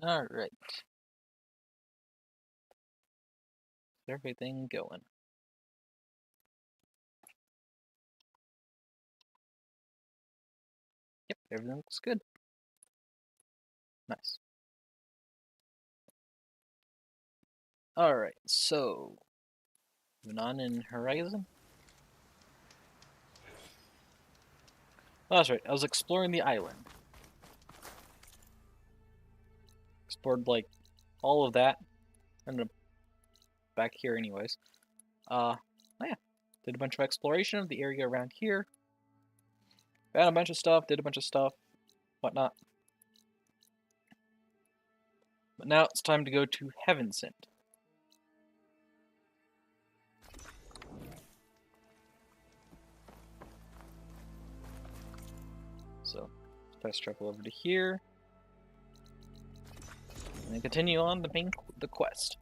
Alright. Everything going. Yep, everything looks good. Nice. Alright, so moving on in Horizon. Oh, that's right, I was exploring the island. Explored like all of that. Ended up back here anyways. Oh yeah. Did a bunch of exploration of the area around here. Found a bunch of stuff, did a bunch of stuff, whatnot. But now it's time to go to Heaven Sent. So, fast travel over to here. And then continue on the quest.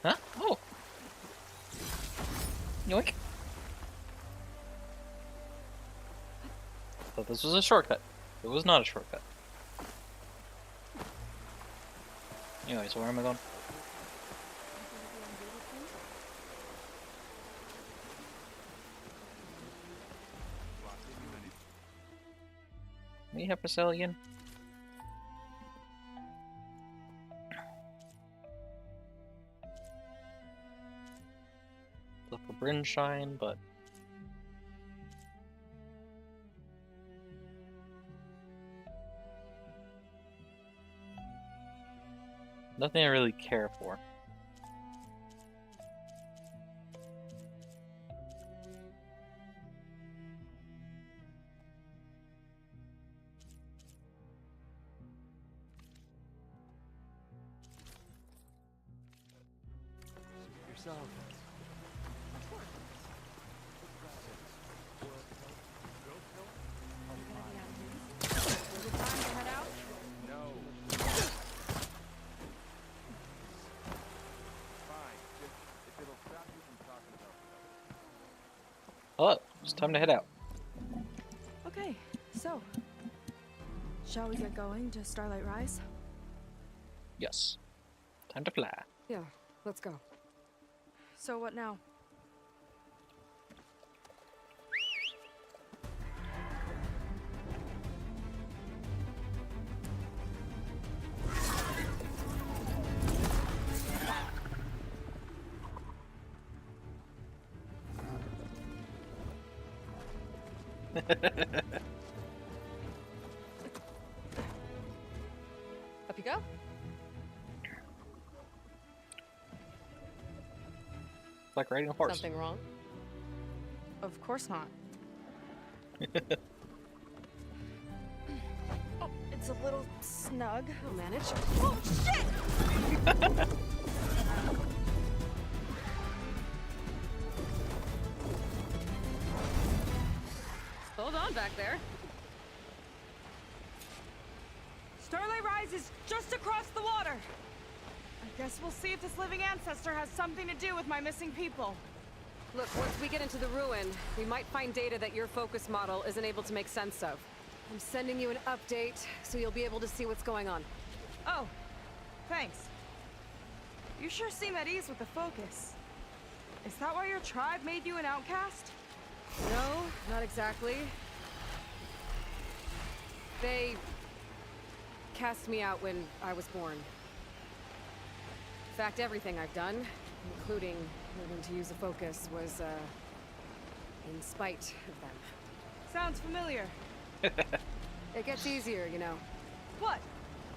Huh? Oh! Yoink! Thought this was a shortcut. It was not a shortcut. Anyways, where am I going? We have to sell again? Look for Bryn Shine, but nothing I really care for. Yourself. Oh, it's time to head out. Okay, so shall we get going to Starlight Rise? Yes. Time to fly. Yeah, let's go. So what now? Up you go. It's like riding a horse. Something wrong? Of course not. Oh, it's a little snug. I'll manage. Oh, shit! Hold on back there. Starlight Rise is just across the water. I guess we'll see if this living ancestor has something to do with my missing people. Look, once we get into the ruin, we might find data that your focus model isn't able to make sense of. I'm sending you an update, so you'll be able to see what's going on. Oh, thanks. You sure seem at ease with the focus. Is that why your tribe made you an outcast? No, not exactly. They cast me out when I was born. In fact, everything I've done, including learning to use a focus, was, in spite of them. Sounds familiar. It gets easier, you know. What?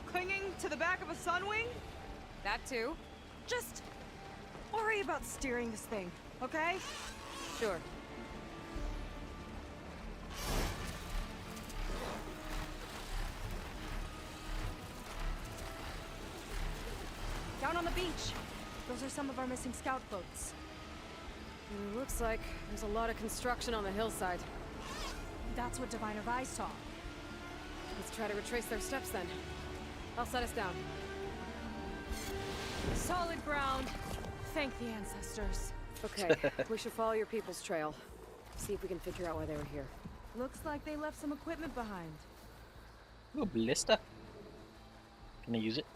Clinging to the back of a sunwing? That too. Just worry about steering this thing, okay? Sure. beach. Those are some of our missing scout boats. It looks like there's a lot of construction on the hillside. That's what Diviner Vi saw. Let's try to retrace their steps then. I'll set us down. Solid ground. Thank the ancestors. Okay, we should follow your people's trail. See if we can figure out why they were here. Looks like they left some equipment behind. Ooh, ballista. Can I use it?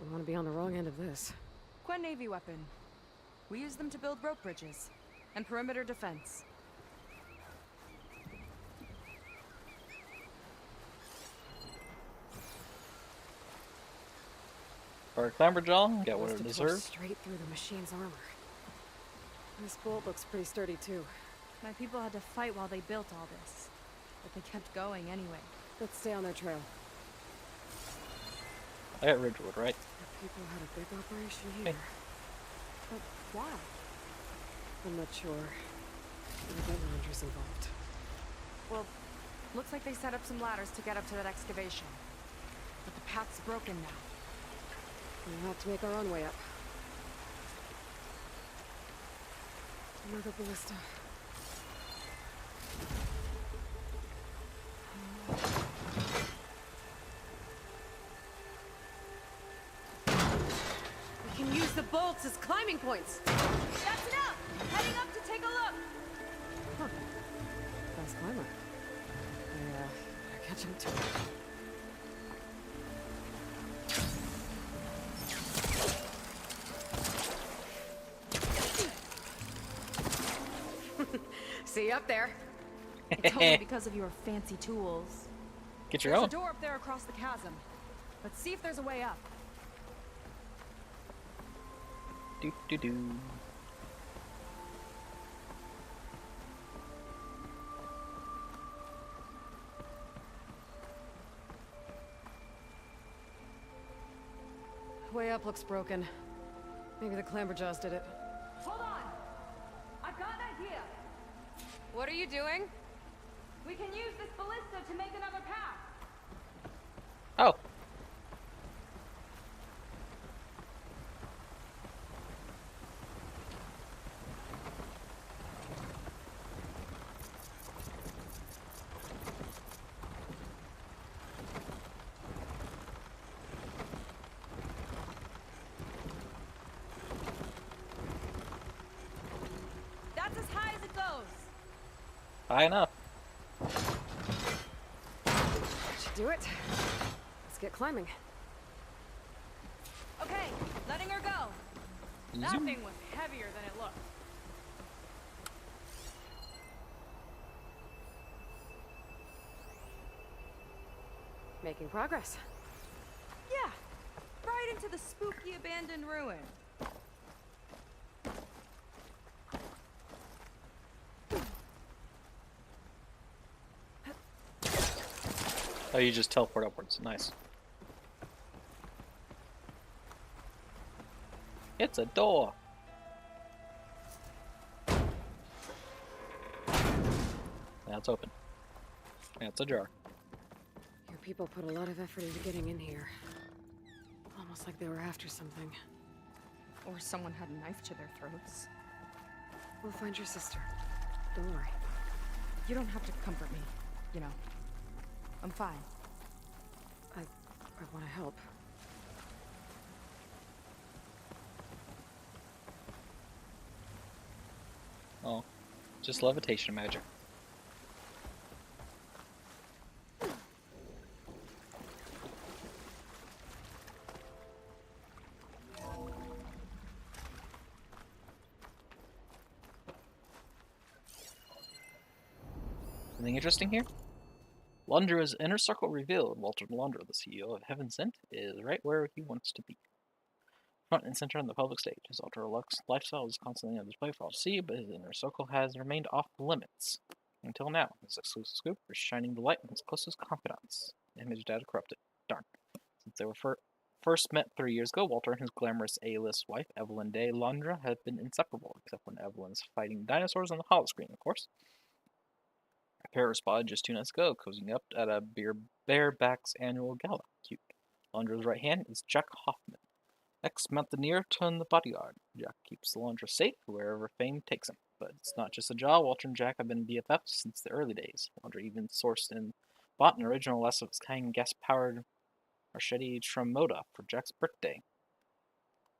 We want to be on the wrong end of this. Quen Navy weapon. We use them to build rope bridges and perimeter defense. Our Clamberjaw, get what Must it have tore deserves. straight through the machine's armor. This bolt looks pretty sturdy too. My people had to fight while they built all this, but they kept going anyway. Let's stay on their trail. I got Ridgewood, right? Our people had a big operation here. Hey. But why? I'm not sure. Maybe the Rangers involved. Well, looks like they set up some ladders to get up to that excavation. But the path's broken now. We'll have to make our own way up. Another ballista. We can use the bolts as climbing points. That's enough! Heading up to take a look! Huh. Fast climber. I catch him too. See you up there. It's only because of your fancy tools. Get your There's own. a door up there across the chasm. Let's see if there's a way up. Do do do. Way up looks broken. Maybe the Clamberjaws did it. Hold on! I've got an idea! What are you doing? We can use this ballista to make another path! Oh. That's as high as it goes! High enough. Should do it. Let's get climbing. Okay, letting her go. That Zoom. thing was heavier than it looked. Making progress. Yeah, right into the spooky abandoned ruin. Oh, you just teleport upwards. Nice. It's a door. Now it's open. Yeah, it's ajar. Your people put a lot of effort into getting in here. Almost like they were after something. Or someone had a knife to their throats. We'll find your sister. Don't worry. You don't have to comfort me, you know. I'm fine. I want to help. Oh, just levitation magic. Anything interesting here? Lundra's inner circle revealed. Walter Lundra, the CEO of Heaven Sent, is right where he wants to be. Front and center on the public stage. His ultra-lux lifestyle is constantly on display for all to see, but his inner circle has remained off limits. Until now, his exclusive scoop is shining the light on his closest confidants. Image data corrupted. Darn. Since they were first met 3 years ago, Walter and his glamorous A-list wife, Evelyn Day Lundra, have been inseparable, except when Evelyn's fighting dinosaurs on the holoscreen, of course. A pair were spotted just 2 nights ago, cozying up at a Bareback's annual gala. Cute. Lundra's right hand is Jack Hoffman. Ex-mountaineer turned the bodyguard. Jack keeps the laundry safe wherever fame takes him. But it's not just a job. Walter and Jack have been BFFs since the early days. Walter even sourced and bought an original less of its kind gas-powered Marchetti Tremoda for Jack's birthday.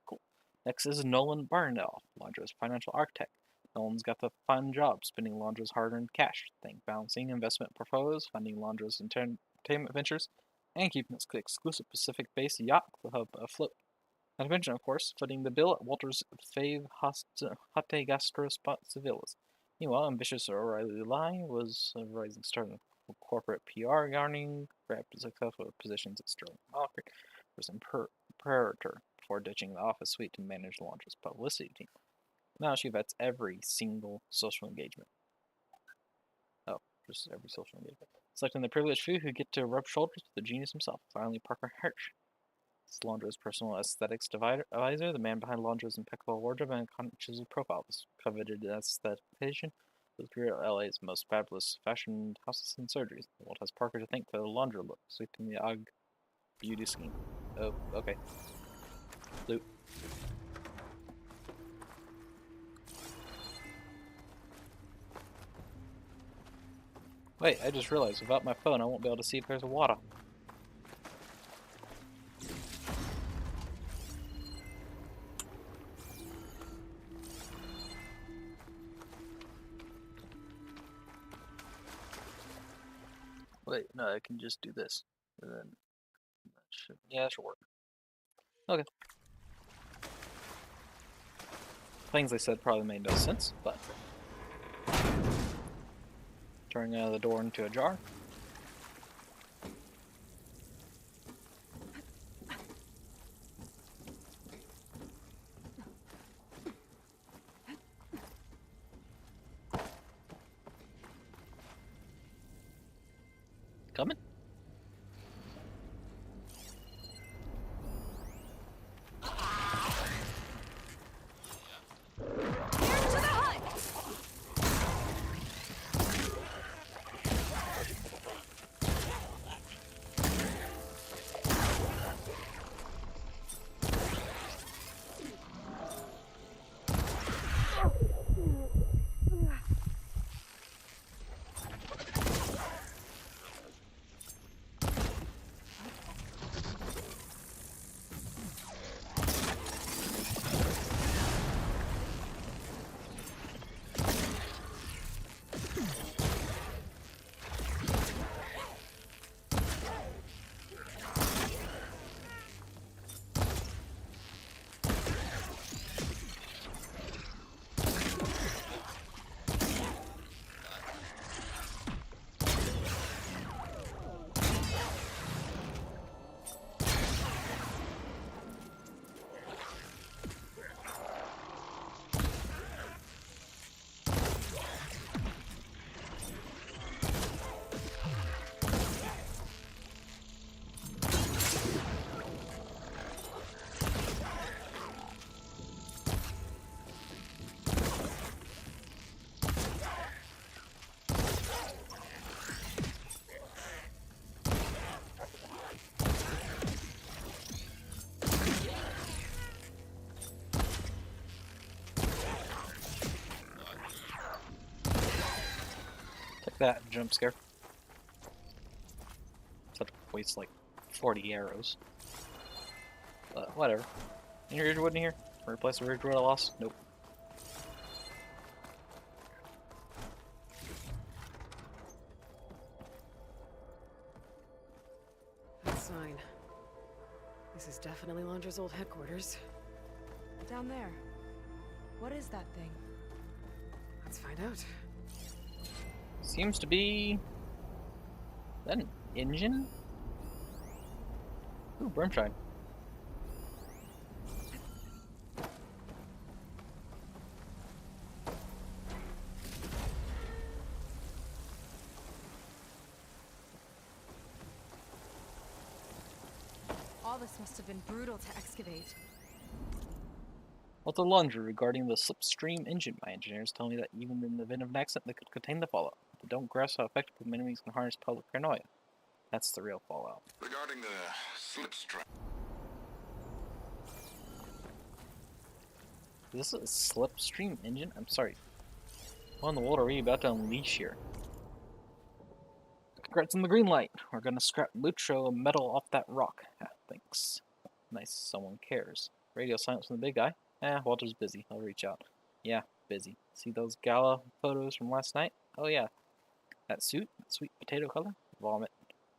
Cool. Next is Nolan Barnell, Laundra's financial architect. Nolan's got the fun job spending Laundra's hard-earned cash, balancing investment portfolios, funding Laundra's entertainment ventures, and keeping its exclusive Pacific-based yacht club afloat. Not to mention, of course, footing the bill at Walter's fave Hate Gastro spot Sevillas. Meanwhile, ambitious O'Reilly Lai was a rising star in corporate PR, garnering grabbed successful positions at Sterling Market, was imperator before ditching the office suite to manage Laundra's publicity team. Now she vets every single social engagement. Oh, just every social engagement. Selecting the privileged few who get to rub shoulders with the genius himself, finally Parker Hirsch. Laundra's personal aesthetics advisor, the man behind Laundra's impeccable wardrobe and conscious profile. This coveted aestheticization was career at LA's most fabulous fashion houses and surgeries. Walt has Parker to thank for the Laundra look, sweeping the OG beauty scheme. Oh, okay. Loot. Wait, I just realized without my phone I won't be able to see if there's a water. Wait, no, I can just do this. And then that should, yeah, that should work. Okay. Things I said probably made no sense, but turning the door into a jar. Coming? That jump scare. Such a waste, like 40 arrows. But whatever. Any Ridgewood in here? Replace the Ridgewood I lost? Nope. That sign. This is definitely Laundra's old headquarters. Down there. What is that thing? Let's find out. Seems to be... Is that an engine? Ooh, Brimshine. All this must have been brutal to excavate. What's a laundry regarding the slipstream engine? My engineers tell me that even in the event of an accident, they could contain the fallout. They don't grasp how effectively enemies can harness public paranoia. That's the real fallout. Regarding the slipstream. Is this a slipstream engine? I'm sorry. What in the world are we about to unleash here? Congrats on the green light. We're gonna scrap mucho metal off that rock. Ah, thanks. Nice, someone cares. Radio silence from the big guy. Walter's busy. I'll reach out. Yeah, busy. See those gala photos from last night? Oh yeah. That suit? That sweet potato color? Vomit.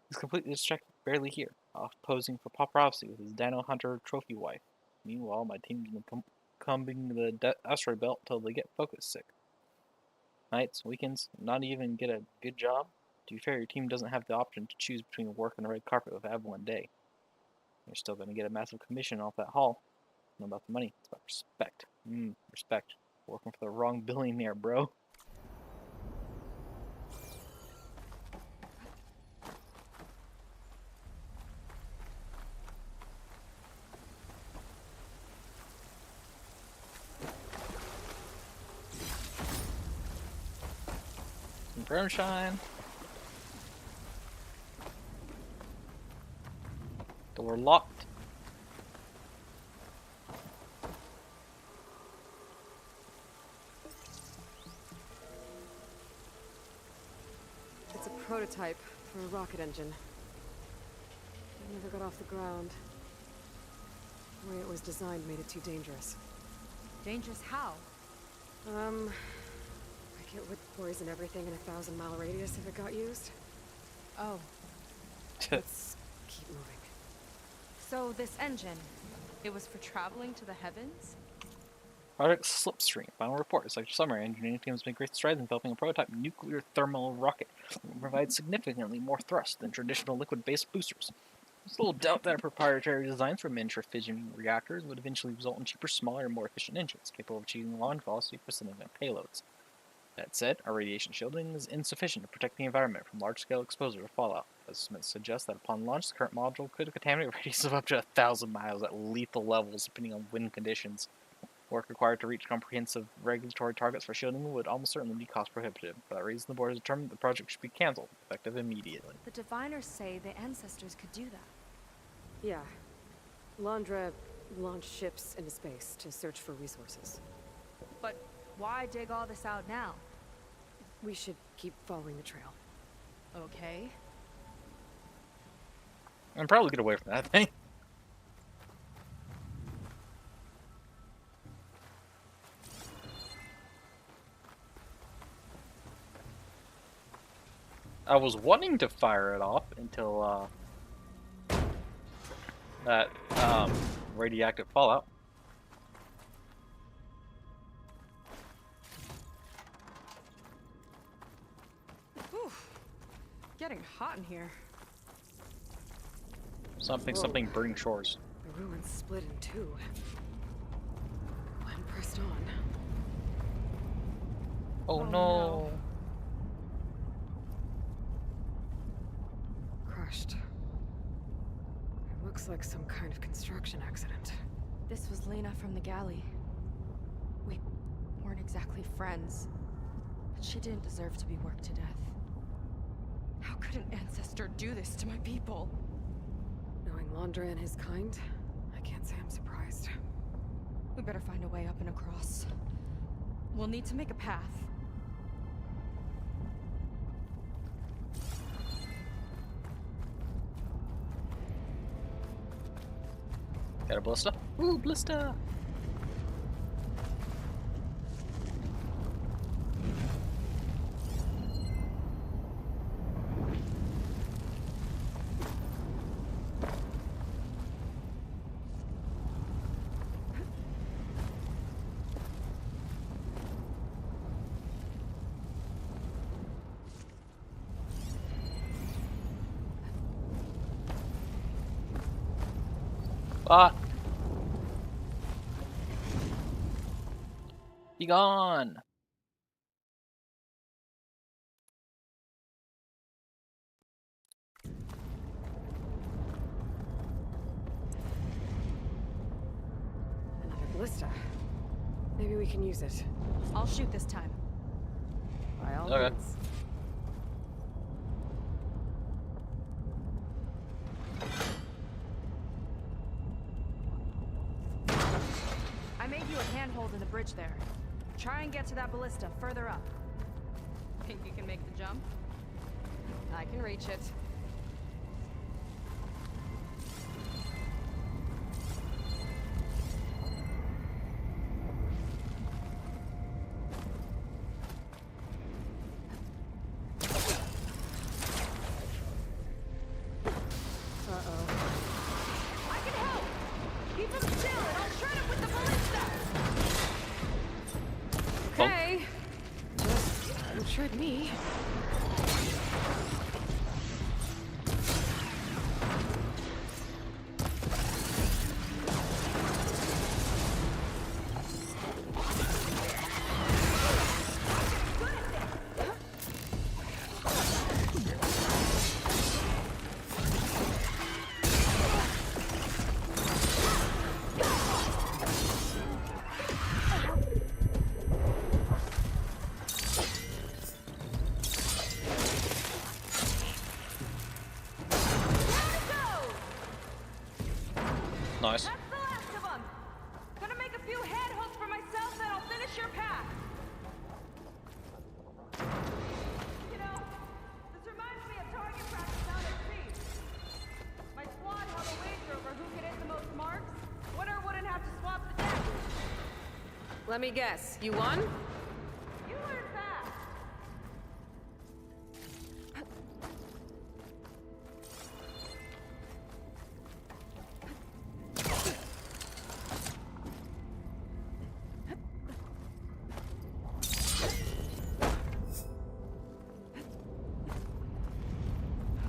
He's completely distracted, barely here, off posing for paparazzi with his Dino Hunter trophy wife. Meanwhile, my team's been combing the asteroid belt till they get focus sick. Nights, weekends, not even get a good job. To be fair, your team doesn't have the option to choose between work and the red carpet with Avalon Day. You're still going to get a massive commission off that haul. Not about the money, it's about respect. Respect. Working for the wrong billionaire, bro. Some shine. Door locked. It's a prototype for a rocket engine. It never got off the ground. The way it was designed made it too dangerous. Dangerous how? Like it would poison everything in a 1,000-mile radius if it got used. Oh, Let's keep moving. so this engine, it was for traveling to the heavens? Project Slipstream. Final report. It's like summer. Engineering team has made great strides in developing a prototype nuclear thermal rocket that will provide significantly more thrust than traditional liquid-based boosters. There's little doubt that a proprietary design for miniature fission reactors would eventually result in cheaper, smaller, and more efficient engines, capable of achieving launch velocity for significant payloads. That said, our radiation shielding is insufficient to protect the environment from large-scale exposure to fallout. Estimates suggest that upon launch, the current module could contaminate a radius of up to 1,000 miles at lethal levels, depending on wind conditions. Work required to reach comprehensive regulatory targets for shielding would almost certainly be cost prohibitive. For that reason, the board has determined the project should be cancelled, effective immediately. The diviners say the ancestors could do that. Yeah. Londra launched ships into space to search for resources. But why dig all this out now? We should keep following the trail. Okay. I'm probably get away from that thing. I was wanting to fire it off until that radioactive fallout. Whew. Getting hot in here. Something burning shores. The ruins split in two. Glenn pressed on. Oh, Oh, no. no. Crushed. It looks like some kind of construction accident. This was Lena from the galley. We weren't exactly friends, but she didn't deserve to be worked to death. How could an ancestor do this to my people? Knowing Londra and his kind, I can't say I'm surprised. We better find a way up and across. We'll need to make a path. Got a blister? Ooh, blister! Ah! Be gone! Another ballista. Maybe we can use it. I'll shoot this time. By all Okay. means. I made you a handhold in the bridge there. Try and get to that ballista further up. Think you can make the jump? I can reach it. I can help! Keep him still and I'll shred him with the ballista! Okay. Just don't shred me. Nice. That's the last of them! Gonna make a few handholds for myself, then I'll finish your path! You know, this reminds me of target practice out at sea. My squad held a wager over who could hit the most marks. Winner wouldn't have to swap the deck. Let me guess. You won? You learn fast.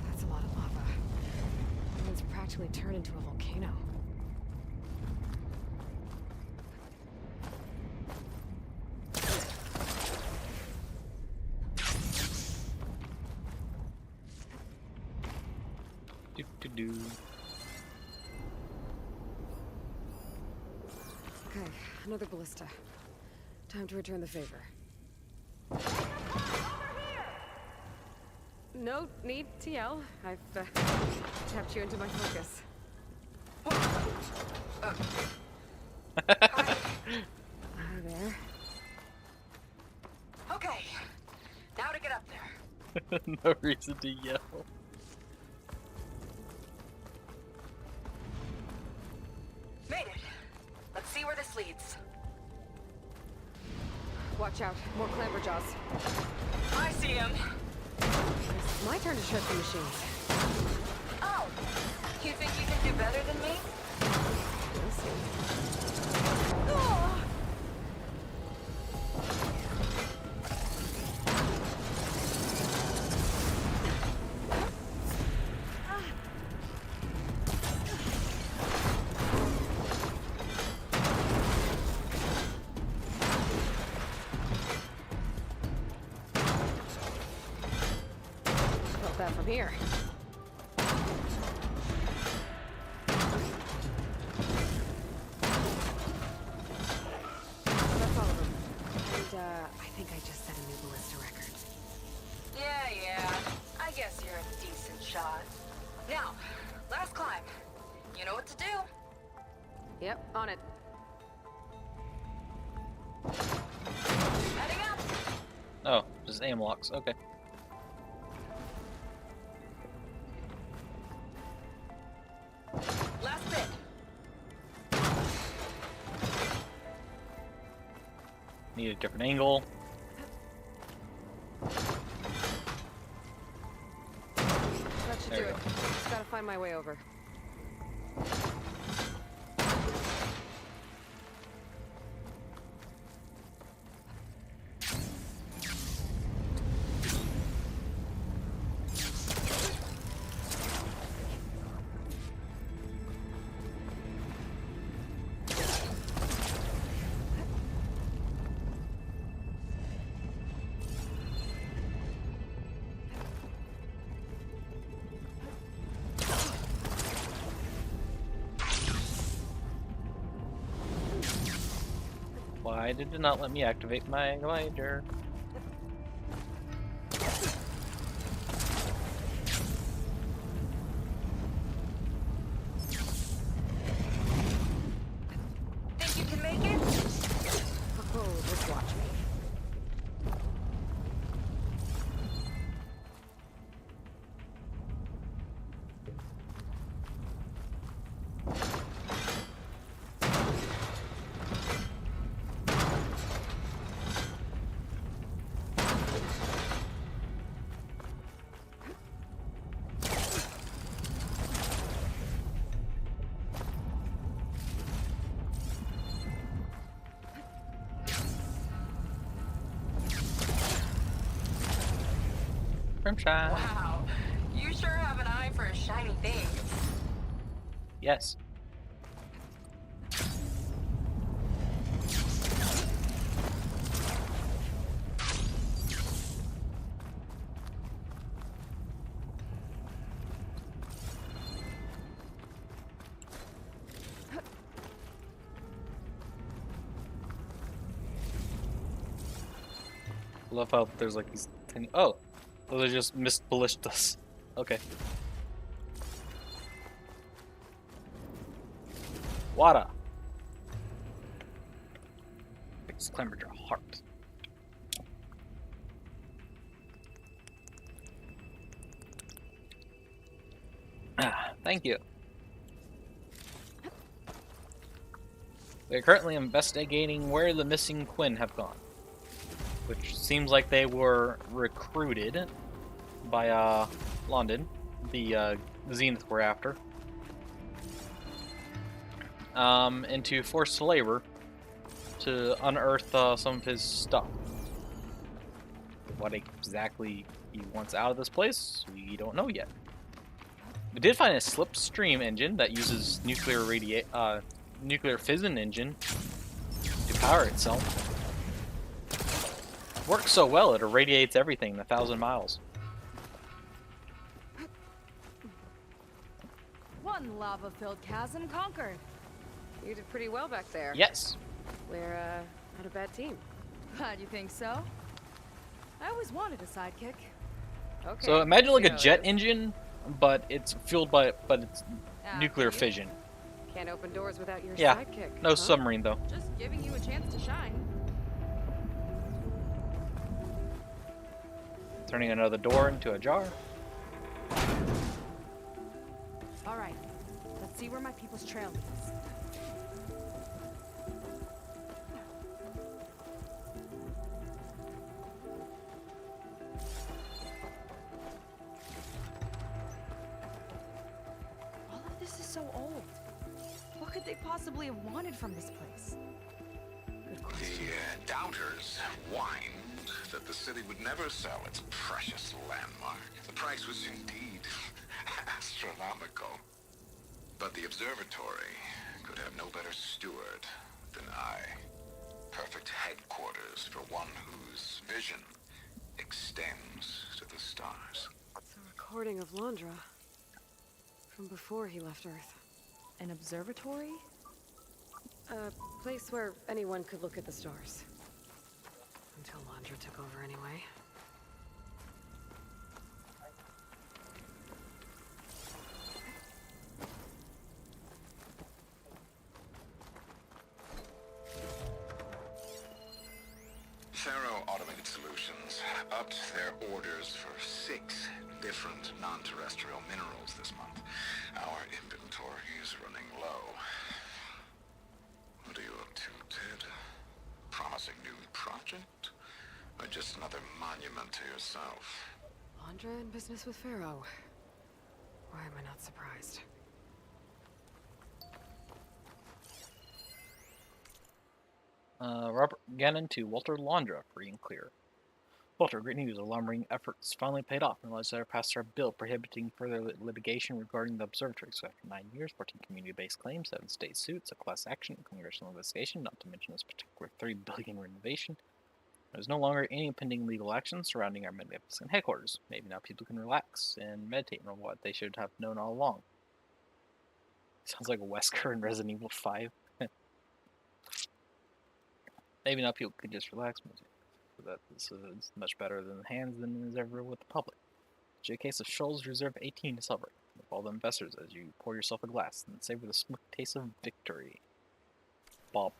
That's a lot of lava. It's practically turned into a volcano. Do. Okay, another ballista. Time to return the favor. No need to yell. I've tapped you into my focus. Hi there. Okay, now to get up there. No reason to yell. Made it. Let's see where this leads. Watch out, more clamberjaws. I see him. It's my turn to shred the machines. Oh, you think you can do better than me? We'll see. Oh. Felt that from here. That's all of them. And, I think I just set a new ballista record. Yeah. I guess you're a decent shot. Now, last climb. You know what to do. Yep, on it. Heading up. Oh, just aim locks. Okay. Last bit. Need a different angle. That should There do we it. Just gotta find my way over. Why did it not let me activate my glider? Think you can make it? from shine. Wow, you sure have an eye for shiny things. Yes. Love how there's like these tiny. Oh, those are just mist ballistas. Okay. Water. Exclaimer your heart. Ah, thank you. We are currently investigating where the missing Quinn have gone, which seems like they were recruited by London, the Zenith we're after, into forced labor to unearth some of his stuff. What exactly he wants out of this place, we don't know yet. We did find a slipstream engine that uses nuclear fission engine to power itself. Works so well it irradiates everything 1,000 miles. One lava-filled chasm conquered. You did pretty well back there. Yes. We're, not a bad team. Glad you think so. I always wanted a sidekick. Okay. So imagine like see a how it jet is. engine, but it's fueled by it's After nuclear you. fission. Can't open doors without your Yeah. sidekick. No huh? submarine though. Just giving you a chance to shine. Turning another door into a jar. All right, let's see where my people's trail leads. All of this is so old. What could they possibly have wanted from this place? Good question. The doubters whined that the city would never sell its precious landmark. The price was indeed astronomical. But the observatory could have no better steward than I. Perfect headquarters for one whose vision extends to the stars. It's a recording of Londra. From before he left Earth. An observatory? A place where anyone could look at the stars. Until Londra took over anyway. Faro Automated Solutions upped their orders for 6 different non-terrestrial minerals this month. Our inventory is running low. What are you up to, Ted? Promising new project? Or just another monument to yourself? Londra in business with Pharaoh. Why am I not surprised? Robert Gannon to Walter Londra, free and clear. Walter, great news. Our long-running efforts finally paid off, and the legislature passed our bill prohibiting further litigation regarding the observatory. So after 9 years, 14 community-based claims, 7 state suits, a class action, a congressional investigation, not to mention this particular $3 billion renovation, there's no longer any pending legal action surrounding our magnificent headquarters. Maybe now people can relax and meditate on what they should have known all along. Sounds like Wesker in Resident Evil 5. Maybe now people could just relax. So that this is much better than hands than it is ever with the public. In case of Shoals Reserve 18 to celebrate with all the investors as you pour yourself a glass and savor the smooth taste of victory. Bob.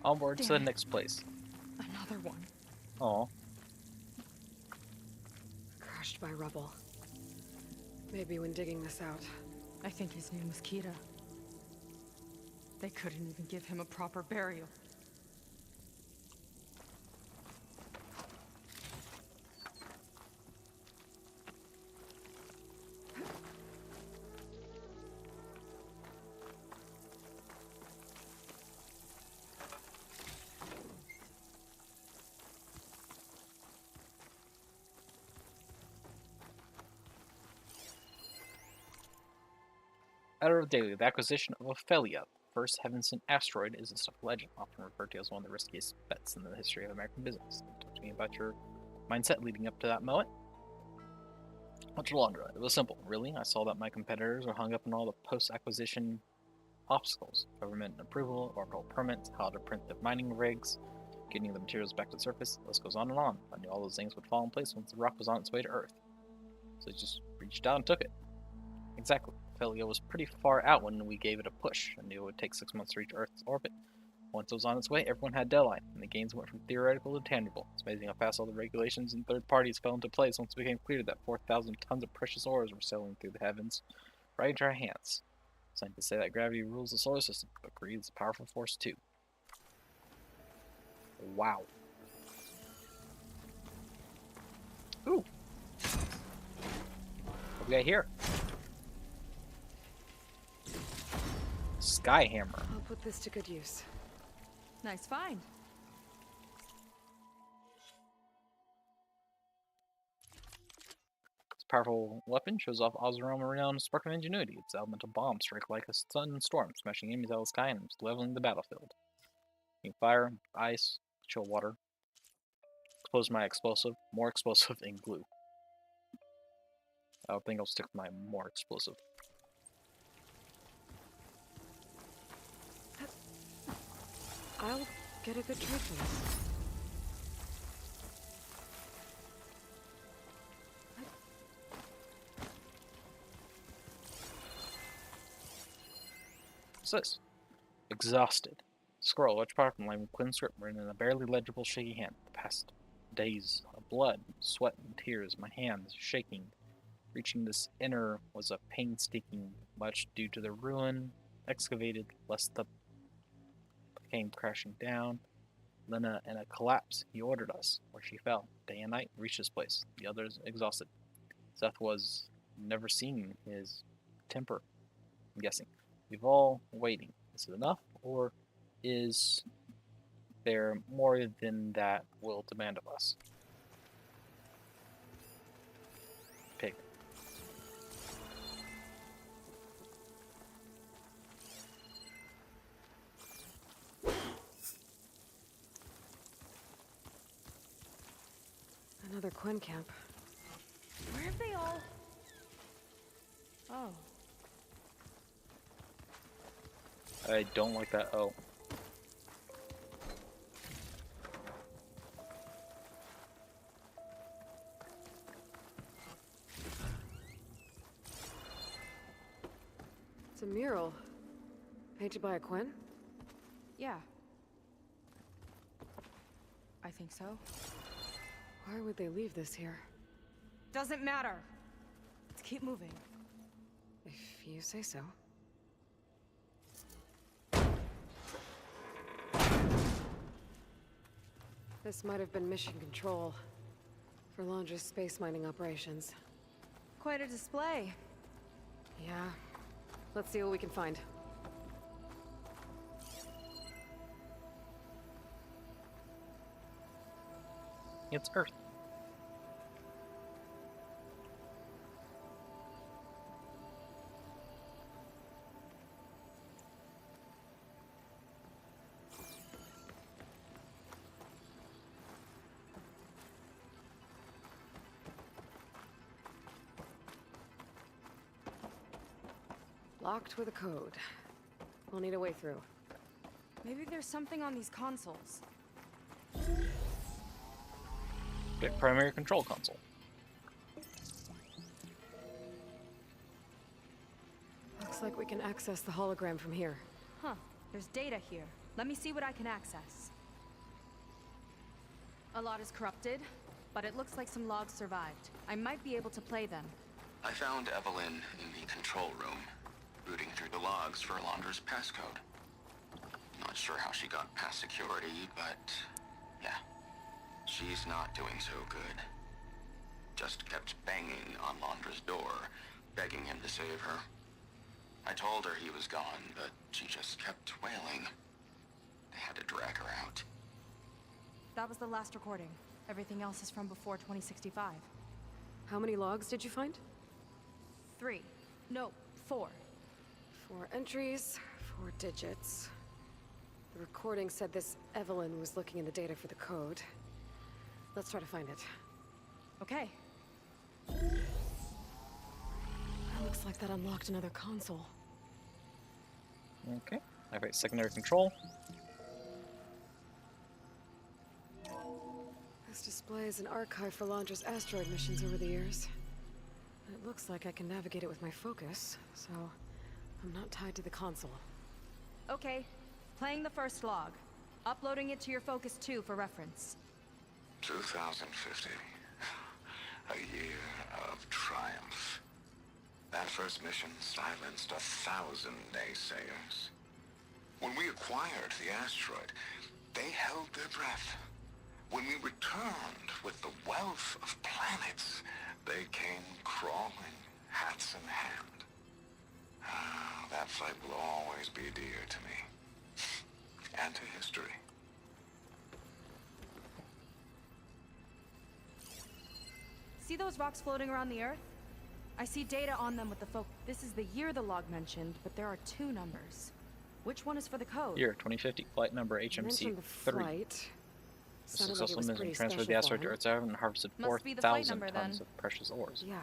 Onward to the Damn it. next place. Another one. Aw. Crushed by rubble. Maybe when digging this out. I think his name was Kira. They couldn't even give him a proper burial. Outer of Daily, the acquisition of Ophelia, first heaven-sent asteroid, is a stuff of legend, often referred to as one of the riskiest bets in the history of American business. Talk to me about your mindset leading up to that moment. Much longer. It was simple, really. I saw that my competitors were hung up on all the post-acquisition obstacles: government approval, Oracle permits, how to print the mining rigs, getting the materials back to the surface. The list goes on and on. I knew all those things would fall in place once the rock was on its way to Earth. So I just reached out and took it. Exactly. Ophelia was pretty far out when we gave it a push. I knew it would take 6 months to reach Earth's orbit. Once it was on its way, everyone had a deadline, and the gains went from theoretical to tangible. It's amazing how fast all the regulations and third parties fell into place once it became clear that 4,000 tons of precious ores were sailing through the heavens, right into our hands. Scientists say that gravity rules the solar system, but greed is a powerful force too. Wow. Ooh. What we got here? Sky hammer. I'll put this to good use. Nice find. This powerful weapon shows off Ozaroma renowned spark of ingenuity. Its elemental bombs strike like a sudden storm, smashing enemies out of the sky and leveling the battlefield. You can fire, ice, chill water. Expose my explosive, more explosive than glue. I don't think I'll stick with my more explosive. I'll get a good trade for this. What's this? Exhausted. Scroll, which part from Lime Quinn script written in a barely legible shaky hand. The past days of blood, sweat, and tears, my hands shaking. Reaching this inner was a painstaking, much due to the ruin, excavated, lest the came crashing down. Lena, in a collapse, he ordered us, where she fell. Day and night, reached this place. The others exhausted. Seth was never seen his temper, I'm guessing. We've all waiting. Is it enough, or is there more than that will demand of us? Pig. Another Quinn camp. Where have they all... Oh. I don't like that. Oh. It's a mural. Painted by a Quinn? Yeah. I think so. Why would they leave this here? Doesn't matter. Let's keep moving. If you say so. This might have been mission control for Londra's space mining operations. Quite a display. Yeah. Let's see what we can find. It's Earth. Locked with a code. We'll need a way through. Maybe there's something on these consoles. Big primary control console. Looks like we can access the hologram from here. Huh. There's data here. Let me see what I can access. A lot is corrupted, but it looks like some logs survived. I might be able to play them. I found Evelyn in the control room, rooting through the logs for Alondra's passcode. sure how she got past security, but yeah, she's not doing so good. Just kept banging on Laundra's door, begging him to save her. I told her he was gone, but she just kept wailing. They had to drag her out. That was the last recording. Everything else is from before 2065. How many logs did you find? 3. No, 4. 4 entries, 4 digits. The recording said this Evelyn was looking in the data for the code. Let's try to find it. Okay. Looks like that unlocked another console. Okay. Activate secondary control. This displays an archive for Laundra's asteroid missions over the years. It looks like I can navigate it with my focus, so I'm not tied to the console. Okay. Playing the first log. Uploading it to your Focus 2 for reference. 2050. A year of triumph. That first mission silenced 1,000 naysayers. When we acquired the asteroid, they held their breath. When we returned with the wealth of planets, they came crawling, hats in hand. That fight will always be dear to me. And to history. See those rocks floating around the Earth? I see data on them with the This is the year the log mentioned, but there are 2 numbers. Which one is for the code? Year 2050, flight number HMC Mentioned the 3. flight. The Sounded like it successful was mission pretty transferred the special asteroid to for him. Earth's orbit and harvested Must be the flight 4,000 number, tons then. of precious ores. Yeah.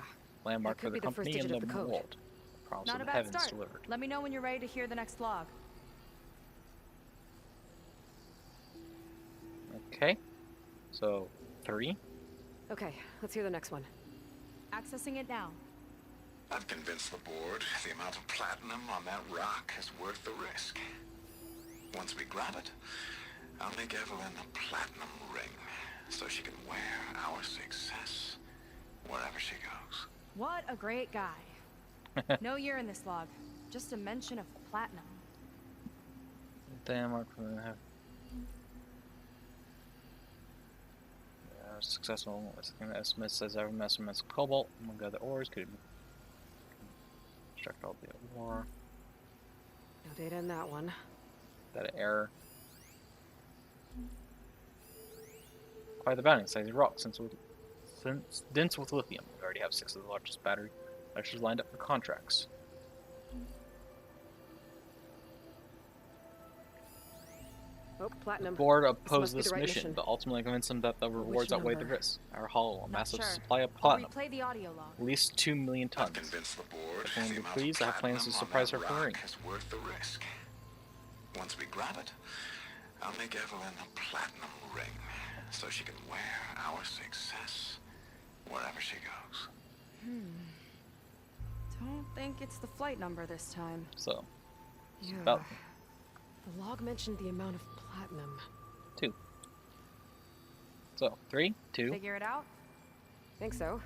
Landmark That for could the be the first company and digit the of the code. world. The promise Not of a the bad heavens start. delivered. Let me know when you're ready to hear the next log. Okay. So, 3. Okay, let's hear the next one. Accessing it now. I've convinced the board the amount of platinum on that rock is worth the risk. Once we grab it, I'll make Evelyn a platinum ring so she can wear our success wherever she goes. What a great guy. No year in this log. Just a mention of platinum. Landmark for the successful estimate says every measurements of cobalt among other ores could extract all the ore. No data in that one. That error. Quite the bounty size rock since dense with lithium. We already have 6 of the largest battery manufacturers lined up for contracts. Oh, platinum. The board This opposed must be this the right mission, mission. but ultimately convinced them that the rewards outweigh the number? risks. Our hull, a Not massive sure. supply of I'll platinum, replay the audio log. at least 2 million I've tons. convinced the board If only the amount please, of I have plans to platinum on surprise that her for the rock ring. is worth the risk. Once we grab it, I'll make Evelyn a platinum ring so she can wear our success wherever she goes. Don't think it's the flight number this time. So, Yeah. about The log mentioned the amount of platinum. 2. So, 3, 2. Figure it out? Think so.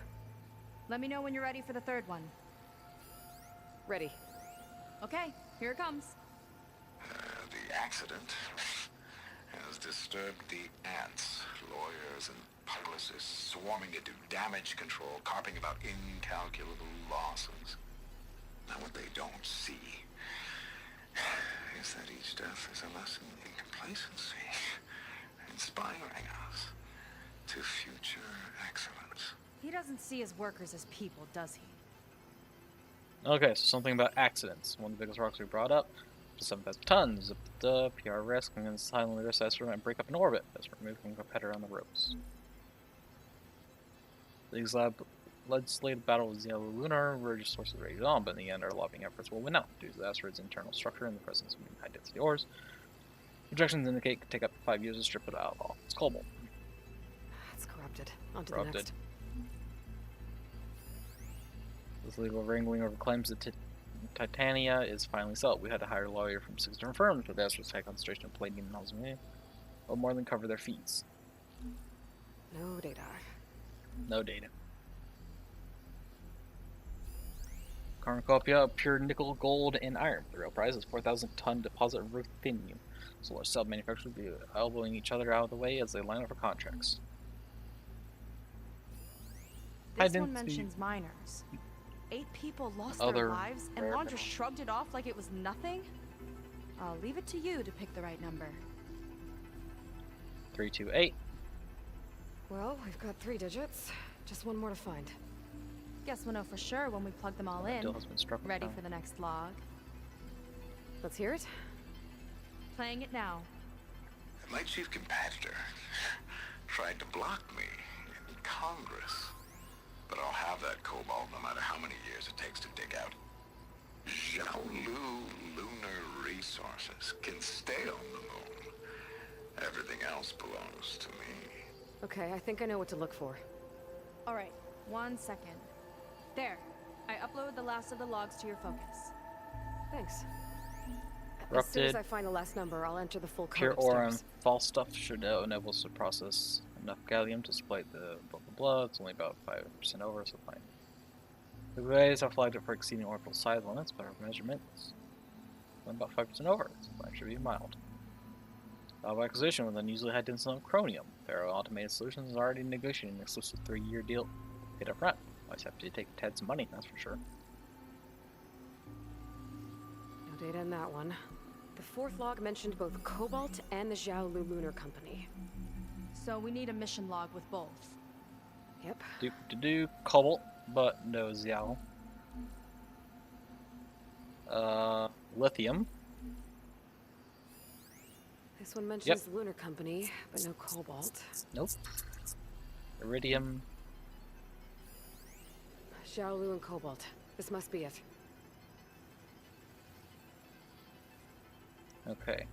Let me know when you're ready for the third one. Ready. Okay, here it comes. The accident has disturbed the ants, lawyers and publicists swarming to do damage control, carping about incalculable losses. Now what they don't see is that each death is a lesson in complacency, inspiring us to future excellence. He doesn't see his workers as people, does he? Okay, so something about accidents. One of the biggest rocks we brought up, 7,000 tons. Zip the PR risk and then silently risk asteroid and break up in orbit. That's removing a competitor on the ropes. These legislative battle with Yellow Lunar were just sources raged on, but in the end, our lobbying efforts will win out due to the asteroid's internal structure and the presence of high density ores. Projections indicate it could take up to 5 years to strip it out of all its cobalt. It's corrupted. On to the Corrupted. next. This legal wrangling over claims that Titania is finally settled. We had to hire a lawyer from 6 different firms with the asteroid's high concentration of palladium and osmium, but more than cover their fees. No data. No data. Cornucopia of pure nickel, gold, and iron. The real prize is 4,000 ton deposit of ruthenium. Solar cell manufacturers will be elbowing each other out of the way as they line up for contracts. This didn't one see mentions miners. 8 people lost other their lives, and rare Lon just minerals. shrugged it off like it was nothing? I'll leave it to you to pick the right number. 328. Well, we've got 3 digits. Just one more to find. Guess we'll know for sure when we plug them all That in. deal has been struck. Ready for the next log. Let's hear it. Playing it now. My chief competitor tried to block me in Congress. But I'll have that cobalt no matter how many years it takes to dig out. Xiaolu lunar resources can stay on the moon. Everything else belongs to me. Okay, I think I know what to look for. Alright, 1 second. There. I uploaded the last of the logs to your focus. Thanks. As soon Corrupted, as I find the last number, I'll enter the full code pure ore and upstairs. false stuff should enable us to process enough gallium to supply the blah blah blah. It's only about 5% over, so fine. The ways are flagged for exceeding orbital size limits, but our measurements only about 5% over, so that should be mild. Valve acquisition with unusually high density of chromium. Faro Automated Solutions is already negotiating an exclusive 3-year deal. Paid up front. Always have to take Ted some money, that's for sure. No data in that one. The 4th log mentioned both Cobalt and the Xiaolu Lunar Company. So we need a mission log with both. Yep. Do cobalt, but no Xiao. Lithium. This one mentions the Lunar Company, but no Cobalt. Nope. Iridium. Xiaolu and Cobalt. This must be it. Okay.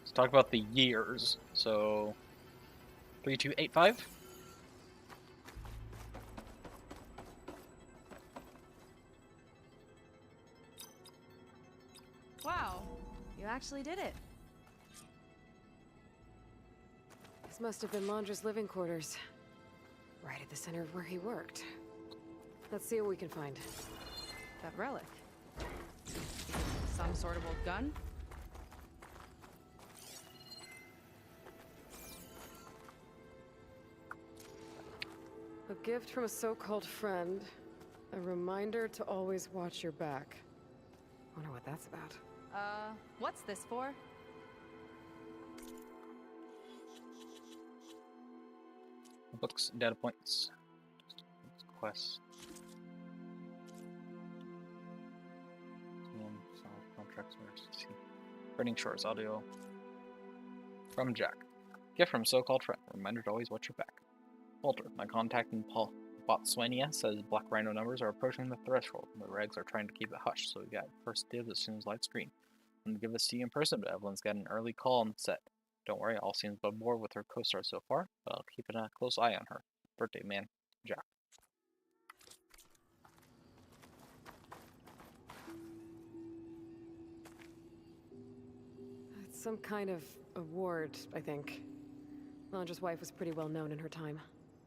Let's talk about the years. So, 3285. Wow, you actually did it. This must have been Londra's living quarters. Right at the center of where he worked. Let's see what we can find. That relic. Some sort of old gun? A gift from a so-called friend. A reminder to always watch your back. Wonder what that's about. What's this for? Books, data points, quests. Contracts, Burning Shores audio from Jack. Gift from so-called friend. Reminder to always watch your back. Walter, my contact in Botswana says Black Rhino numbers are approaching the threshold. The regs are trying to keep it hush, so we got first dibs as soon as lights green. I'm gonna give this to you in person, but Evelyn's got an early call on set. Don't worry, all seems above board with her co-star so far, but I'll keep a close eye on her. Birthday man, Jack. It's some kind of award, I think. Londra's wife was pretty well known in her time.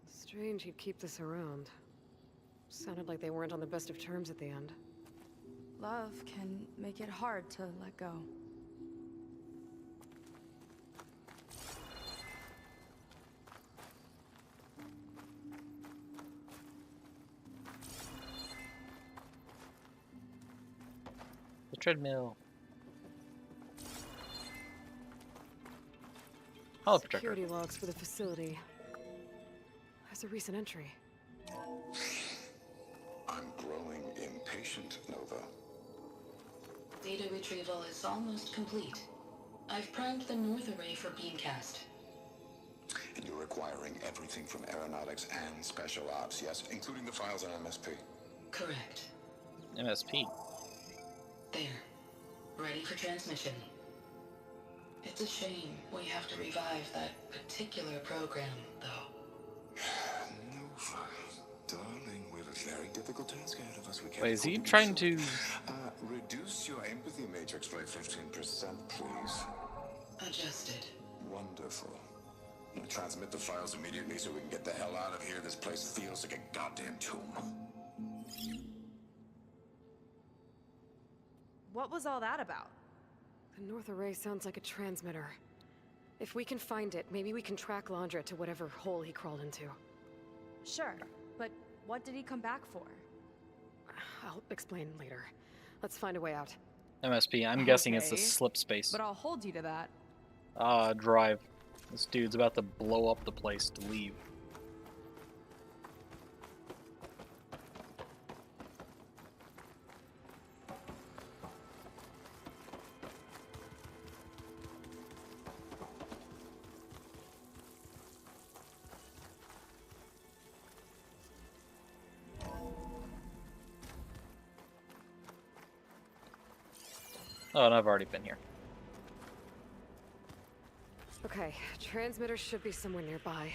Strange he'd keep this around. Sounded like they weren't on the best of terms at the end. Love can make it hard to let go. The treadmill. Holo protector. Security logs for the facility. There's a recent entry. I'm growing impatient, Nova. Data retrieval is almost complete. I've primed the north array for beamcast. And you're acquiring everything from aeronautics and special ops, yes, including the files on MSP. Correct. MSP. There. Ready for transmission. It's a shame we have to revive that particular program, though. Nova, darling, we have a very difficult task ahead of us. We can't Wait, is he afford trying be to... reduce your empathy matrix by 15%, please. Adjusted. Wonderful. Now transmit the files immediately so we can get the hell out of here. This place feels like a goddamn tomb. What was all that about? The North Array sounds like a transmitter. If we can find it, maybe we can track Landra to whatever hole he crawled into. Sure, but what did he come back for? I'll explain later. Let's find a way out. MSP. I'm guessing it's the Okay, slip space. But I'll hold you to that. Drive. This dude's about to blow up the place to leave. Oh, and I've already been here. Okay, transmitter should be somewhere nearby.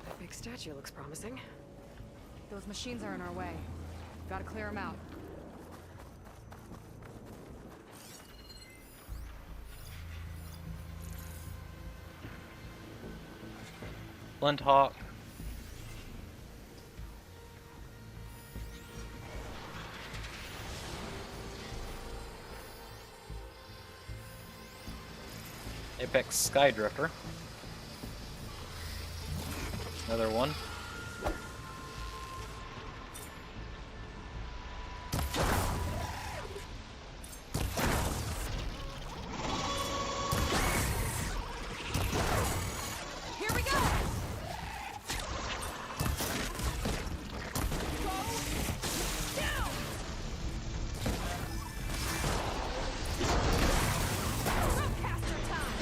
That big statue looks promising. Those machines are in our way. Gotta clear them out. Flint Hawk. Apex Skydrifter. Another one. Here we go! Down! Ropecaster time!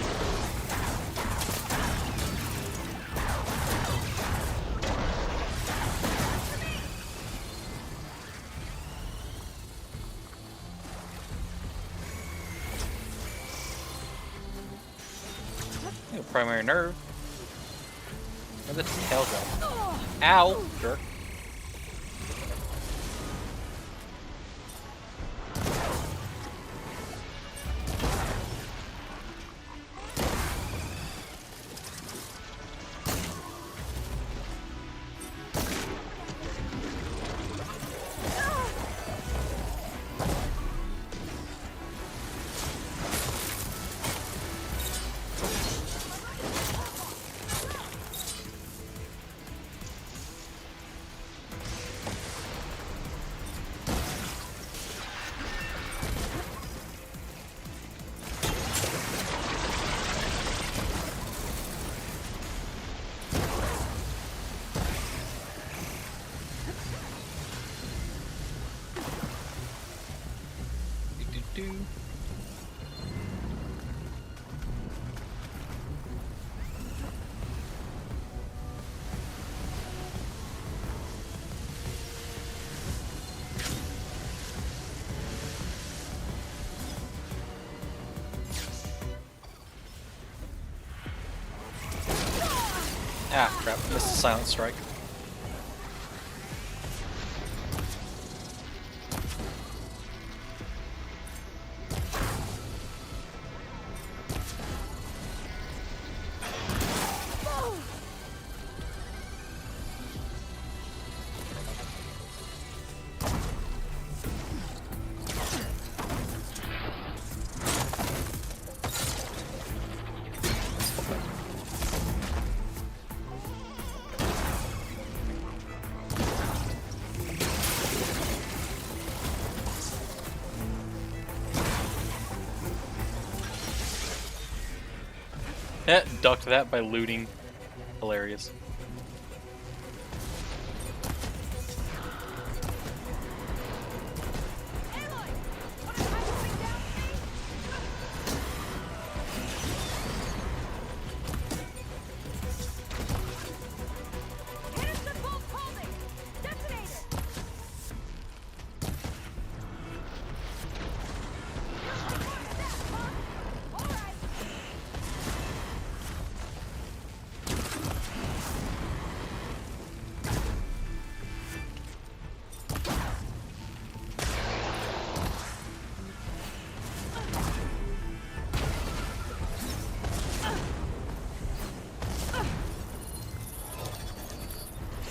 Ooh, primary nerve. Where'd the tail go? Ow! Jerk. Do. Ah, crap. Missed the silent strike. Ducked that by looting. Hilarious.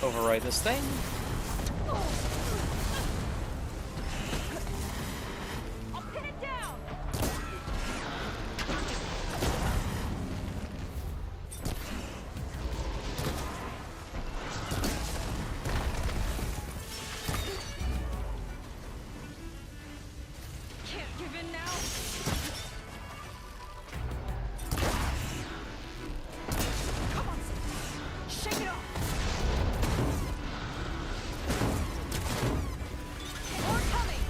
Override this thing. I'll Come on, shake it off. More coming.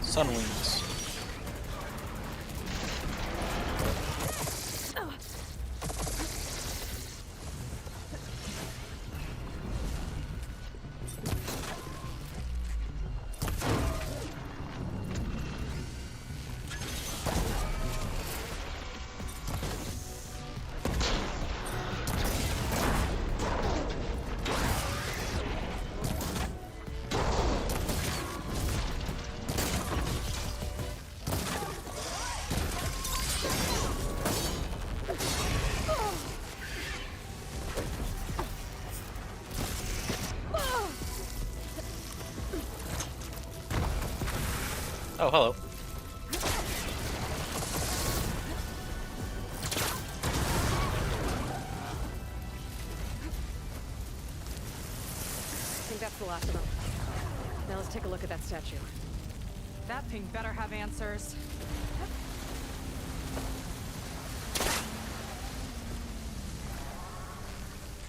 Sun wings. Oh, hello. I think that's the last of them. Now let's take a look at that statue. That thing better have answers.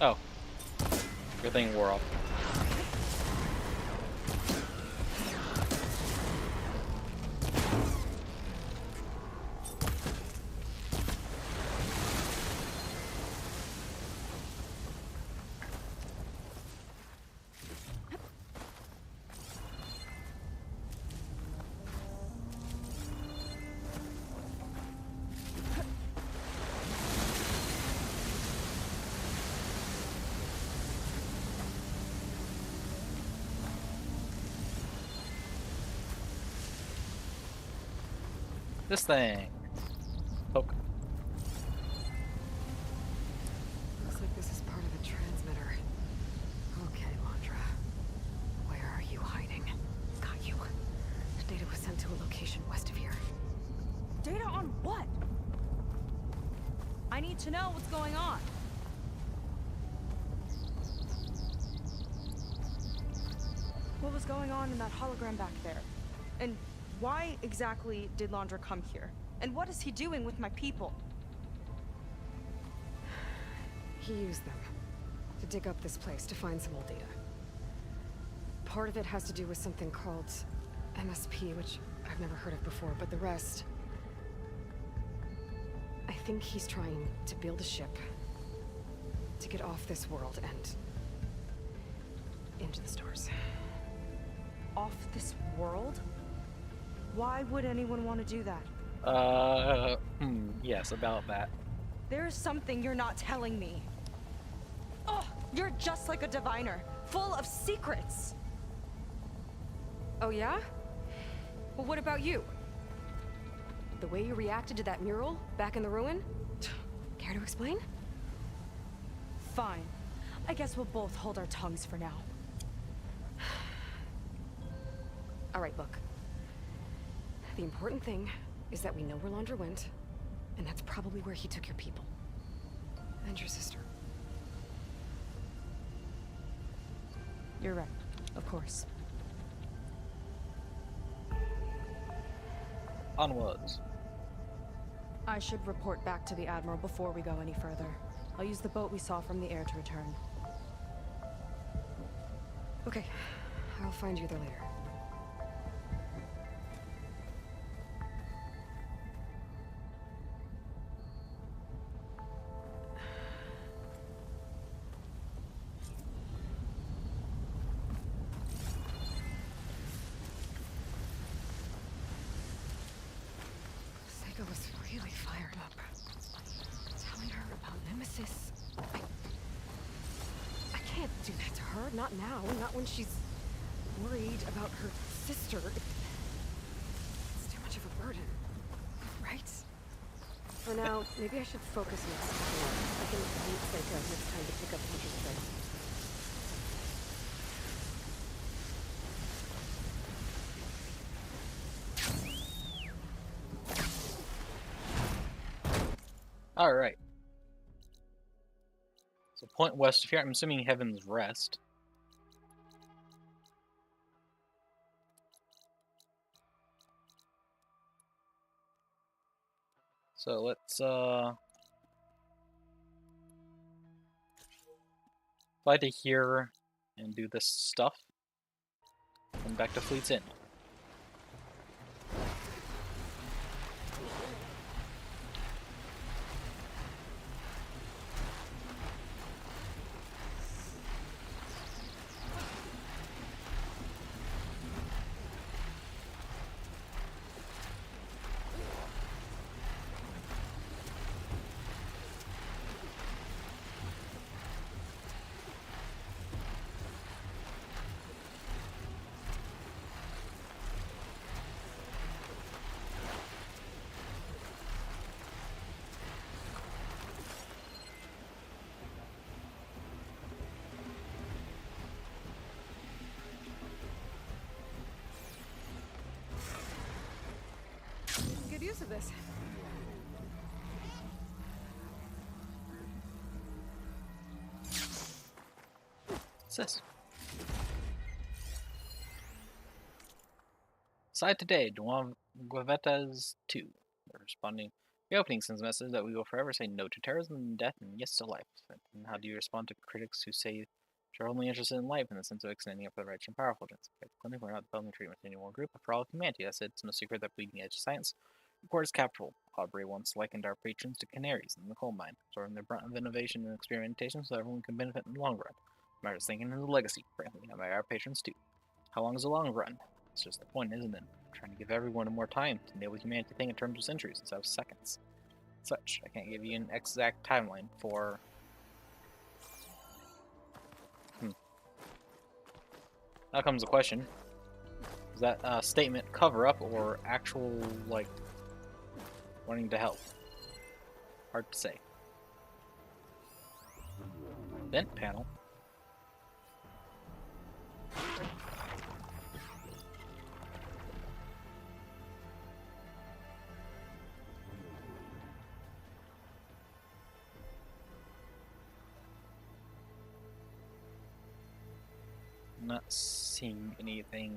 Oh. Your thing wore off. This thing. Poke. Looks like this is part of the transmitter. Okay, Landra. Where are you hiding? Got you. The data was sent to a location west of here. Data on what? I need to know what's going on. What was going on in that hologram back there? And why exactly did Landra come here? And what is he doing with my people? He used them to dig up this place to find some old data. Part of it has to do with something called MSP, which I've never heard of before, but the rest... I think he's trying to build a ship to get off this world and into the stars. Off this world? Why would anyone want to do that? Yes, about that. There's something you're not telling me. Oh, you're just like a diviner, full of secrets. Oh yeah? Well, what about you? The way you reacted to that mural back in the ruin? Care to explain? Fine. I guess we'll both hold our tongues for now. All right, look. The important thing is that we know where Landra went, and that's probably where he took your people. And your sister. You're right, of course. Onwards. I should report back to the Admiral before we go any further. I'll use the boat we saw from the air to return. Okay, I'll find you there later. Sega was really fired up. Telling her about Nemesis. I can't do that to her. Not now. Not when she's worried about her sister. It's too much of a burden. Right? For now, maybe I should focus on something else. I can meet Seika next time to pick up Hunter's trail. Alright. So point west of here, I'm assuming Heaven's Rest. So let's fly to here and do this stuff. And back to Fleet's End. Good use of this. What's this? Side today, Guavetas 2. They're responding. Reopening sends a message that we will forever say no to terrorism and death and yes to life. And how do you respond to critics who say you're only interested in life in the sense of extending it for the rich and powerful? Clinic, we're not developing treatment to any one group, but for all of humanity. I said it's no secret that bleeding edge science requires capital. Aubrey once likened our patrons to canaries in the coal mine, absorbing the brunt of innovation and experimentation so everyone can benefit in the long run. I'm just thinking of the legacy, frankly, and by our patrons too. How long is the long run? It's just the point, isn't it? I'm trying to give everyone more time to enable humanity to think in terms of centuries instead of seconds. Such, I can't give you an exact timeline for... Now comes the question. Is that statement cover-up or actual, like, wanting to help? Hard to say. Vent panel. Not seeing anything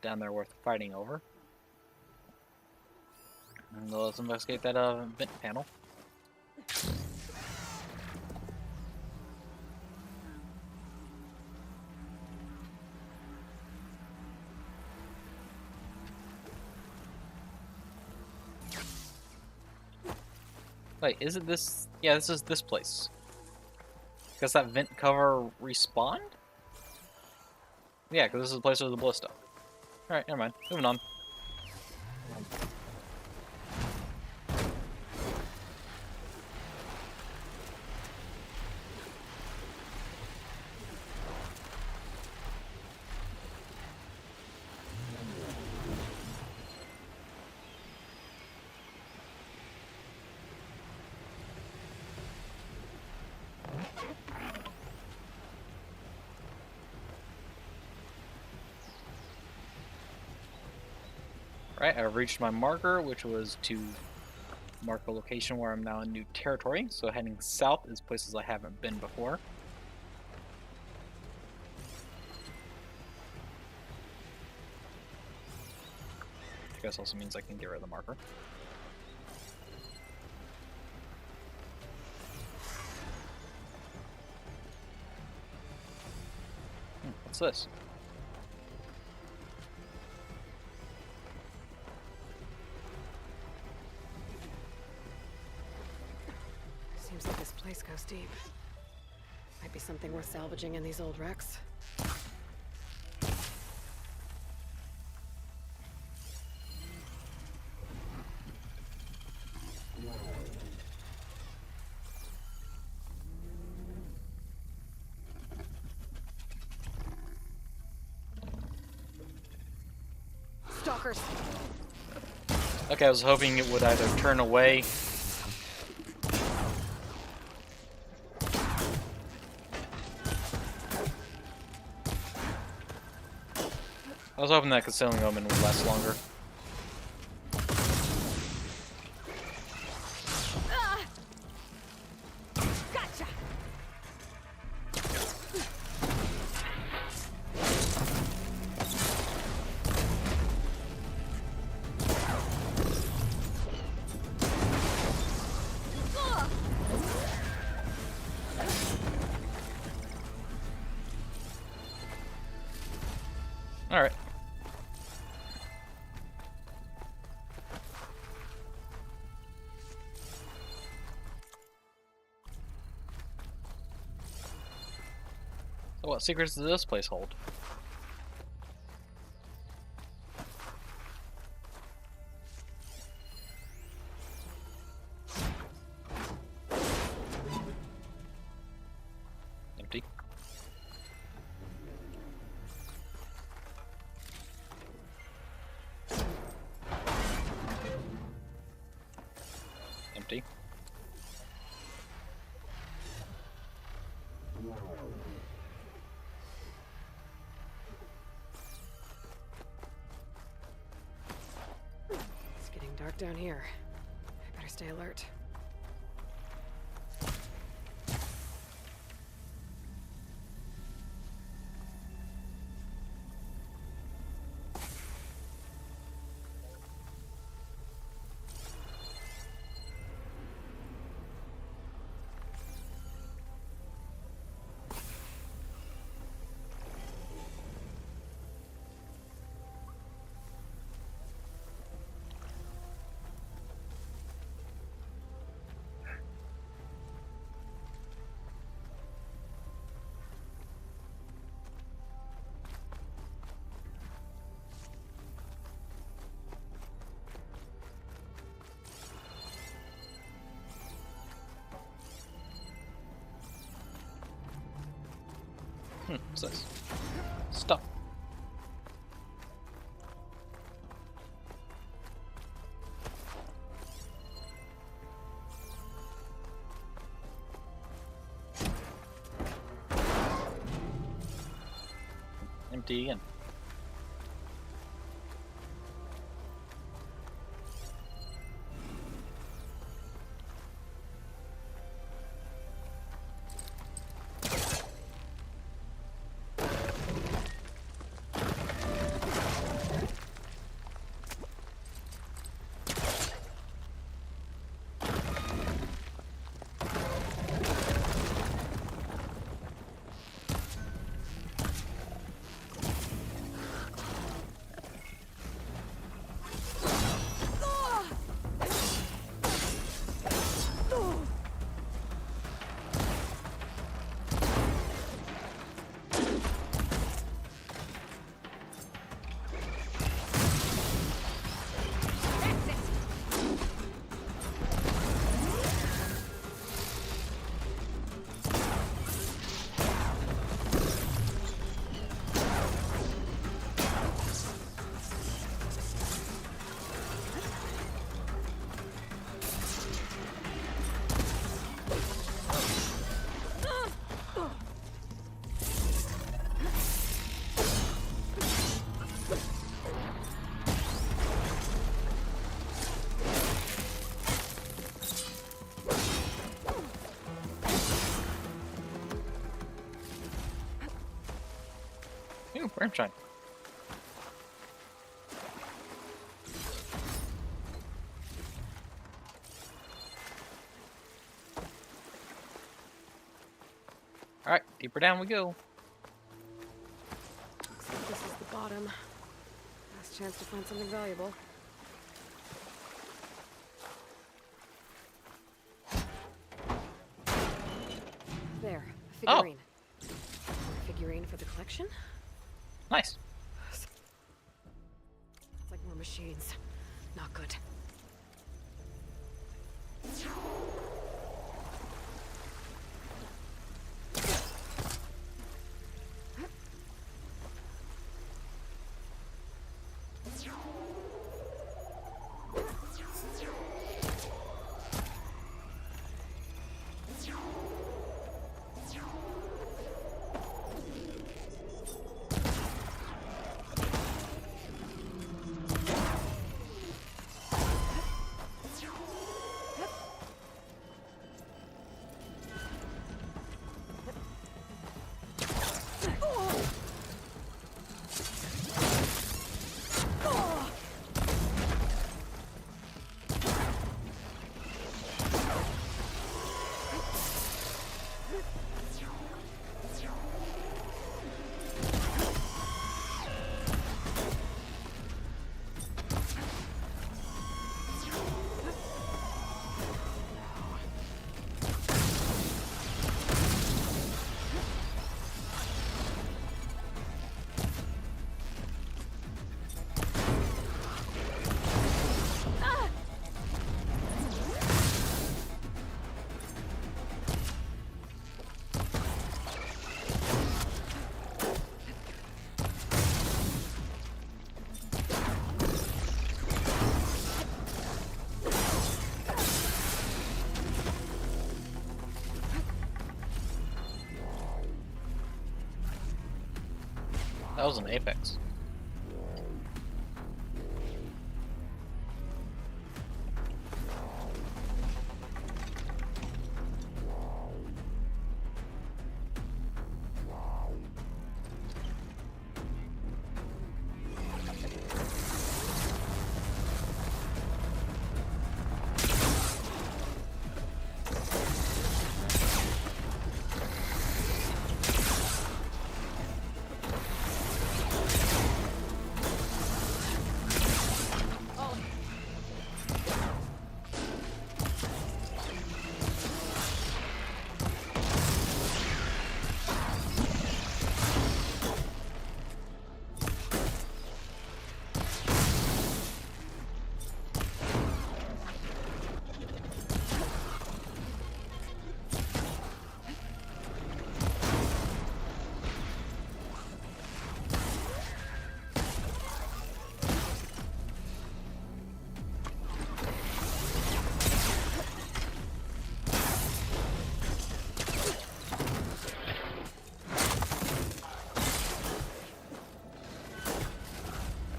down there worth fighting over. And let's investigate that vent panel. Wait, is it this? Yeah, this is this place. Guess that vent cover respawned? Yeah, because this is the place with the ballista. Alright, never mind. Moving on. Right, I've reached my marker, which was to mark a location where I'm now in new territory. So heading south is places I haven't been before. I guess also means I can get rid of the marker. What's this? Seems like this place goes deep. Might be something worth salvaging in these old wrecks. Stalkers! Okay, I was hoping it would either turn away. I was hoping that concealing omen would last longer. So what secrets does this place hold? Empty. Empty. It's getting dark down here. I better stay alert. What's this? Stuff. Empty again. Ooh, wormshine. Alright, deeper down we go. Looks like this is the bottom. Last chance to find something valuable. There, a Oh. figurine. A figurine for the collection? Nice. It's like more machines. Not good. That was an apex.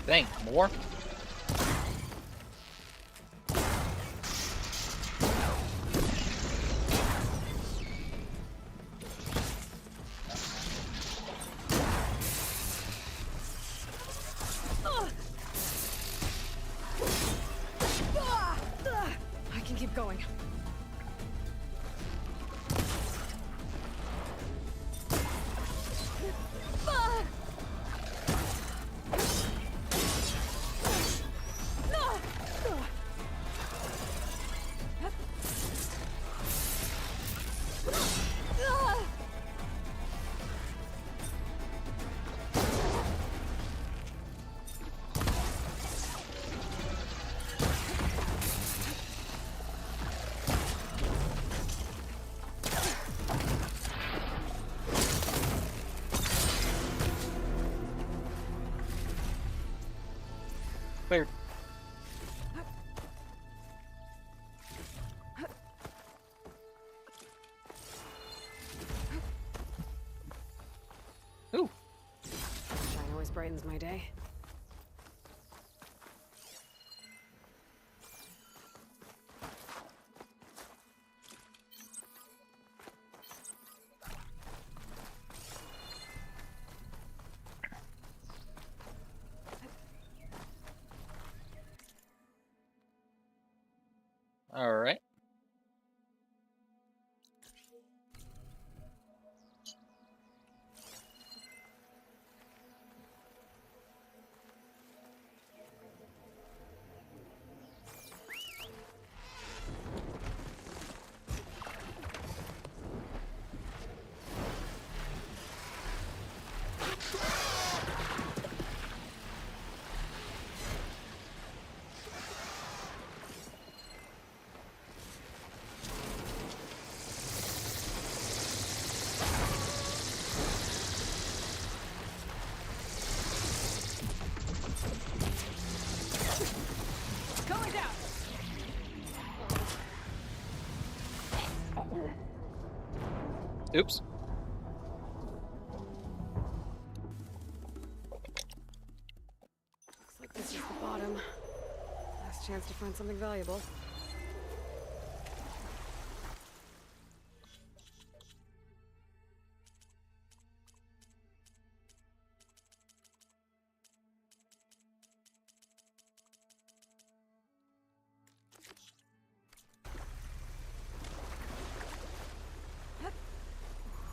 Dang, more? I can keep going. Cleared. Ooh. Shine always brightens my day. All right. Going down. Oops. Looks like this is the bottom. Last chance to find something valuable.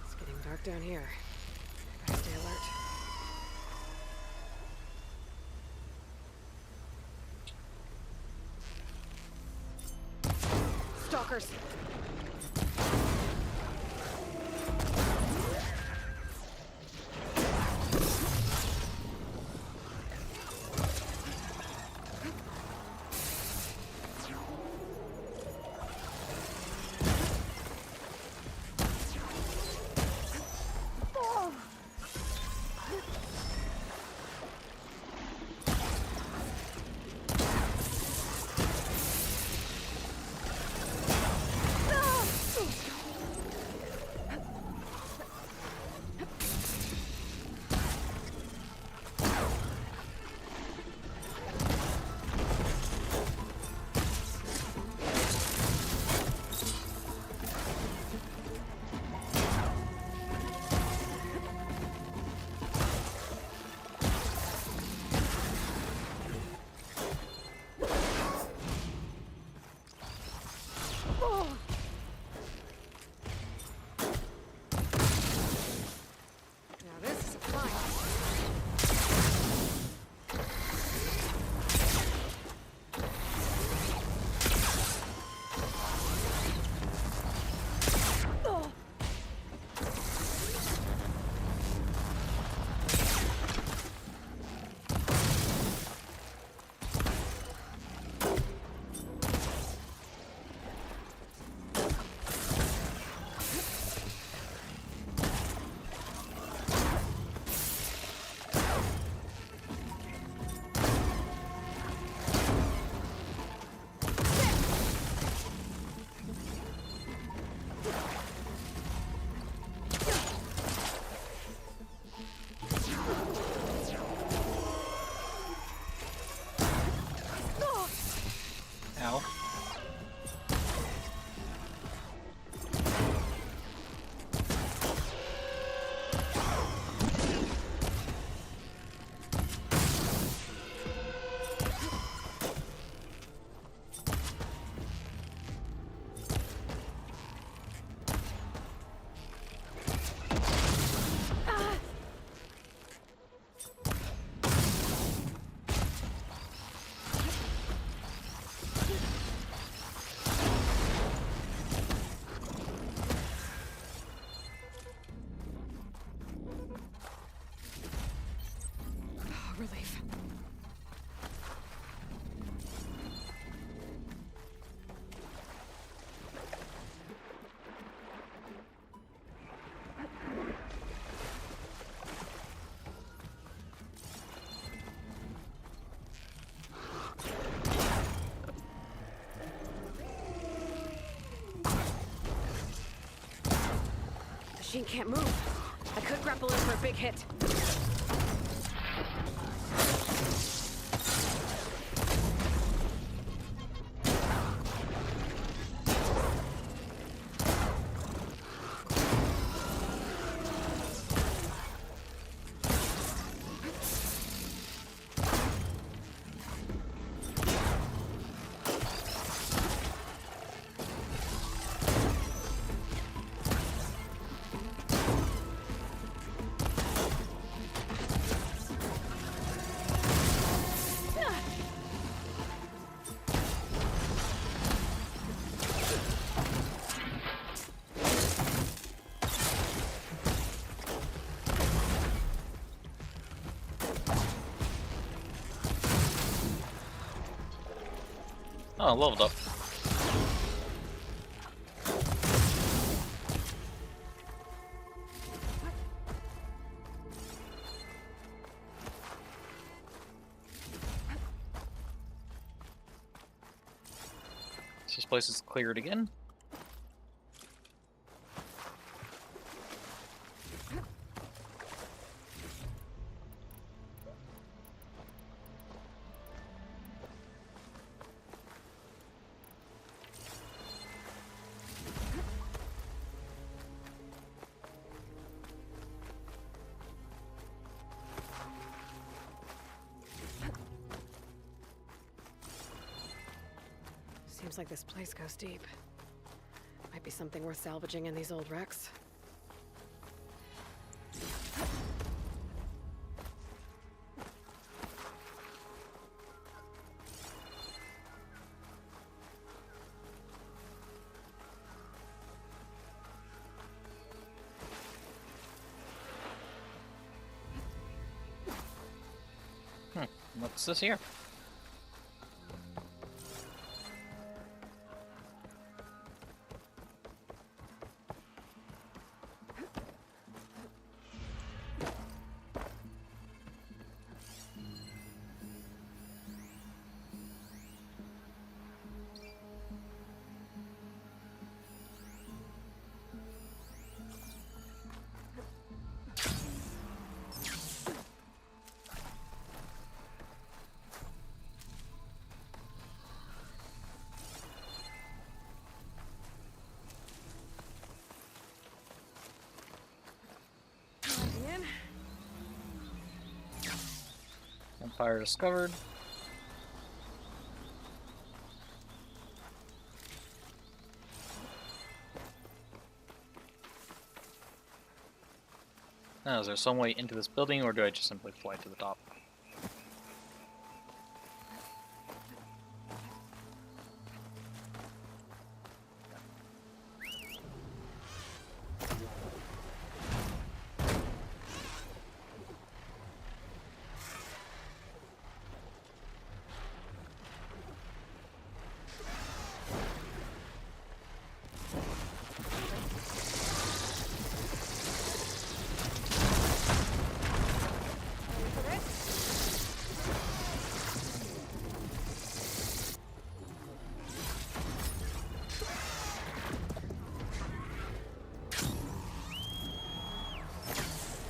It's getting dark down here. Gotta stay alert. Stalkers! machine can't move. I could grapple in for a big hit. Oh, leveled up. So this place is cleared again. Seems like this place goes deep. Might be something worth salvaging in these old wrecks. What's this here? Empire discovered. Now, is there some way into this building, or do I just simply fly to the top?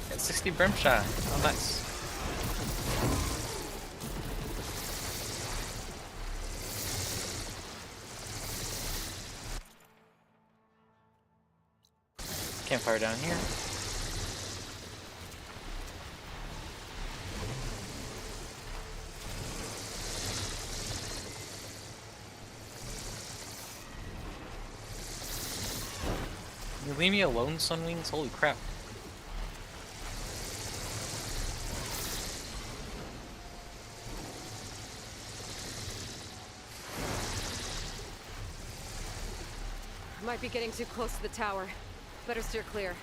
Got 60 brimshot. Oh, nice. Campfire down here. You leave me alone, Sunwings? Holy crap. Might be getting too close to the tower. Better steer clear.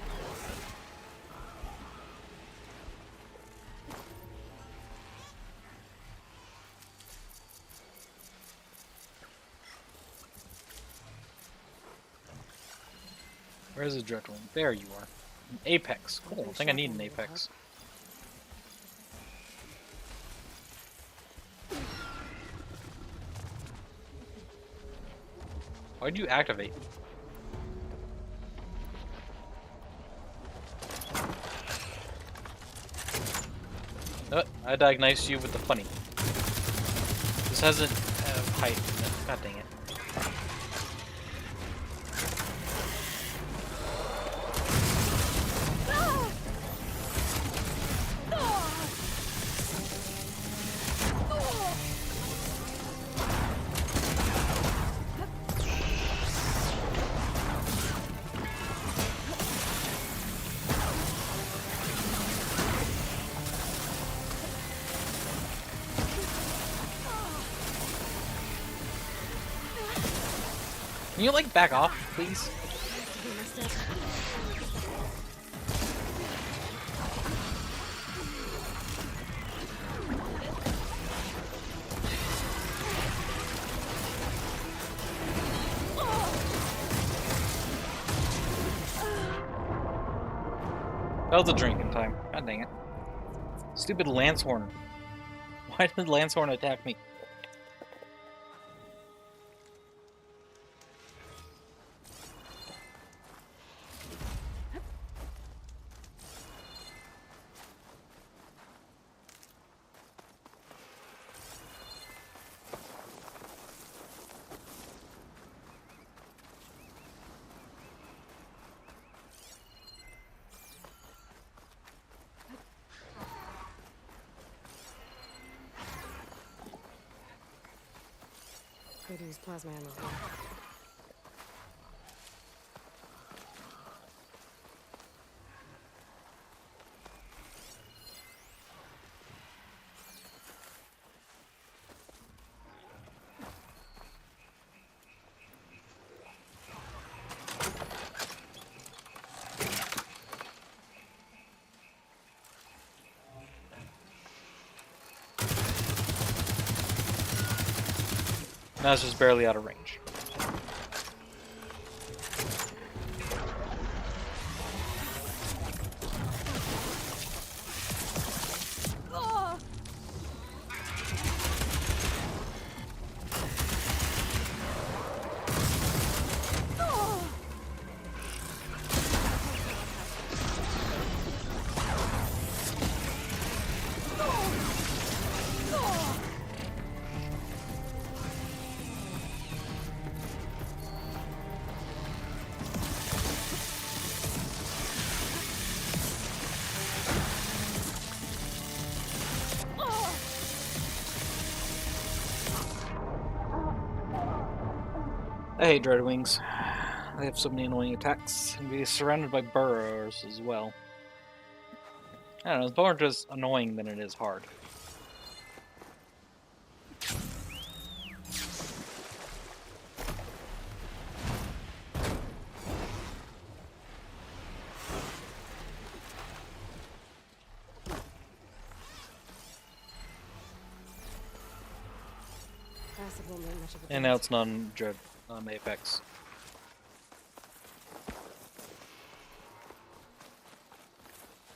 Where's the Dreadwing? There you are. An apex. Cool. I think I need an apex. Why'd you activate? I diagnosed you with the funny. This hasn't height. God dang it. Can you like back off, please? That was a drinking time. God dang it. Stupid Lancehorn. Why did Lancehorn attack me? Could use plasma ammo. Now it's just barely out of range. I hate Dreadwings. They have so many annoying attacks, and be surrounded by burrows as well. I don't know, it's more just annoying than it is hard. Acid won't make much of a And now it's non-Dread Apex.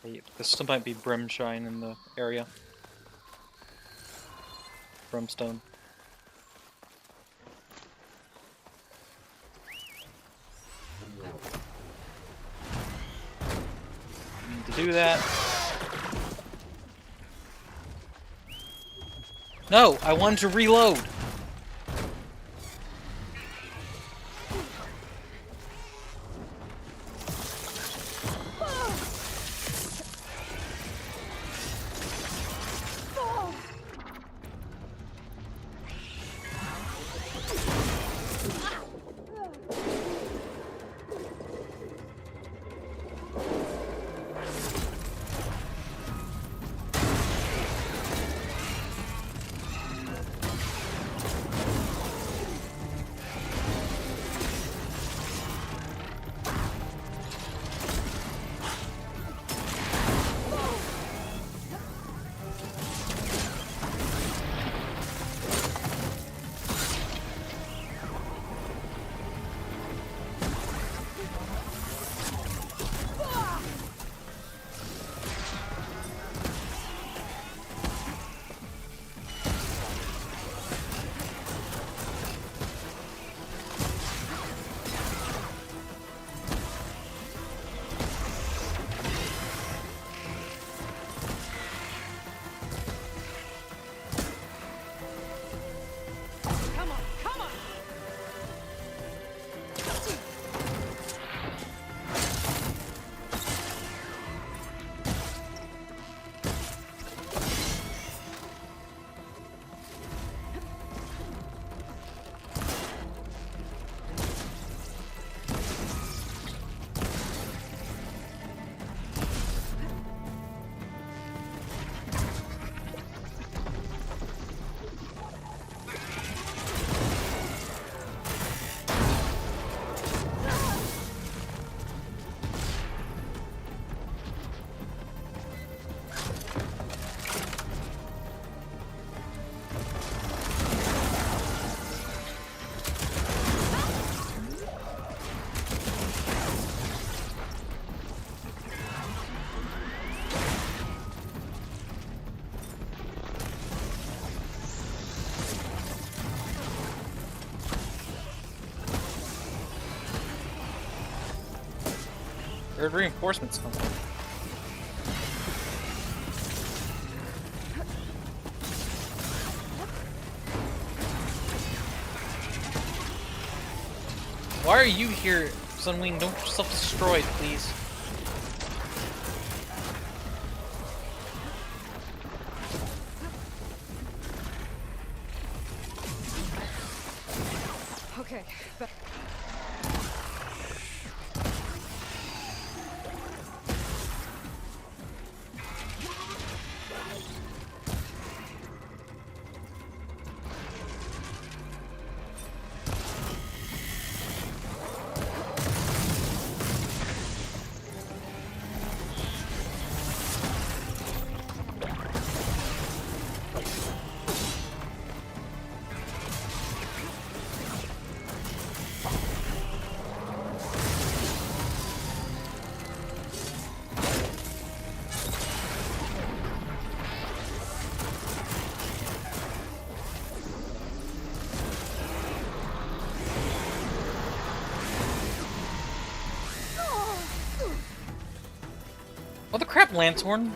There still might be Brimshine in the area. Brimstone. Need to do that. No, I wanted to reload. Where'd reinforcements come from? Why are you here, Sunwing? Don't get yourself destroyed, please. Okay, but What the crap, Lancehorn?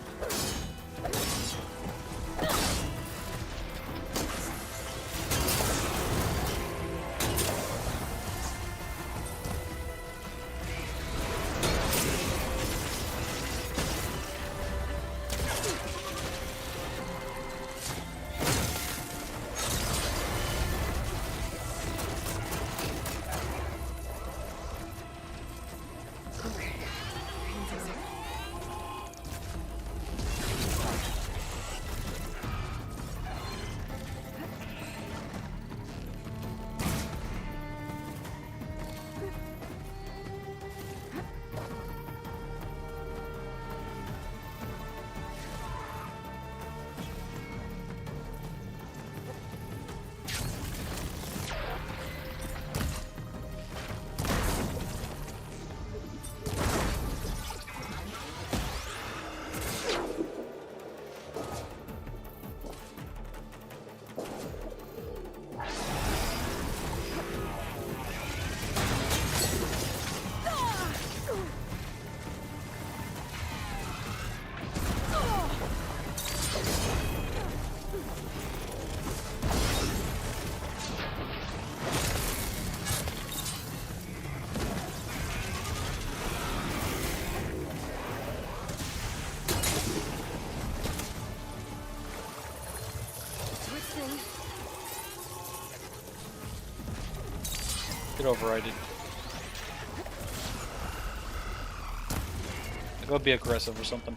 Get overridden. Go be aggressive or something.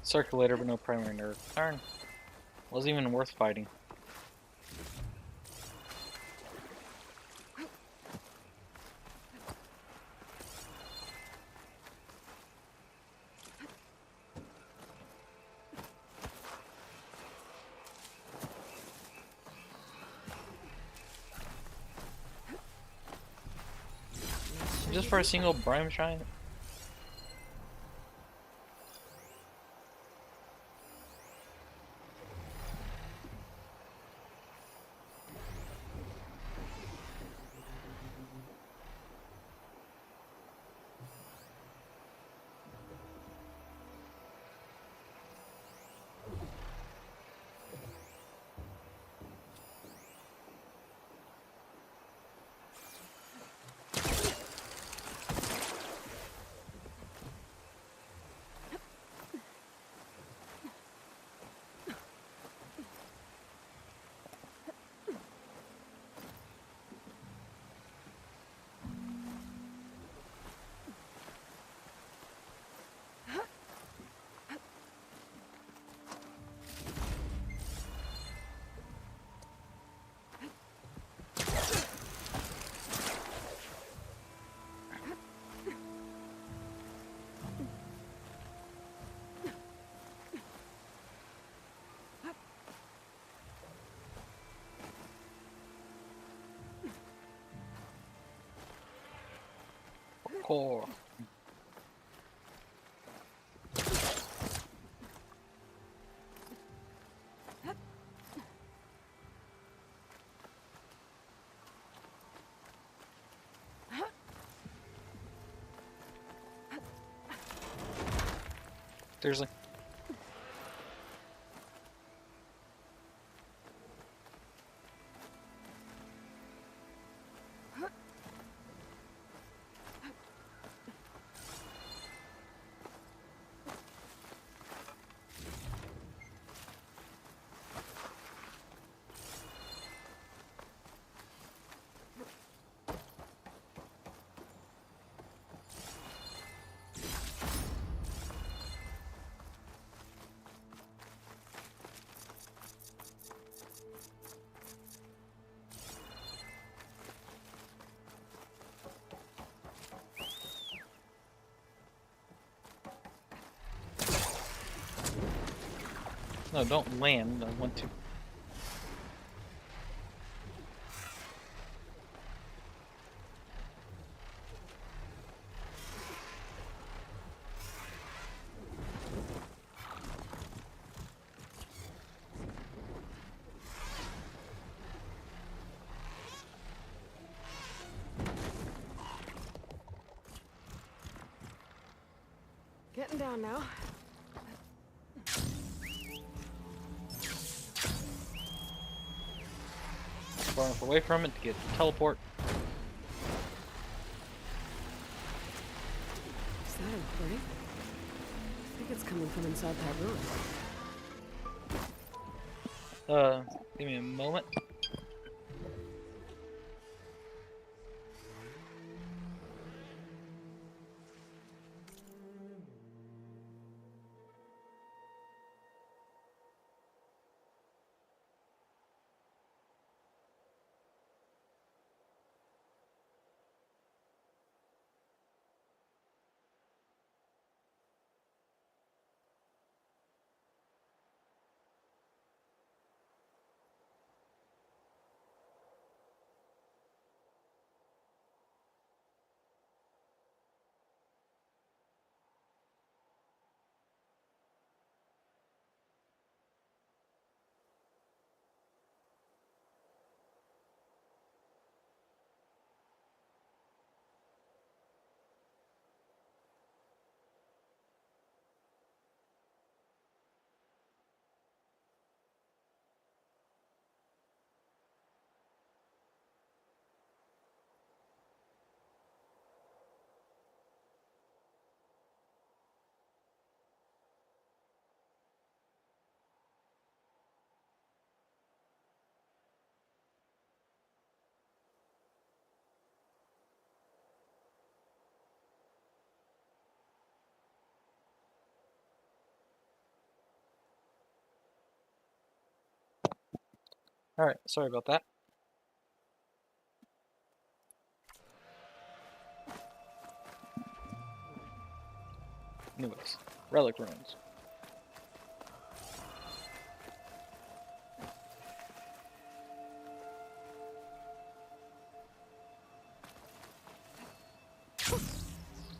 Circulator, but no primary nerve. Darn. Wasn't even worth fighting. Just for a single Brime Shine? Parkour. Seriously. No, don't land. I want to. Getting down now. Far enough away from it to get the teleport. Is that a ring? I think it's coming from inside that ruin. Give me a moment. Alright, sorry about that. Anyways, relic ruins.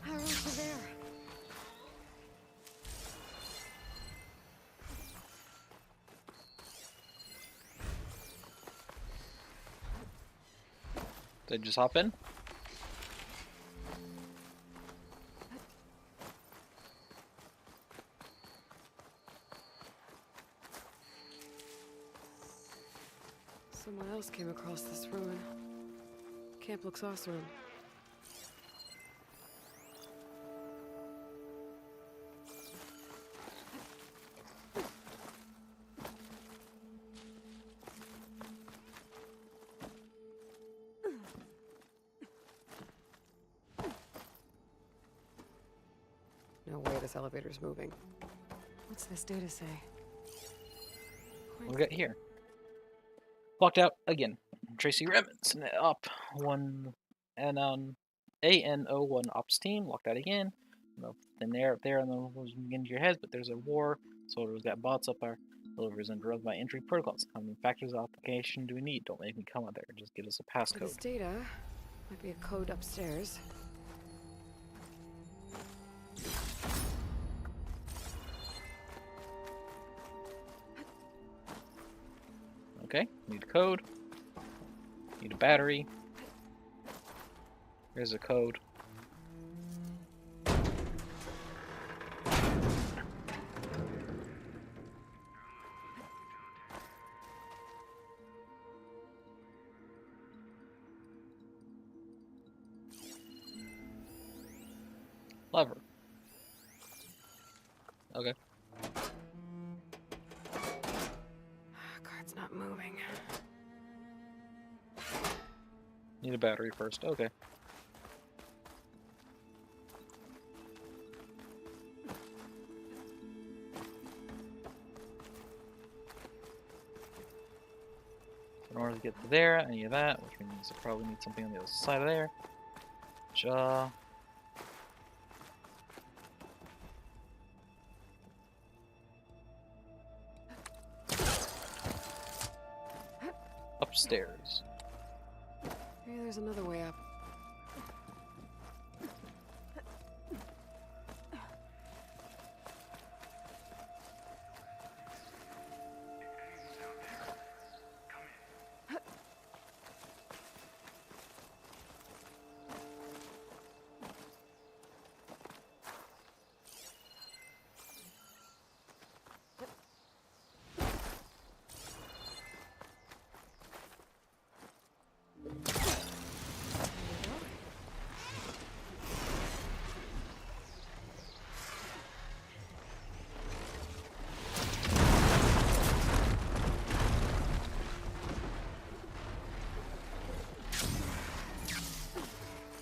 Arrows are there. Did I just hop in? Someone else came across this ruin. Camp looks awesome. No way this elevator's moving. What's this data say? We'll get here. Locked out again. Tracy Remmons up one and ANO1 ops team. Locked out again. No thin air up there and then was getting to your heads, but there's a war. Soldiers got bots up our delivers and drugged by entry protocols. How many factors of application do we need? Don't make me come out there. Just give us a For this passcode. data, might be a code upstairs. Okay, need a code. Need a battery. Here's a code. Lever. Okay. Cart's not moving. Need a battery first. Okay. In order to get to there, I need that, which means I probably need something on the other side of there. Which, upstairs. Maybe there's another way up.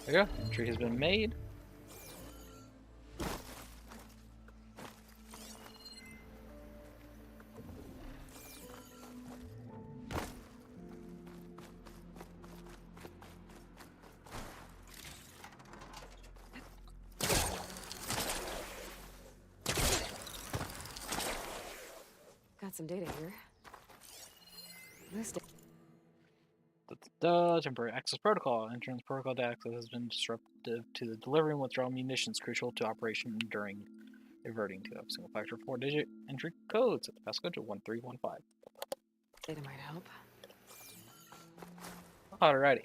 There you go. Entry has been made. Got some data here. This Temporary access protocol. Entrance protocol to access has been disruptive to the delivery and withdrawal munitions crucial to operation during reverting to a single factor 4-digit entry code. Set the passcode to 1315. data might help. Alrighty.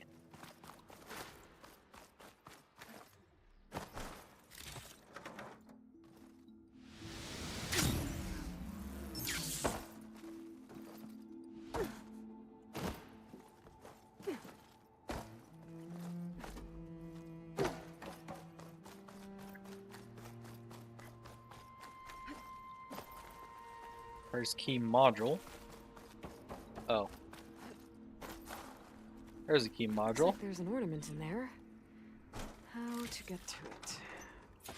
Where's key module? Oh. There's a key Looks module. like there's an ornament in there. How to get to it?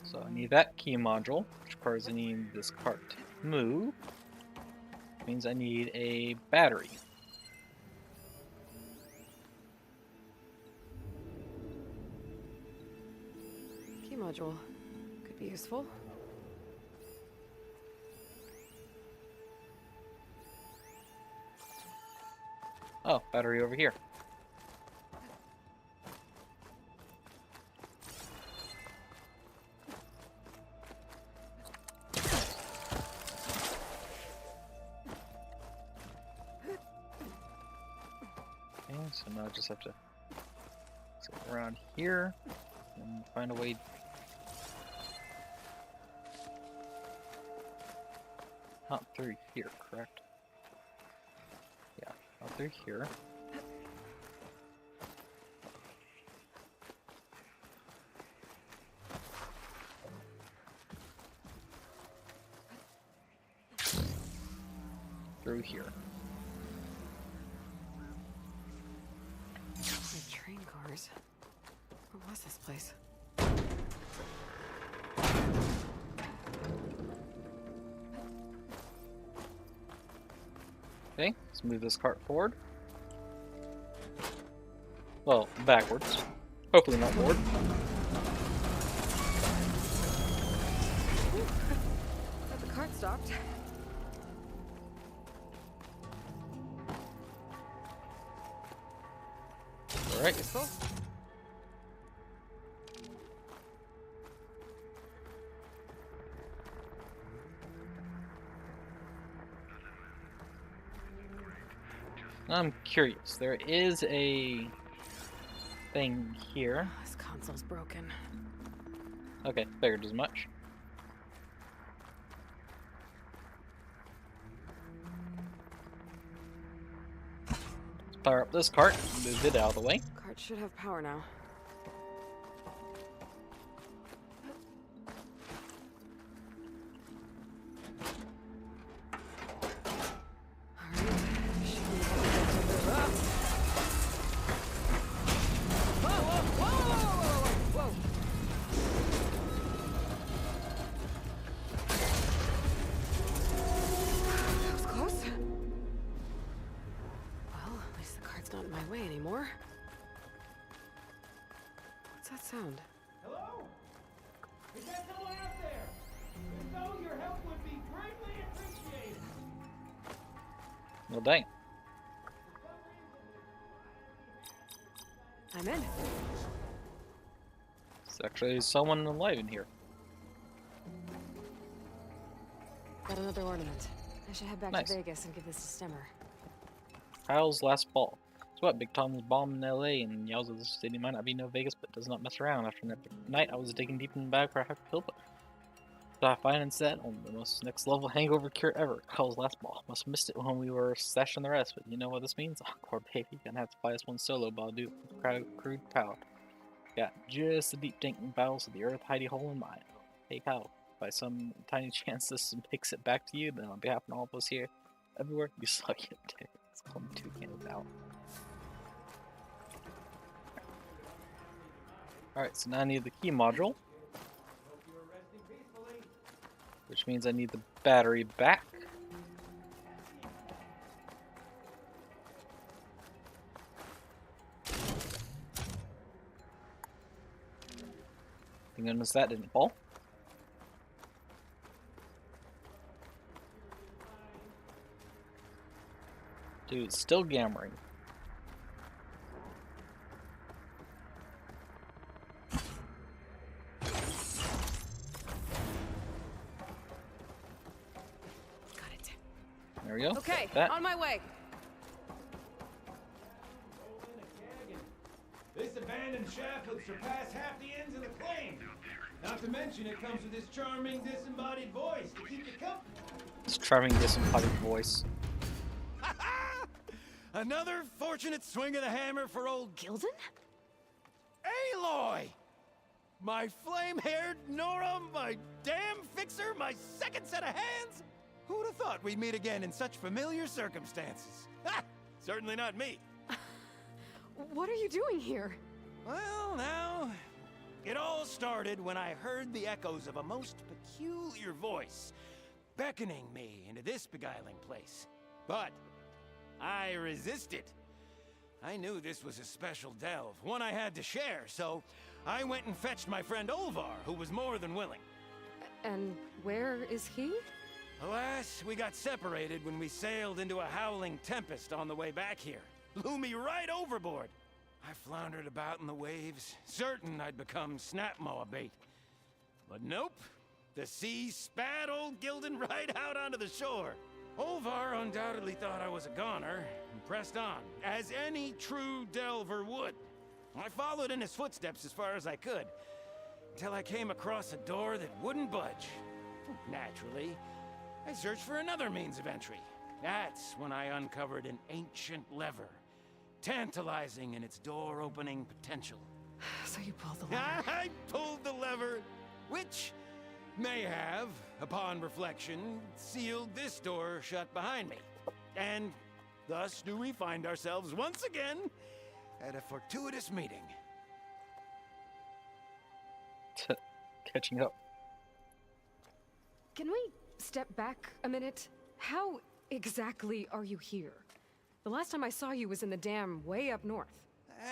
So I need that key module, which requires I need this cart to move. Which means I need a battery. Key module. Could be useful. Oh, battery over here. Okay, so now I just have to go around here and find a way. Not through here, correct? Yeah, not through here. Through here. Like train cars. What was this place? Okay, let's move this cart forward. Well, backwards. Hopefully not forward. Thought the cart stopped. Alright. Useful. I'm curious. There is a thing here. This console's broken. Okay, figured as much. Let's power up this cart and move it out of the way. Cart should have power now. Not in my way anymore. What's that sound? Hello? Is there someone out there? If so, your help would be greatly appreciated. Well, dang. I'm in. There's actually someone alive in here. Got another ornament. I should head back Nice. to Vegas and give this to Stemmer. Kyle's last ball. So what, Big Tom was bombed in LA and yells at the city might not be no Vegas, but does not mess around. After an night, I was digging deep in the bag for a hack pill, but I find instead on the most next level hangover cure ever. Kyle's last ball. Must have missed it when we were stashing the rest, but you know what this means? Oh, poor baby, gonna have to buy us one solo, but I'll do it with crude power. Got just the deep dinking bowels of the earth hidey hole in mine. Hey Kyle, by some tiny chance this makes it back to you, then on behalf of all of us here, everywhere, you suck it. Let's call me two cans out. Alright, so now I need the key module. Which means I need the battery back. Thank goodness that didn't fall. Dude, it's still gammering. There we go. Okay, that. on my way. This abandoned shaft would surpass half the ends of the claim. Not to mention it comes with this charming disembodied voice to keep you company. This charming disembodied voice. Another fortunate swing of the hammer for old Gildan? Aloy! My flame-haired Nora, my damn fixer, my second set of hands! Who'd have thought we'd meet again in such familiar circumstances? Ha! Certainly not me. What are you doing here? Well, now, it all started when I heard the echoes of a most peculiar voice beckoning me into this beguiling place. But I resisted. I knew this was a special delve, one I had to share, so I went and fetched my friend Olvar, who was more than willing. And where is he? Alas, we got separated when we sailed into a howling tempest on the way back here. Blew me right overboard. I floundered about in the waves, certain I'd become snapmaw bait. But nope, the sea spat old Gildan right out onto the shore. Olvar undoubtedly thought I was a goner, and pressed on, as any true delver would. I followed in his footsteps as far as I could, until I came across a door that wouldn't budge. Naturally, I searched for another means of entry. That's when I uncovered an ancient lever, tantalizing in its door-opening potential. So you pulled the lever. I pulled the lever, which may have, upon reflection, sealed this door shut behind me. And thus do we find ourselves once again at a fortuitous meeting. Catching up. Can we step back a minute? How exactly are you here? The last time I saw you was in the dam way up north.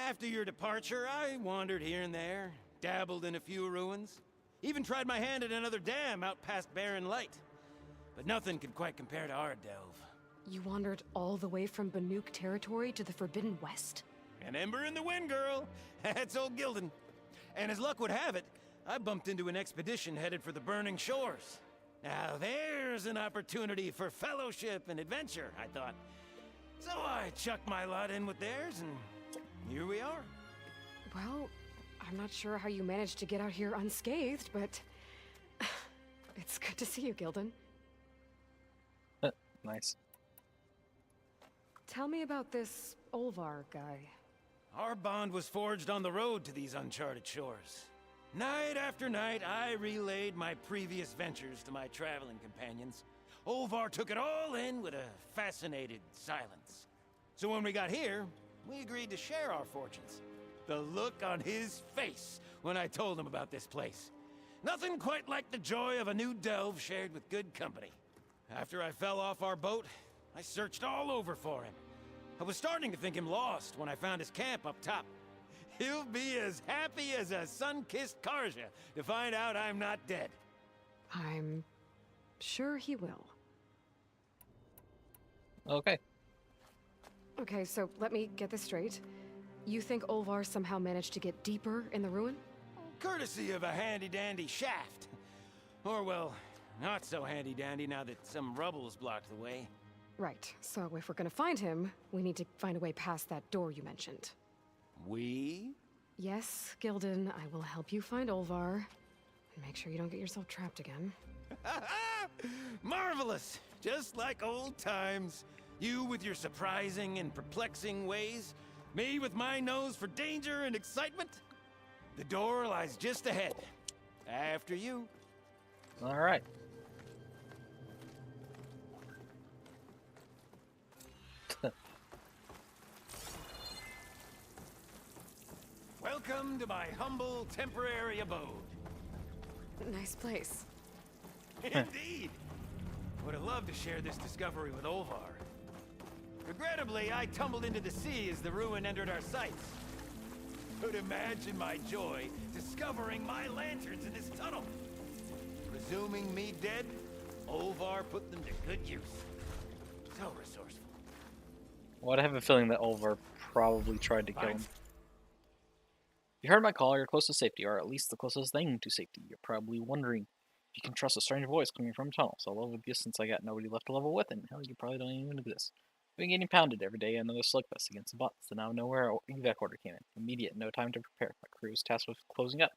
After your departure, I wandered here and there, dabbled in a few ruins, even tried my hand at another dam out past Barren Light. But nothing could quite compare to our delve. You wandered all the way from Banuk territory to the Forbidden West? An ember in the wind, girl. That's old Gildan. And as luck would have it, I bumped into an expedition headed for the Burning Shores. Now there's an opportunity for fellowship and adventure, I thought. So I chucked my lot in with theirs, and here we are. Well, I'm not sure how you managed to get out here unscathed, but it's good to see you, Gildan. Nice. Tell me about this Olvar guy. Our bond was forged on the road to these uncharted shores. Night after night, I relayed my previous ventures to my traveling companions. Olvar took it all in with a fascinated silence. So when we got here, we agreed to share our fortunes. The look on his face when I told him about this place. Nothing quite like the joy of a new delve shared with good company. After I fell off our boat, I searched all over for him. I was starting to think him lost when I found his camp up top. He'll be as happy as a sun-kissed Karja to find out I'm not dead. I'm sure he will. Okay. Okay, so let me get this straight. You think Olvar somehow managed to get deeper in the ruin? Courtesy of a handy-dandy shaft. Or, well, not so handy-dandy now that some rubble's blocked the way. Right, so if we're gonna find him, we need to find a way past that door you mentioned. We? Yes, Gildan, I will help you find Olvar. And make sure you don't get yourself trapped again. Marvelous! Just like old times. You with your surprising and perplexing ways. Me with my nose for danger and excitement. The door lies just ahead. After you. All right. Welcome to my humble temporary abode. Nice place. Indeed. Would have loved to share this discovery with Olvar. Regrettably, I tumbled into the sea as the ruin entered our sights. Could imagine my joy discovering my lanterns in this tunnel. Presuming me dead, Olvar put them to good use. So resourceful. Well, I have a feeling that Olvar probably tried to kill him. Fine. You heard my call, you're close to safety, or at least the closest thing to safety. You're probably wondering if you can trust a strange voice coming from a tunnel. So level with distance, I got nobody left to level with, and hell, you probably don't even exist. I've been getting pounded every day, another slugfest against the bots, and now I know where our evac order came in. Immediate, no time to prepare. My crew was tasked with closing up.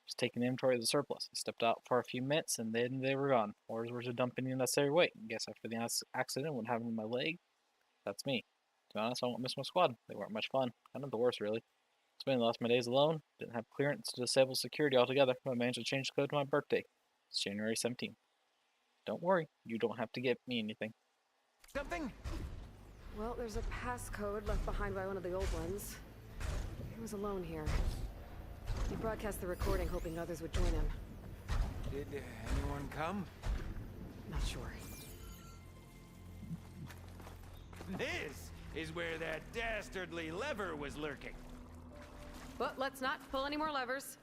Just taking inventory of the surplus. I stepped out for a few minutes, and then they were gone. Orders were to dump any unnecessary weight. I guess after the accident, what happened to my leg? That's me. To be honest, I won't miss my squad. They weren't much fun. Kind of the worst, really. Spending the last of my days alone. Didn't have clearance to disable security altogether, but I managed to change the code to my birthday. It's January 17th. Don't worry, you don't have to get me anything. Something? Well, there's a passcode left behind by one of the old ones. He was alone here. He broadcast the recording hoping others would join him. Did anyone come? Not sure. This is where that dastardly lever was lurking. But let's not pull any more levers.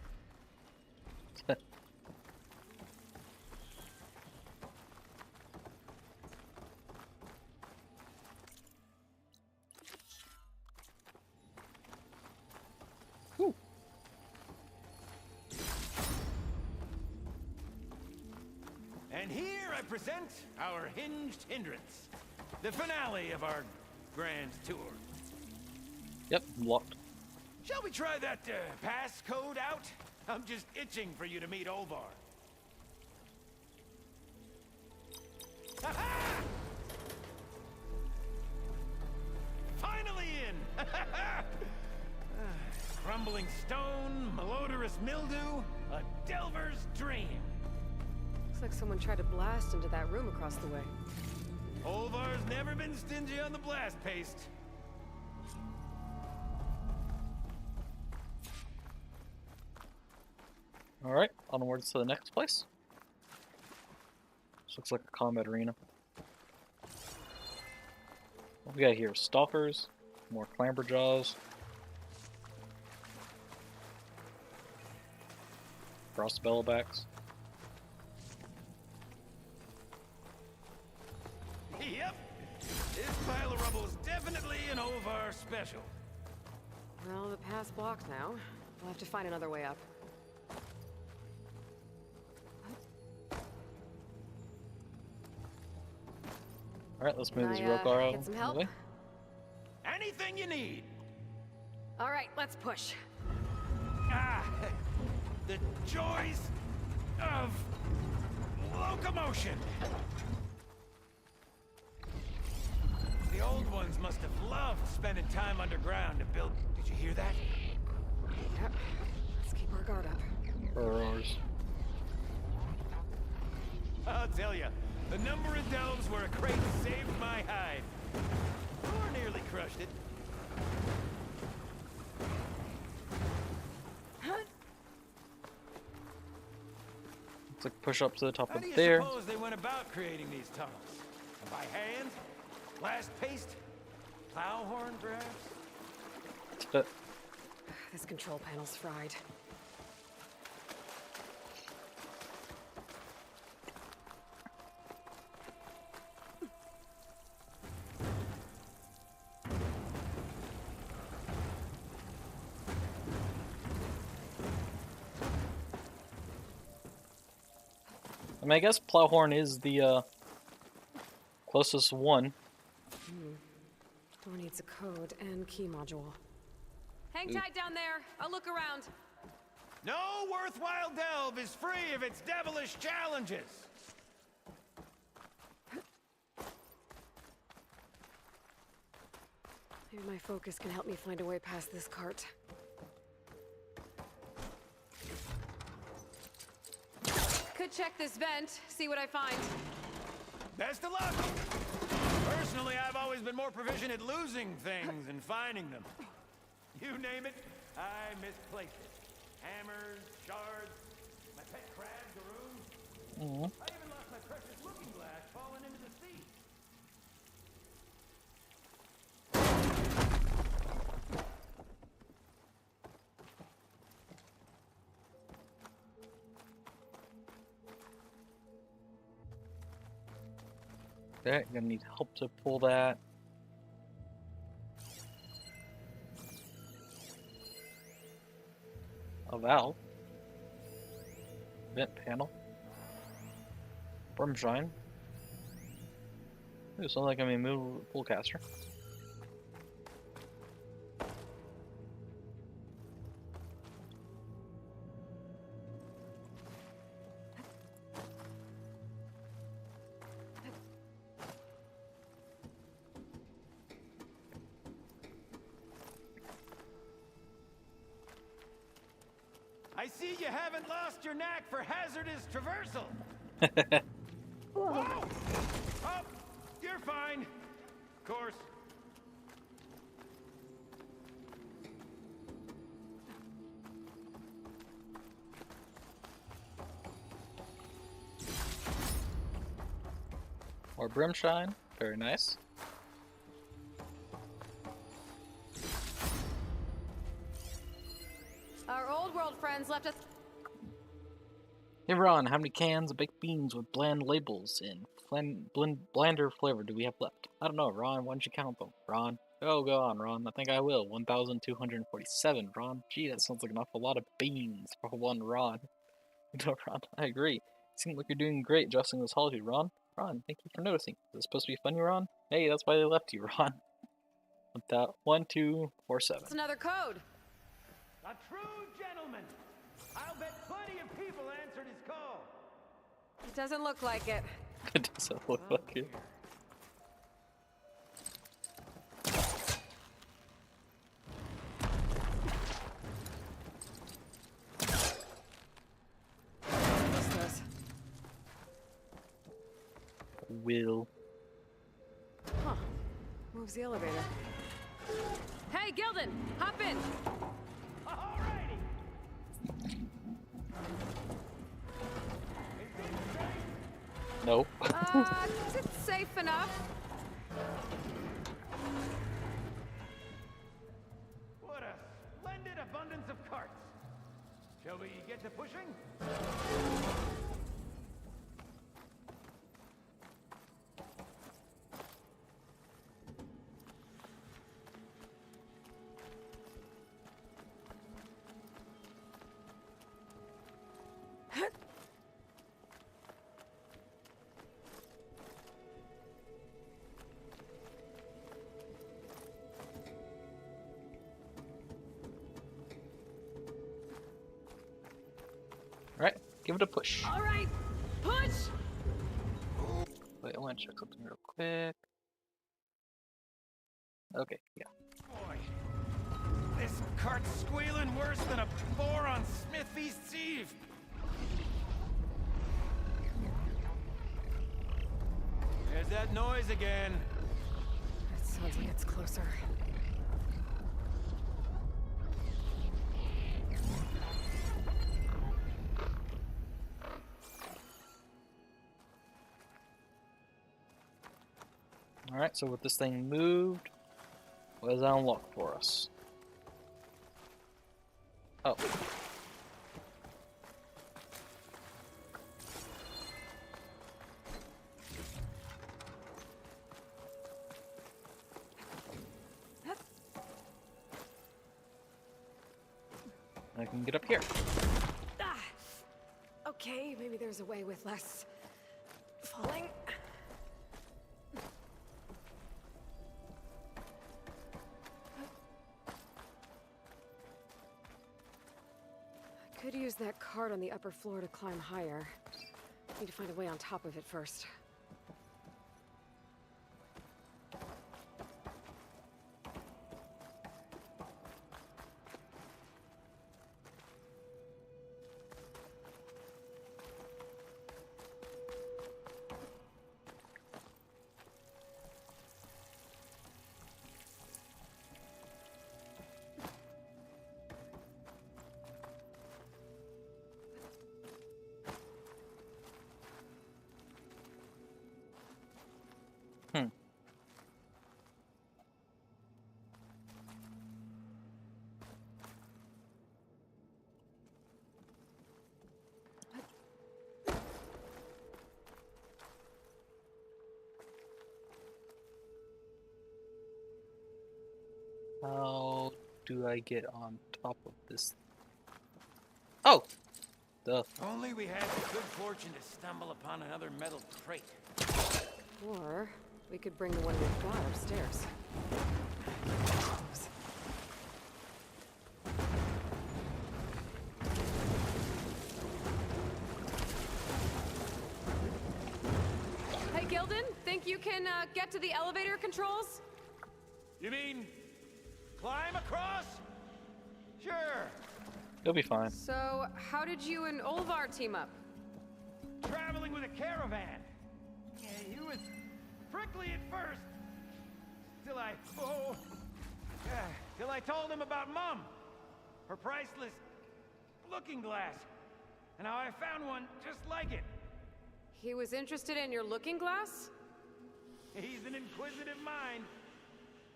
And here I present our hinged hindrance. The finale of our grand tour. Yep, locked. Shall we try that passcode out? I'm just itching for you to meet Olvar. Ha-ha! Finally in! Crumbling stone, malodorous mildew, a delver's dream. Looks like someone tried to blast into that room across the way. Olvar's never been stingy on the blast paste. Alright, onwards to the next place. This looks like a combat arena. What we got here? Stalkers, more clamberjaws, frost bellowbacks. Yep, this pile of rubble is definitely an Olvar special. Well, the path's blocked now. We'll have to find another way up. Alright, let's move this Can I, rope arrow get some out help? of the way. Anything you need. All right, let's push. Ah, the joys of locomotion. The old ones must have loved spending time underground to build. Did you hear that? Yep. Let's keep our guard up. Burrows. I'll tell you, the number of delves where a crate saved my hide. Or nearly crushed it. Let's like push up to the top How of do you there. suppose they went about creating these tunnels? By hand? Blast paste? Plow horn, perhaps? This control panel's fried. I mean, I guess Plowhorn is the closest one. Door needs a code and key module. Hang tight down there. I'll look around. No worthwhile delve is free of its devilish challenges. Maybe my focus can help me find a way past this cart. Could check this vent, see what I find. Best of luck! Personally, I've always been more proficient at losing things than finding them. You name it, I misplaced it. Hammers, shards, my pet crab, Garoon. I even lost my precious looking glass falling into the sea. Okay, gonna need help to pull that. A valve. Vent panel. Brimshine. Ooh, sounds like I'm a movable caster. I see you haven't lost your knack for hazardous traversal. Whoa! Oh, you're fine. Of course. More Brimshine. Very nice. Our old world friends left us. Hey Ron, how many cans of baked beans with bland labels in blander flavor do we have left? I don't know, Ron. Why don't you count them? Ron? Oh, go on, Ron. I think I will. 1,247, Ron. Gee, that sounds like an awful lot of beans for one Ron. You know, Ron, I agree. You seem like you're doing great adjusting this solitude, Ron. Ron, thank you for noticing. Is it supposed to be funny, Ron? Hey, that's why they left you, Ron. 1247. It's another code. A true gentleman. I'll bet plenty of people answered his call. It doesn't look like it. It doesn't look like it. What's this? Will. Huh. Moves the elevator. Hey, Gildan, hop in. Alrighty. Nope. It's safe enough. What a splendid abundance of carts. Shall we get to pushing? Give it a push. All right, push. Wait, I want to check something real quick. Okay, yeah. Boy, this cart's squealing worse than a boar on Smith Feast's Eve. There's that noise again. It sounds like it's closer. Alright, so with this thing moved, what does that unlock for us? Oh. I can get up here. Ah. Okay, maybe there's a way with less falling. I could use that cart on the upper floor to climb higher. Need to find a way on top of it first. How do I get on top of this? Oh! Duh. Only we had the good fortune to stumble upon another metal crate. Or we could bring the one we've got upstairs. Hey, Gilden, think you can get to the elevator controls? You mean climb across? Sure. You'll be fine. So, how did you and Olvar team up? Traveling with a caravan. Yeah, he was prickly at first. Till I told him about Mom. Her priceless looking glass. And how I found one just like it. He was interested in your looking glass? He's an inquisitive mind.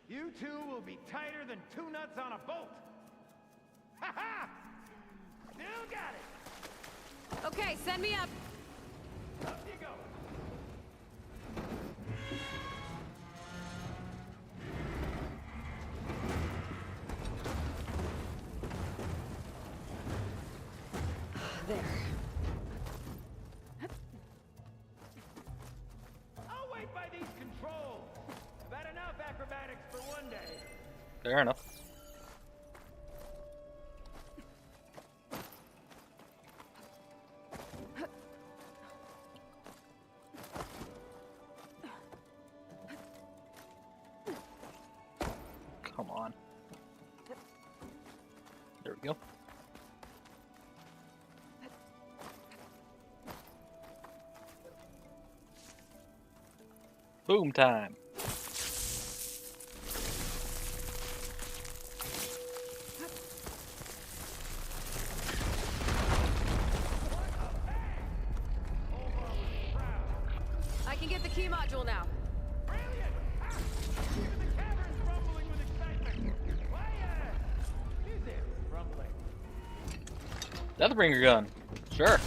You two will be tighter than two nuts on a bolt. Ha ha! Still got it. Okay, send me up. Up you go. There. I'll wait by these controls. I've had enough acrobatics for one day. Fair enough. Come on. There we go. Boom time. I can get the key module now. Brilliant! Ah! Even the cavern's rumbling with excitement. Why, is it rumbling? Deathbringer gun. Sure.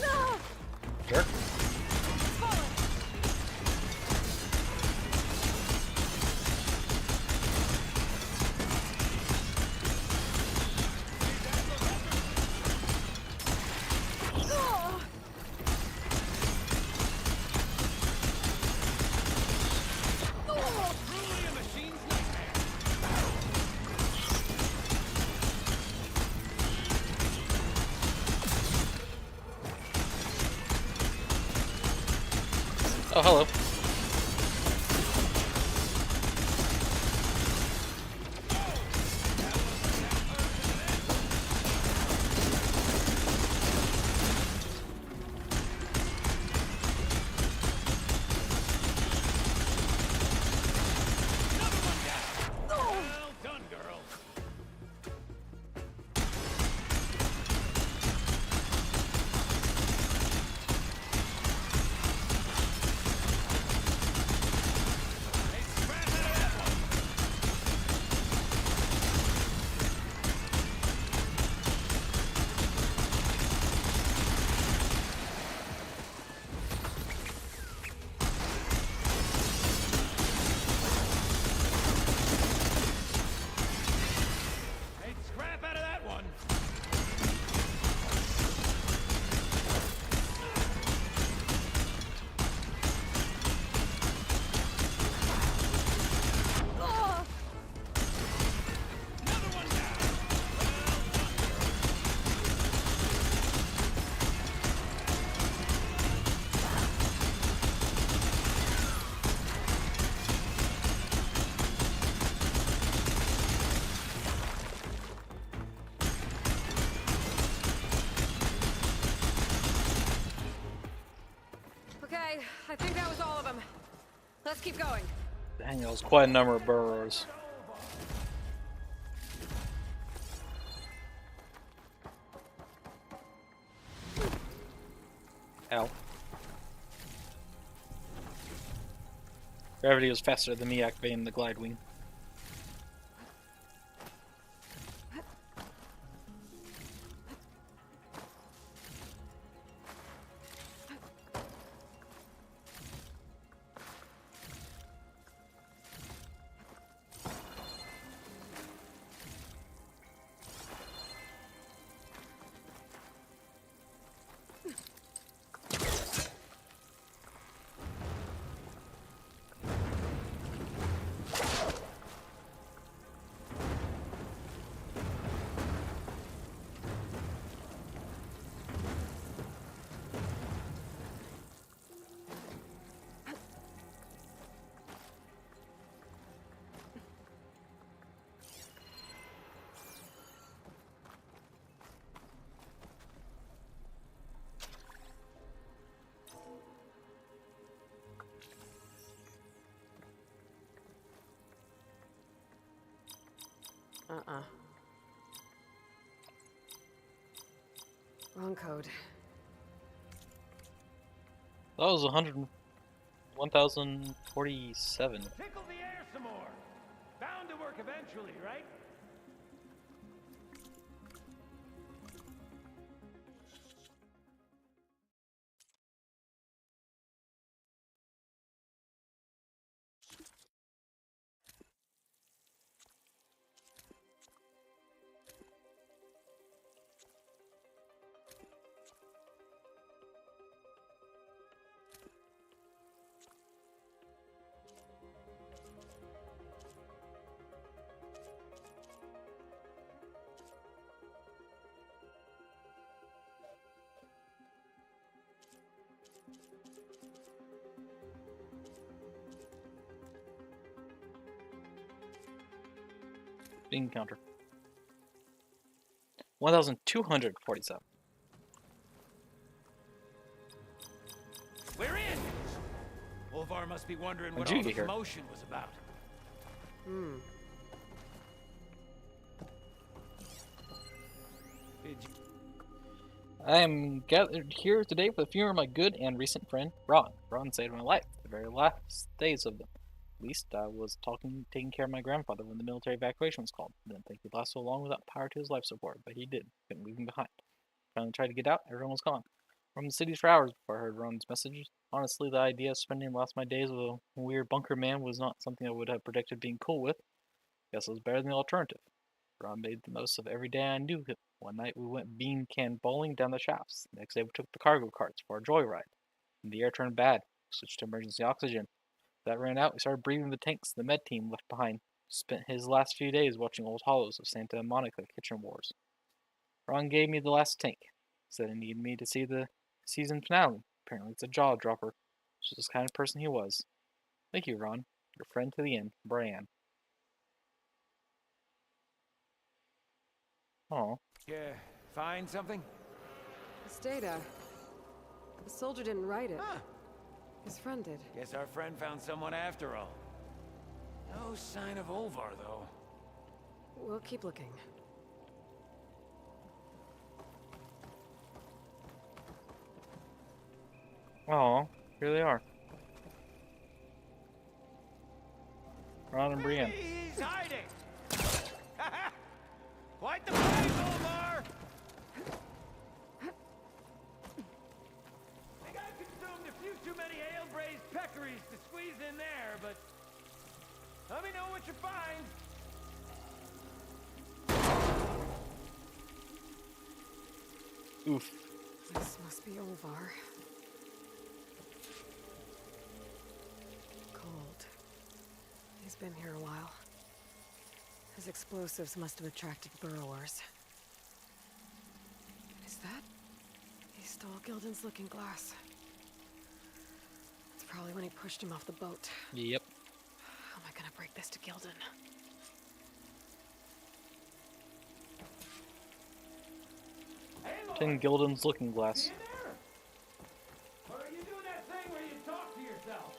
No! Sure. Oh! Truly a machine's nightmare. Oh, hello. Well done, girl. Hey, scrap out of that one. Hey, scrap out of that one. Another one down. Okay, I think that was all of them. Let's keep going. Dang, that was quite a number of burrows. Ow. Gravity was faster than me activating the glide wing. Wrong code. That was 1047. Tickle the air some more. Bound to work eventually, right? Encounter. 1247. We're in! Olvar must be wondering what How'd you all the get here? commotion was about. Did you... I am gathered here today for the funeral of my good and recent friend, Ron. Ron saved my life, the very last days of them. At least I was taking care of my grandfather when the military evacuation was called. Didn't think he'd last so long without power to his life support, but he did. Couldn't leave him behind. Finally tried to get out, everyone was gone. Roamed the cities for hours before I heard Ron's message. Honestly, the idea of spending the last of my days with a weird bunker man was not something I would have predicted being cool with. Guess it was better than the alternative. Ron made the most of every day I knew him. One night we went bean can bowling down the shafts. The next day we took the cargo carts for a joyride. When the air turned bad, we switched to emergency oxygen. That ran out, we started breathing the tanks the med team left behind. Spent his last few days watching old hollows of Santa Monica kitchen wars. Ron gave me the last tank. Said he needed me to see the season finale. Apparently it's a jaw dropper. Just the kind of person he was. Thank you, Ron. Your friend to the end, Brian. Oh. Yeah, find something? This data. The soldier didn't write it. Huh. His friend did. Guess our friend found someone after all. No sign of Olvar, though. We'll keep looking. Oh, here they are. Ron and Brienne. Hey, he's hiding! Quite the fight, Olvar! Think I consumed a few too many ale-braised peccaries to squeeze in there, but... let me know what you find! Oof. This must be Olvar. Cold. He's been here a while. His explosives must have attracted burrowers. Is that? He stole Gildan's looking glass. It's probably when he pushed him off the boat. Yep. How am I gonna break this to Gildan? Tin Gildan's looking glass. Or are you doing that thing where you talk to yourself?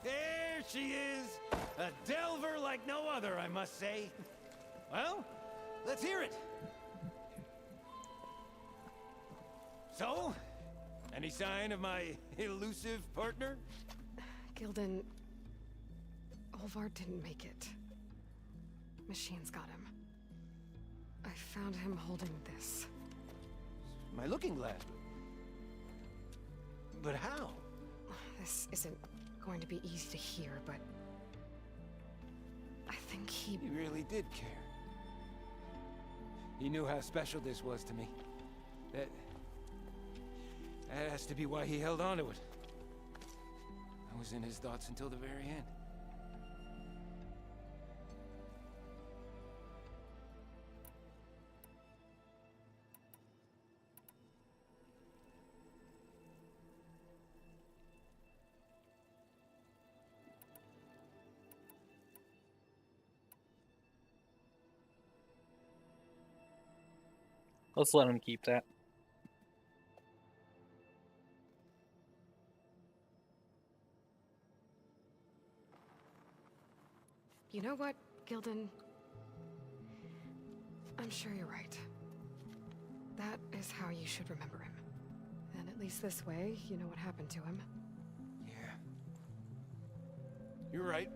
There she is! A delver like no other, I must say. Well, let's hear it. So, any sign of my elusive partner? Gildan... Olvar didn't make it. Machines got him. I found him holding this. My looking glass. But how? This isn't going to be easy to hear, but... I think he... He really did care. He knew how special this was to me. That has to be why he held on to it. I was in his thoughts until the very end. Let's let him keep that. You know what, Gildan? I'm sure you're right. That is how you should remember him. And at least this way, you know what happened to him. Yeah. You're right.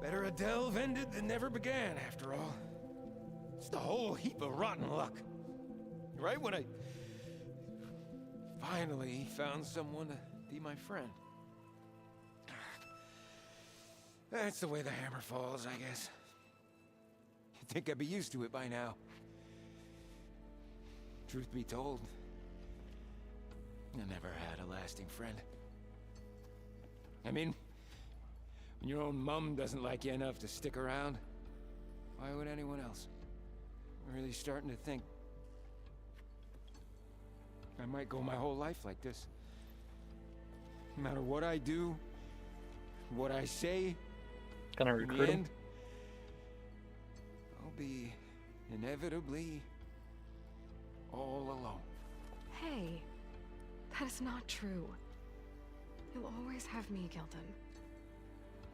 Better a delve ended than never began, after all. It's the whole heap of rotten luck. Right when I finally found someone to be my friend. That's the way the hammer falls, I guess. You'd think I'd be used to it by now. Truth be told, I never had a lasting friend. I mean, when your own mum doesn't like you enough to stick around, why would anyone else? I'm really starting to think I might go my whole life like this. No matter what I do, what I say, Gonna in recruit the him? end, I'll be inevitably all alone. Hey, that is not true. You'll always have me, Gildan.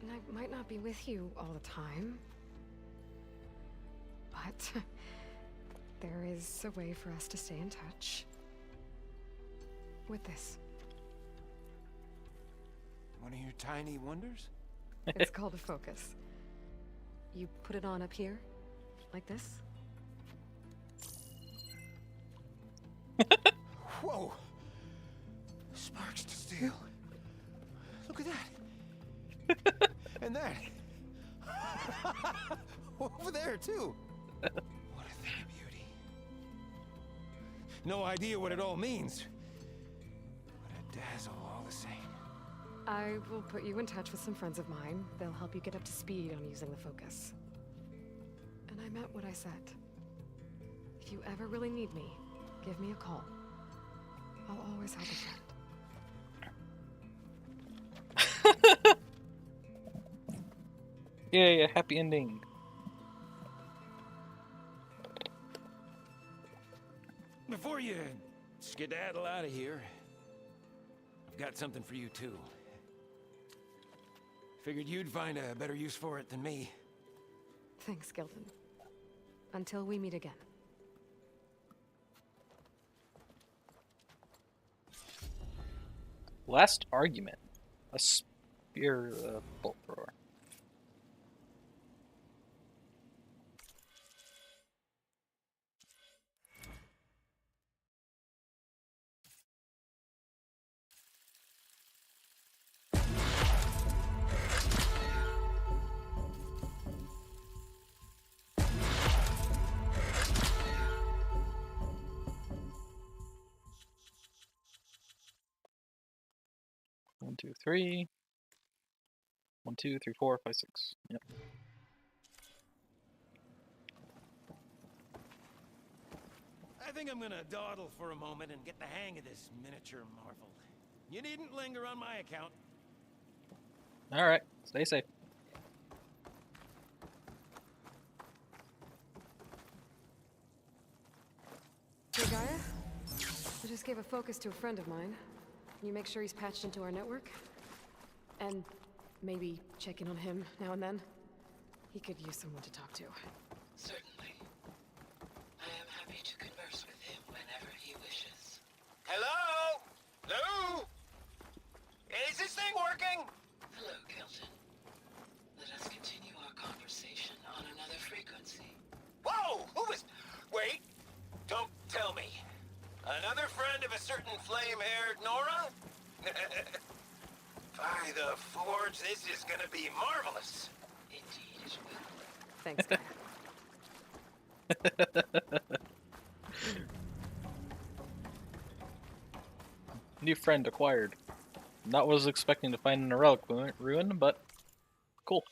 And I might not be with you all the time. But there is a way for us to stay in touch. With this. One of your tiny wonders? It's called a focus. You put it on up here, like this. Whoa! Sparks to steel. Look at that. And that. Over there, too. What a thing of beauty. No idea what it all means. But a dazzle all the same. I will put you in touch with some friends of mine. They'll help you get up to speed on using the focus. And I meant what I said. If you ever really need me, give me a call. I'll always help a friend. Yay, a happy ending. Before you skedaddle out of here, I've got something for you too. Figured you'd find a better use for it than me. Thanks, Gilden. Until we meet again. Last argument. A spear bolt thrower. One, two, three. 1, 2, 3, 4, 5, 6. Yep. I think I'm gonna dawdle for a moment and get the hang of this miniature marvel. You needn't linger on my account. Alright, stay safe. Hey, Gaia? I just gave a focus to a friend of mine. Can you make sure he's patched into our network? And maybe check in on him now and then? He could use someone to talk to. Certainly. I am happy to converse with him whenever he wishes. Hello? Lou? Is this thing working? Hello, Kelton. Let us continue our conversation on another frequency. Whoa! Who is... Wait. Don't tell me. Another friend of a certain flame-haired Nora? By the Forge, this is gonna be marvelous. Indeed it will. Thanks, Gaia. New friend acquired. Not what I was expecting to find in a relic ruin, but cool.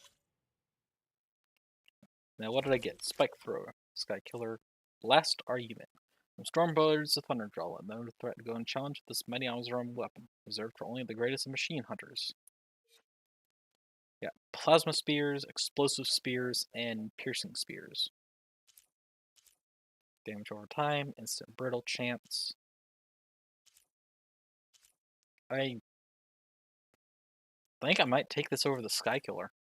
Now what did I get? Spike thrower, sky killer, last argument. From Storm Brothers to Thunderjaw, another threat to go and challenge this mighty arms-armed weapon, reserved for only the greatest of machine hunters. Yeah, plasma spears, explosive spears, and piercing spears. Damage over time, instant brittle chance. I think I might take this over the Sky Killer.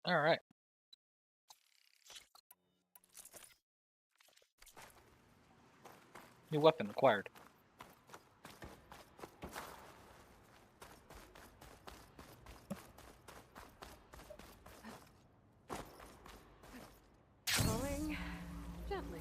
Alright. New weapon acquired. Going gently.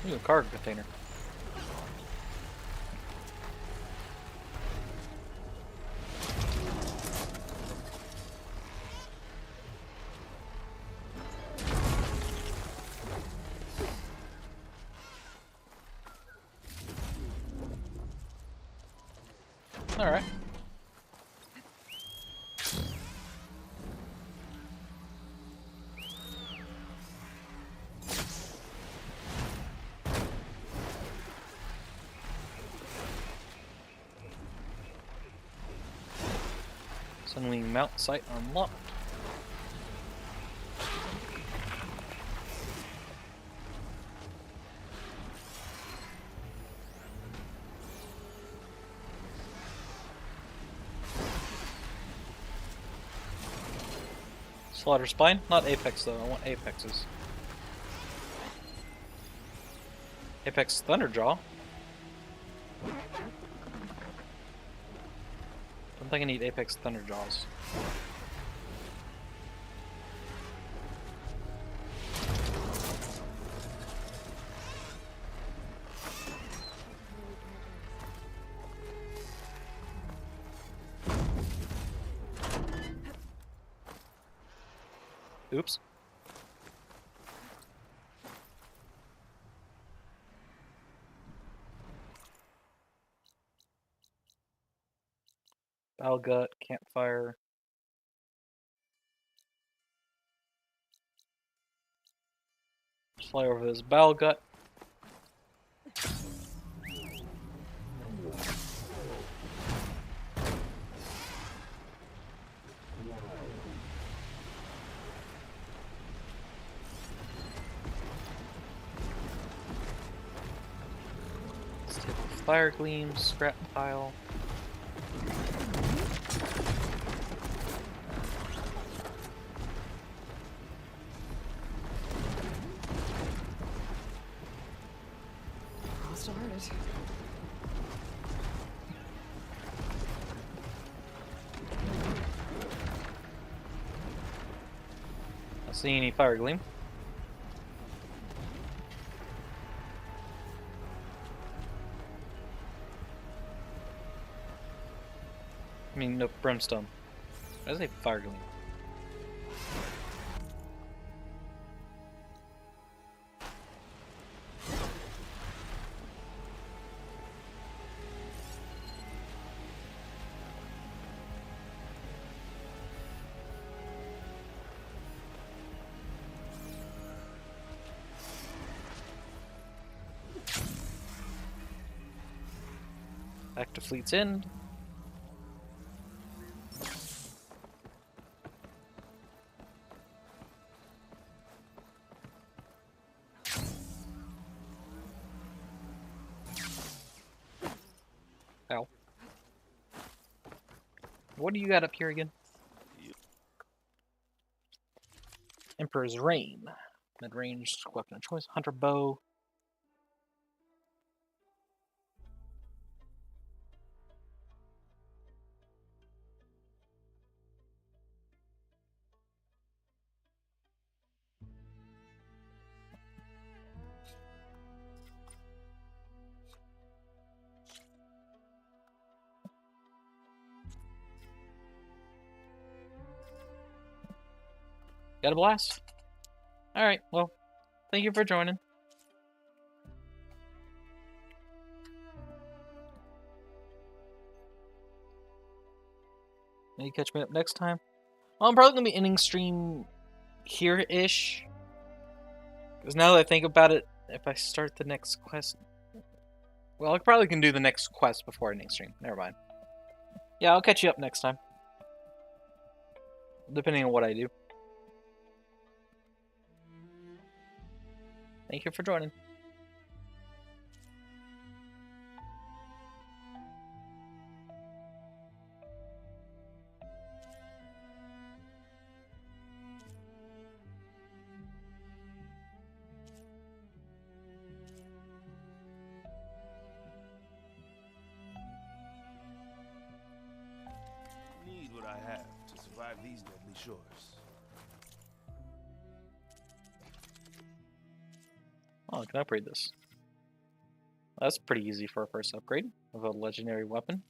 Ooh, a cargo container. Alright. Sunwing mount site unlocked. Slaughter spine? Not apex though, I want apexes. Apex Thunderjaw? Don't think I need Apex Thunderjaws. Oops. Bowel gut, campfire. Just fly over this bowel gut. Let's take the fire gleam, scrap pile. I'll start it. Not seeing any fire gleam. I mean, no brimstone. Why does it say fire gleam? Back to Fleet's End. Ow. What do you got up here again? Emperor's Reign. Mid-range weapon of choice. Hunter bow. Got a blast? Alright, well, thank you for joining. Maybe catch me up next time. Well, I'm probably going to be ending stream here-ish. Because now that I think about it, if I start the next quest... Well, I probably can do the next quest before ending stream. Never mind. Yeah, I'll catch you up next time. Depending on what I do. Thank you for joining. Need what I have to survive these deadly shores. Oh, I can upgrade this. That's pretty easy for a first upgrade of a legendary weapon.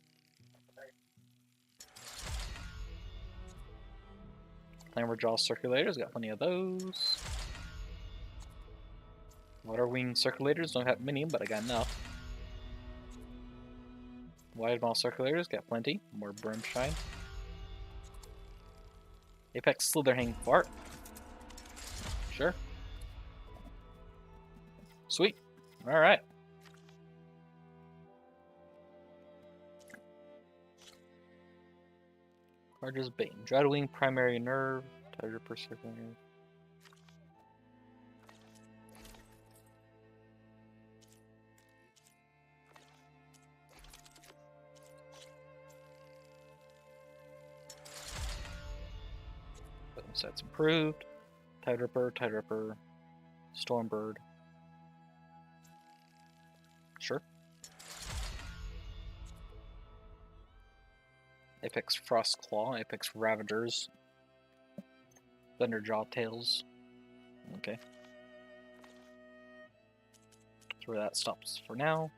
Clamberjaw circulators, got plenty of those. Water wing circulators, don't have many, but I got enough. Wide maul circulators, got plenty. More brimshine. Apex slitherhang fart. Sure. Sweet. Alright. Charges Bane. Dreadwing primary nerve. Tiger per circulator. Sets improved. Tide Ripper, Stormbird. Sure. Apex Frostclaw, Apex Ravagers. Thunderjaw Tails. Okay. That's where that stops for now.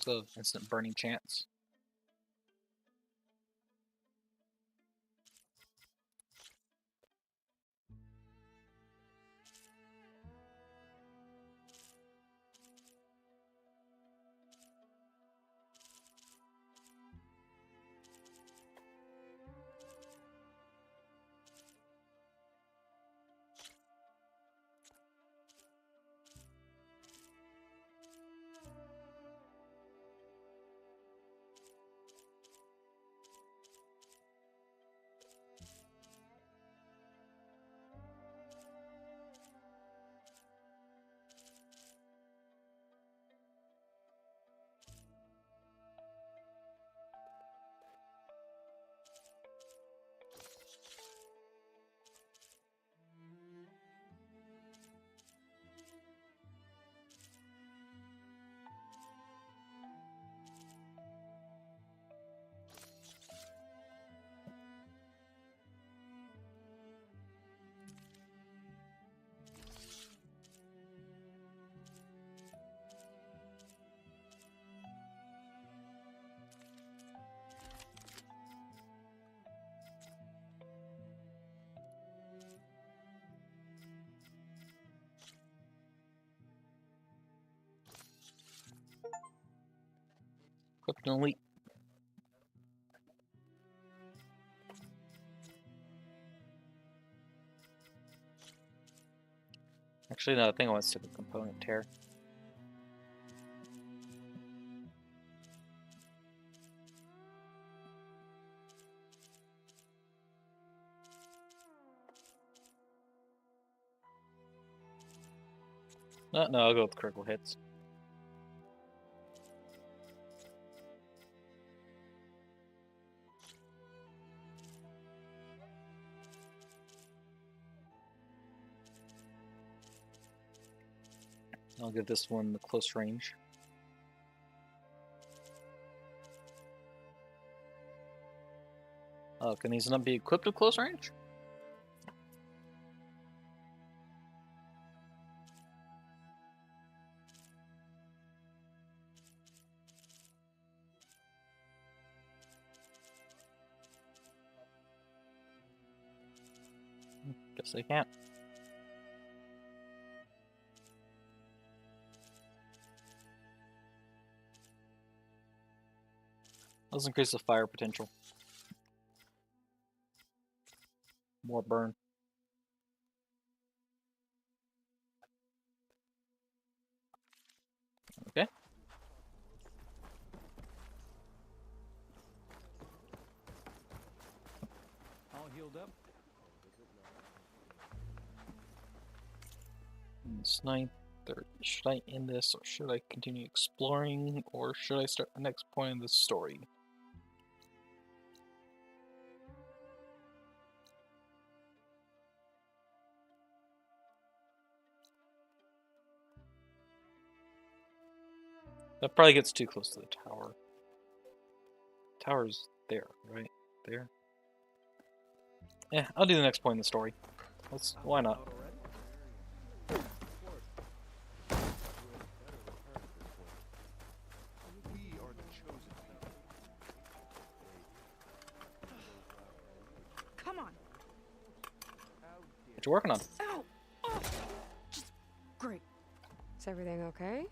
So instant burning chance. Equipped and elite. Actually, no, I think I want to stick with component tear. No, I'll go with critical hits. I'll give this one the close range. Oh, can these not be equipped with close range? Guess they can't. Let's increase the fire potential. More burn. Okay. All healed up? Snipe. Should I end this, or should I continue exploring, or should I start the next point in the story? That probably gets too close to the tower. Tower's there, right? There. Yeah, I'll do the next point in the story. Why not? Come on. What you working on? Ow! Oh! Just great. Is everything okay?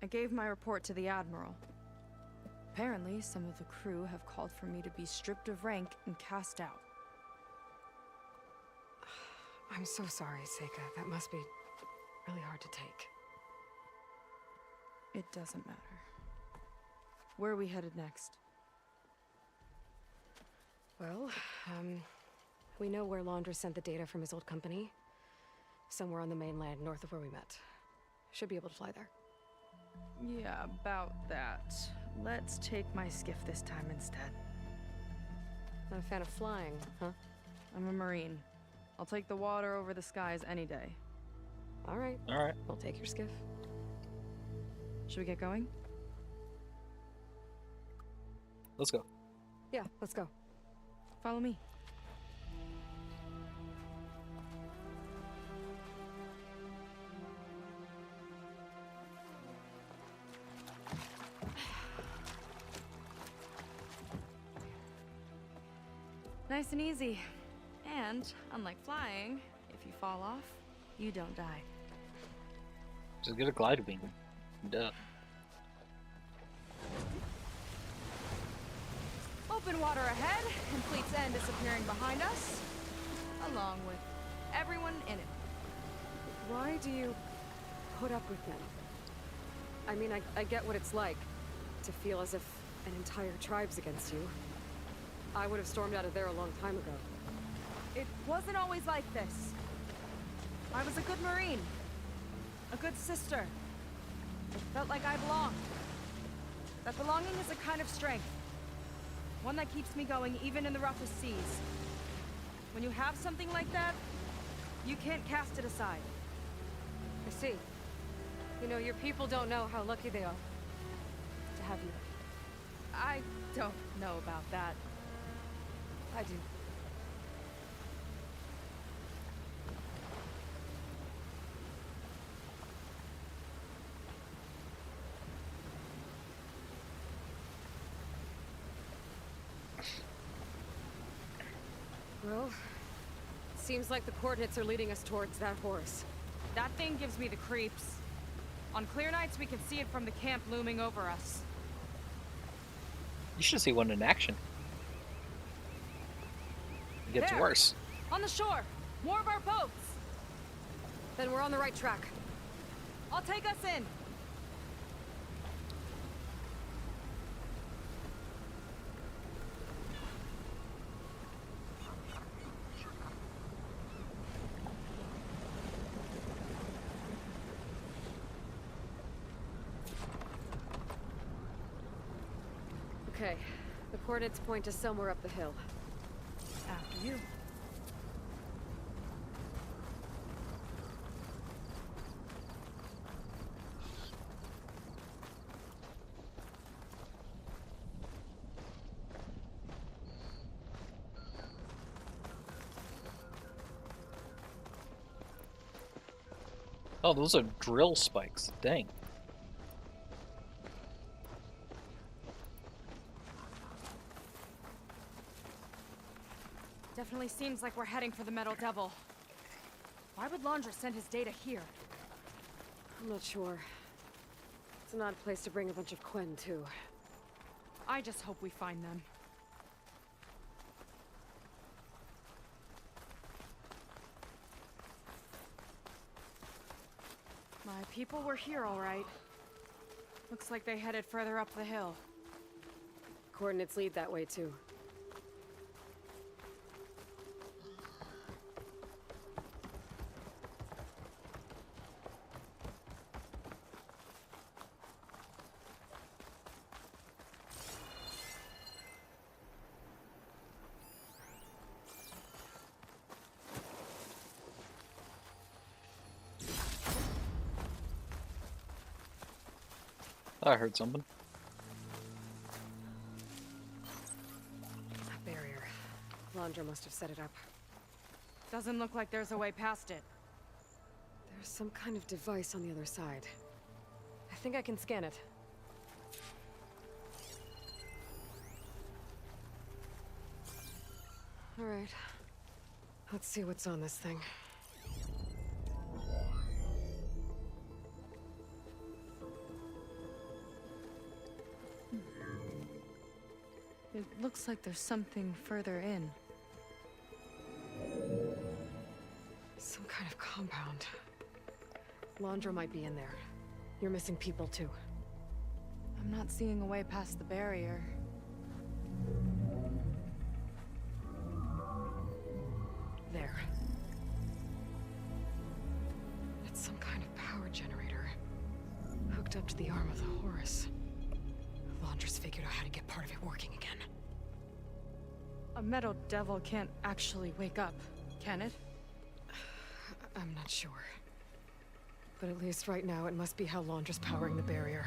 I gave my report to the Admiral. Apparently, some of the crew have called for me to be stripped of rank and cast out. I'm so sorry, Seika. That must be really hard to take. It doesn't matter. Where are we headed next? Well, we know where Laundra sent the data from his old company. Somewhere on the mainland, north of where we met. Should be able to fly there. Yeah, about that. Let's take my skiff this time instead. Not a fan of flying, huh? I'm a Marine. I'll take the water over the skies any day. All right. All right. I'll take your skiff. Should we get going? Let's go. Yeah, let's go. Follow me. Nice and easy. And, unlike flying, if you fall off, you don't die. Just get a glider beam. Duh. Open water ahead, and Fleet's End disappearing behind us, along with everyone in it. Why do you put up with them? I mean, I get what it's like to feel as if an entire tribe's against you. I would have stormed out of there a long time ago. It wasn't always like this. I was a good Marine. A good sister. It felt like I belonged. That belonging is a kind of strength. One that keeps me going even in the roughest seas. When you have something like that, you can't cast it aside. I see. You know, your people don't know how lucky they are to have you. I don't know about that. I do. Well, seems like the coordinates are leading us towards that horse. That thing gives me the creeps. On clear nights, we can see it from the camp looming over us. You should see one in action. It gets There. worse. On the shore! More of our boats! Then we're on the right track. I'll take us in! Okay, the coordinates point to somewhere up the hill. After you. Oh, those are drill spikes. Dang. Definitely seems like we're heading for the Metal Devil. Why would Laundra send his data here? I'm not sure. It's an odd place to bring a bunch of Quen, too. I just hope we find them. My people were here, all right. Looks like they headed further up the hill. Coordinates lead that way, too. I heard something. That barrier. Laundra must have set it up. Doesn't look like there's a way past it. There's some kind of device on the other side. I think I can scan it. All right. Let's see what's on this thing. It looks like there's something further in. Some kind of compound. Laundra might be in there. You're missing people too. I'm not seeing a way past the barrier. There. It's some kind of power generator. Hooked up to the arm of the Horus. Laundra's figured out how to get part of it working again. A metal devil can't actually wake up, can it? I'm not sure. But at least right now, it must be how Laundra's powering the barrier.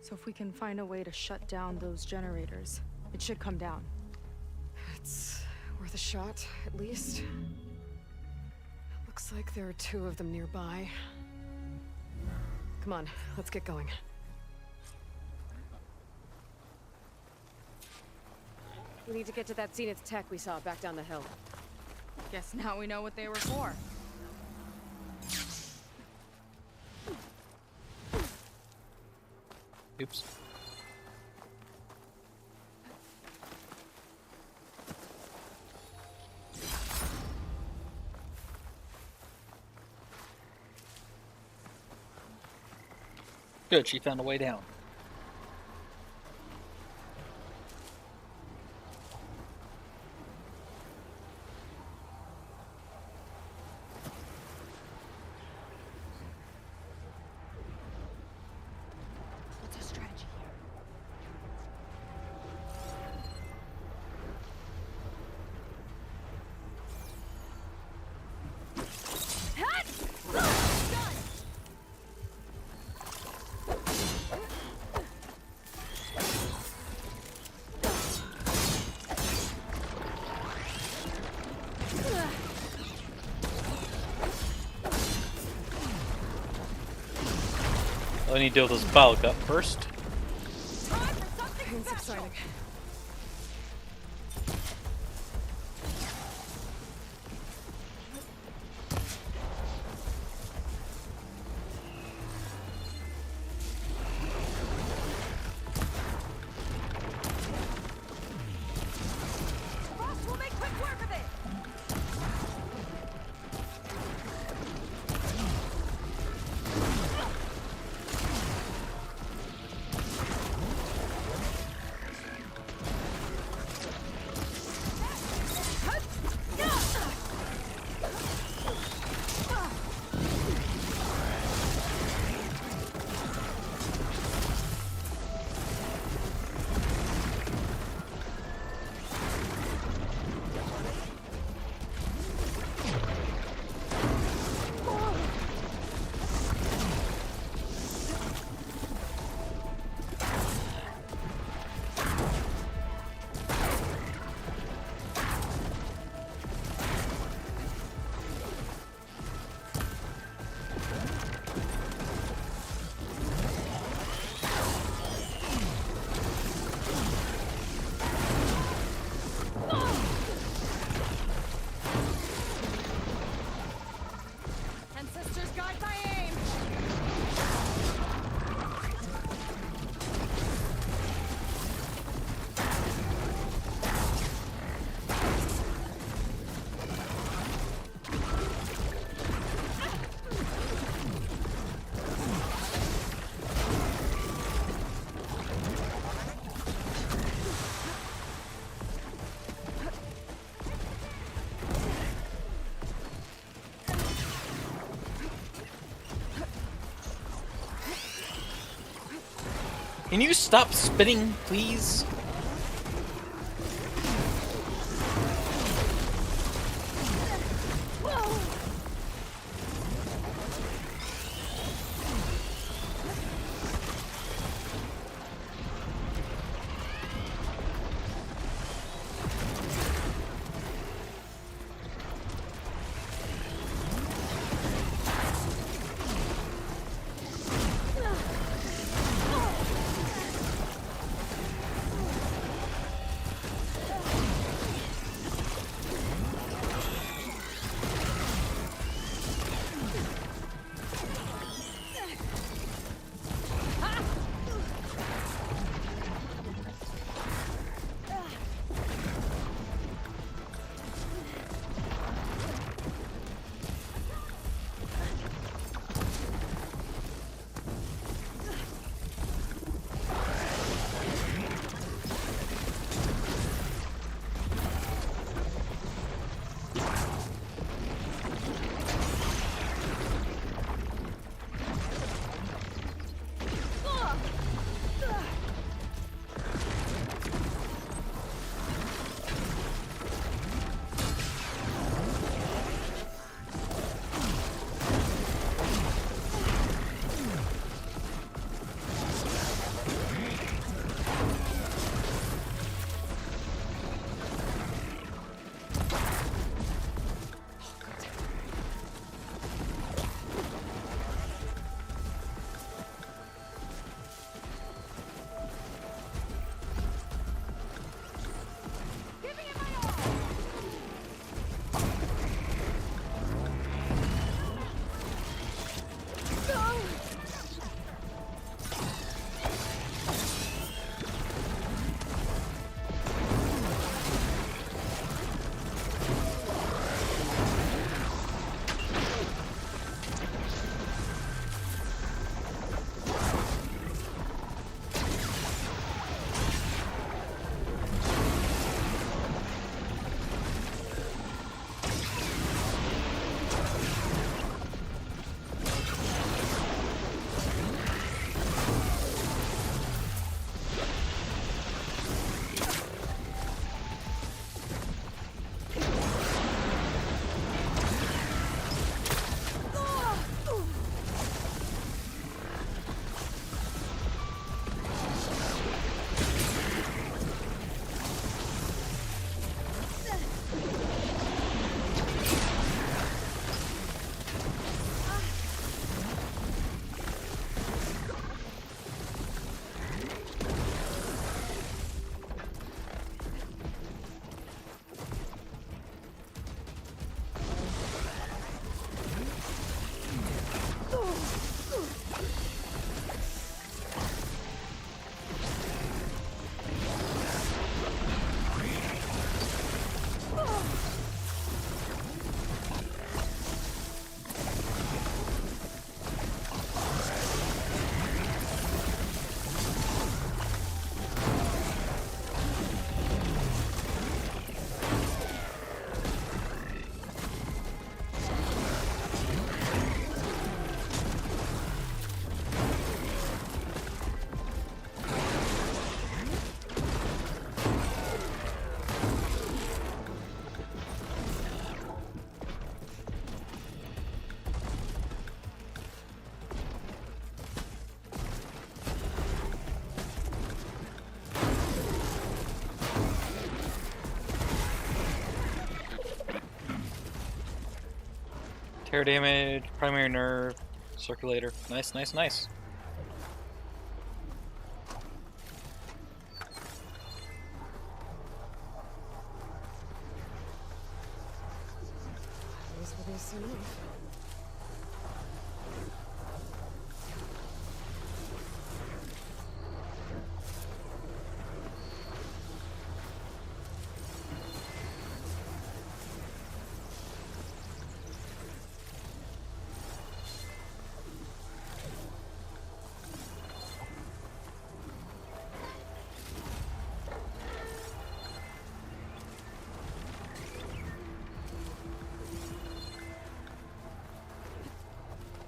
So if we can find a way to shut down those generators, it should come down. It's worth a shot, at least. Looks like there are 2 of them nearby. Come on, let's get going. We need to get to that Zenith tech we saw back down the hill. Guess now we know what they were for. Oops. Good, she found a way down. What's our strategy here? I need to deal with this bulk up first. Pain subsiding. We'll make quick work of it! Ancestors guide my aim! Can you stop spitting, please? Tear damage, primary nerve, circulator. Nice, nice, nice. These will be soon enough.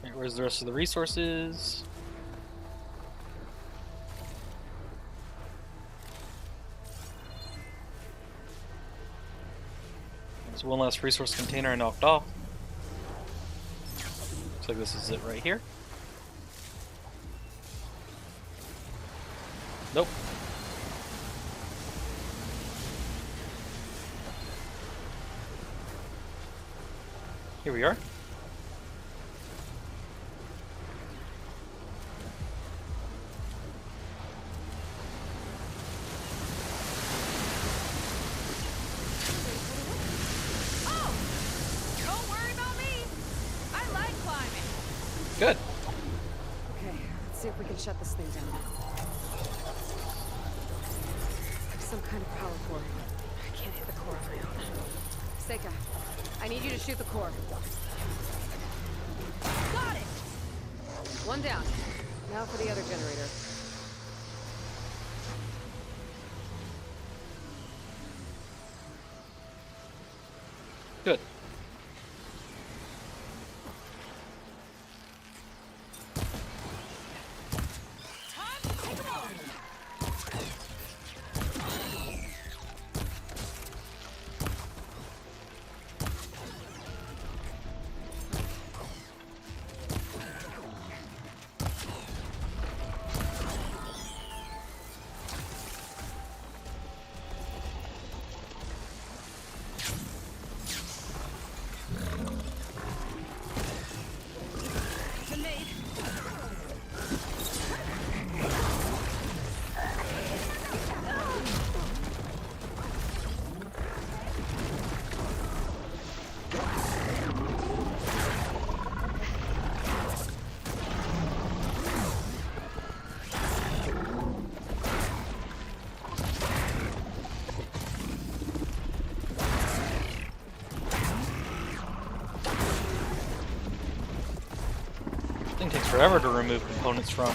Alright, where's the rest of the resources? There's one last resource container I knocked off. Looks like this is it right here. Nope. Here we are. Oh! Don't worry about me. I like climbing. Good. Okay, let's see if we can shut this thing down. There's some kind of power core. I can't hit the core on my own. Seika, I need you to shoot the core. Got it! One down. Now for the other generator. Good. Time to take 'em on. Grenade. Thing takes forever to remove components from.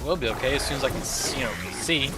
We'll be okay as soon as I can, you know, see.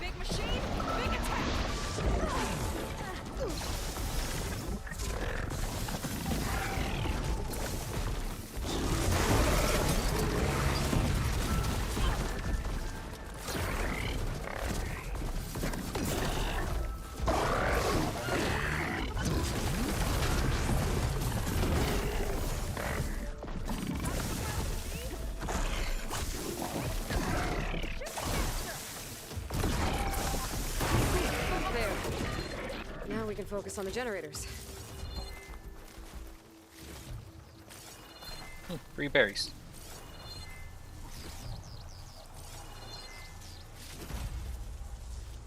Big machine, big attack. There. Now we can focus on the generators. 3 berries.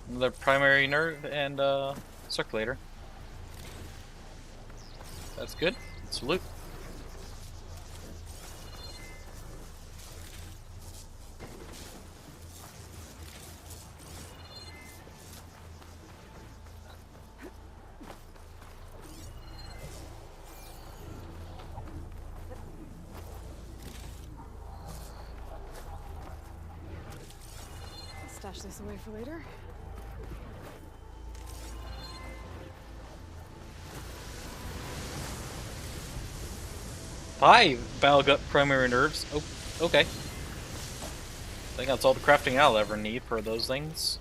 Another primary nerve and circulator. That's good. It's loot. Stash this away for later. Hi, Battle Gut primary nerves. Oh, okay. I think that's all the crafting I'll ever need for those things.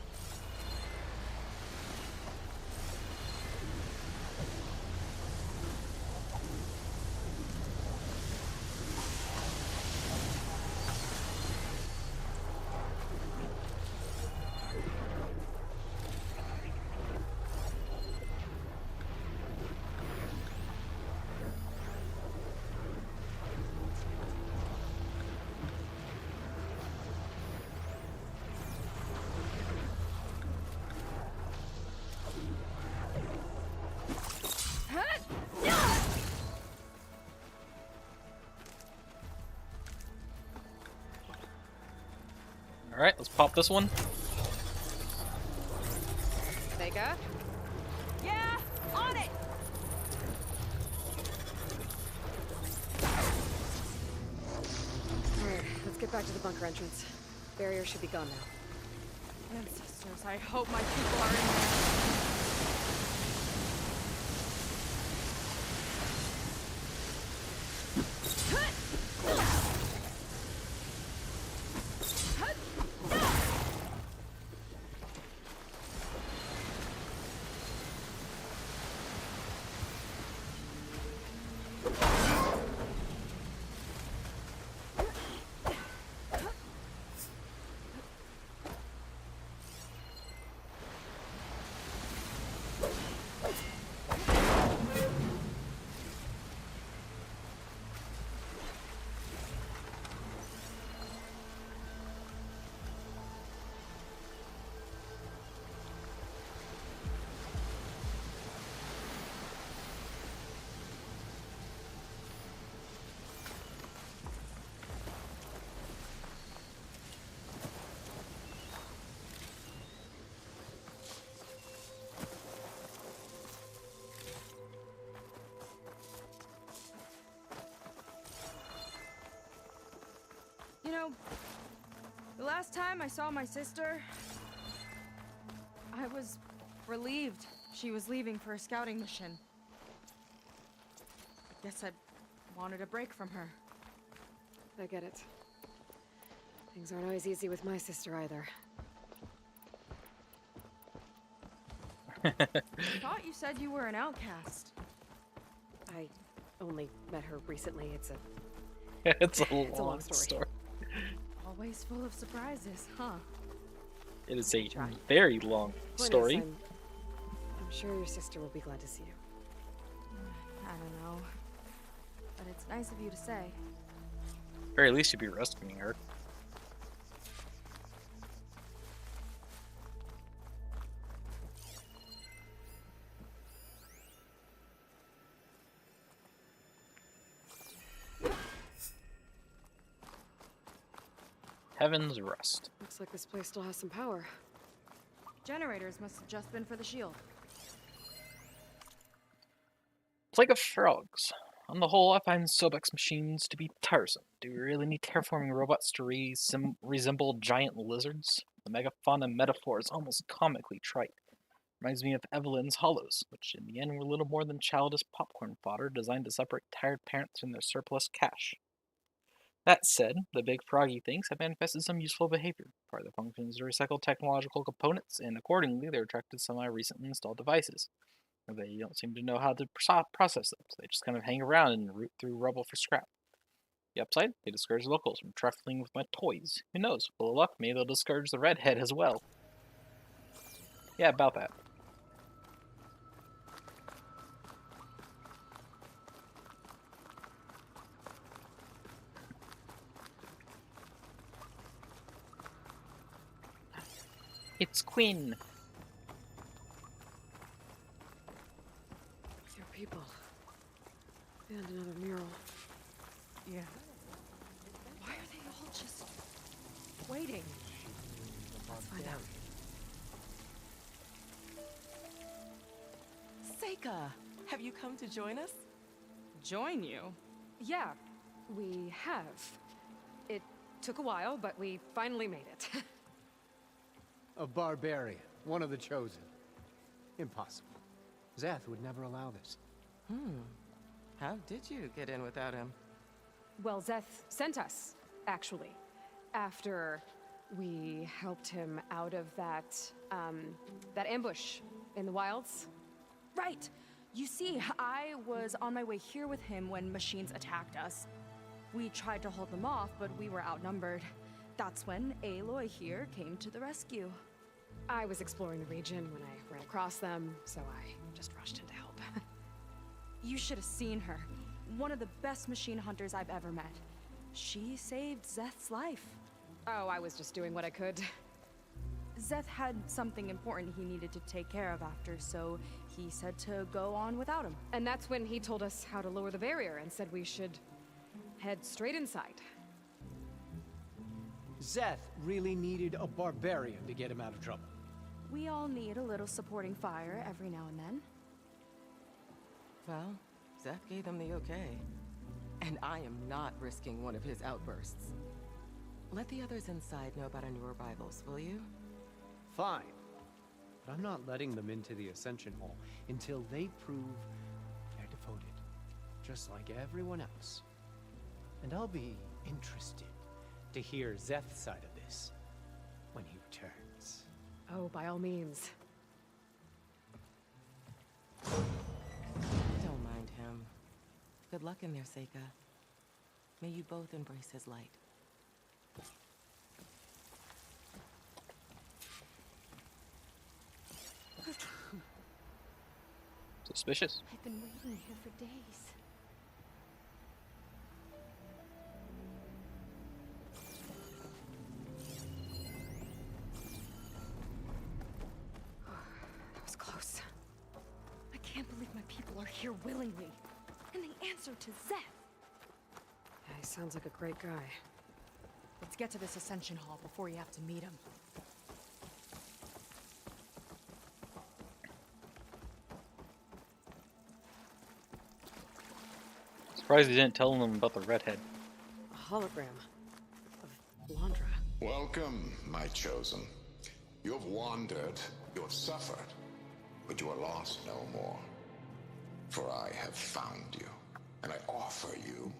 Alright, let's pop this one. Vega? Yeah, on it. Alright, let's get back to the bunker entrance. Barrier should be gone now. Ancestors, I hope my people are in there. You know, the last time I saw my sister, I was relieved she was leaving for a scouting mission. I guess I wanted a break from her. I get it. Things aren't always easy with my sister either. I thought you said you were an outcast. I only met her recently. It's a It's a It's a long long story. story. Always full of surprises, huh? It is a Try. very long point is, story. I'm sure your sister will be glad to see you. I don't know. But it's nice of you to say. Very least you'd be rescuing her. Heaven's Rest. Looks like this place still has some power. Generators must have just been for the shield. Plague of Frogs. On the whole, I find Sobex machines to be tiresome. Do we really need terraforming robots to resemble giant lizards? The megafauna metaphor is almost comically trite. Reminds me of Evelyn's Hollows, which in the end were little more than childish popcorn fodder designed to separate tired parents from their surplus cash. That said, the big froggy things have manifested some useful behavior. Part of their function is to recycle technological components, and accordingly, they're attracted to some of my recently installed devices. They don't seem to know how to process them, so they just kind of hang around and root through rubble for scrap. The upside, they discourage locals from trifling with my toys. Who knows? Full of luck, maybe they'll discourage the redhead as well. Yeah, about that. It's Quinn. Your people. And another mural. Yeah. Why are they all just waiting? Let's find out. Seika, have you come to join us? Join you? Yeah, we have. It took a while, but we finally made it. A barbarian, one of the chosen. Impossible. Zeth would never allow this. How did you get in without him? Well, Zeth sent us, actually. After we helped him out of that ambush in the wilds. Right. You see, I was on my way here with him when machines attacked us. We tried to hold them off, but we were outnumbered. That's when Aloy here came to the rescue. I was exploring the region when I ran across them, so I just rushed in to help. You should have seen her. One of the best machine hunters I've ever met. She saved Zeth's life. Oh, I was just doing what I could. Zeth had something important he needed to take care of after, so he said to go on without him. And that's when he told us how to lower the barrier and said we should head straight inside. Zeth really needed a barbarian to get him out of trouble. We all need a little supporting fire every now and then. Well, Zeth gave them the okay. And I am not risking one of his outbursts. Let the others inside know about our new arrivals, will you? Fine. But I'm not letting them into the Ascension Hall until they prove they're devoted. Just like everyone else. And I'll be interested to hear Zeth's side of this when he returns. Oh, by all means. Don't mind him. Good luck in there, Seika. May you both embrace his light. Suspicious. I've been waiting here for days. That was close. I can't believe my people are here willingly. And they answer to Zeth. Yeah, he sounds like a great guy. Let's get to this Ascension Hall before you have to meet him. Surprised he didn't tell them about the redhead. A hologram of Landra. Welcome, my chosen. You have wandered, you have suffered, but you are lost no more. For I have found you, and I offer you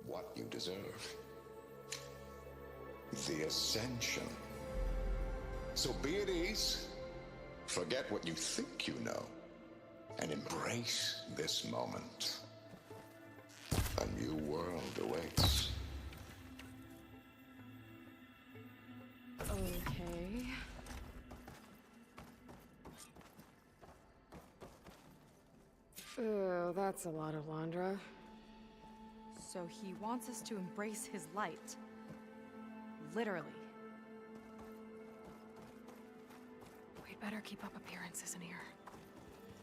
what you deserve. The Ascension. So be at ease, Forget what you think you know, and embrace this moment. A new world awaits. Okay. Oh, that's a lot of Landra. So he wants us to embrace his light. Literally. We'd better keep up appearances in here.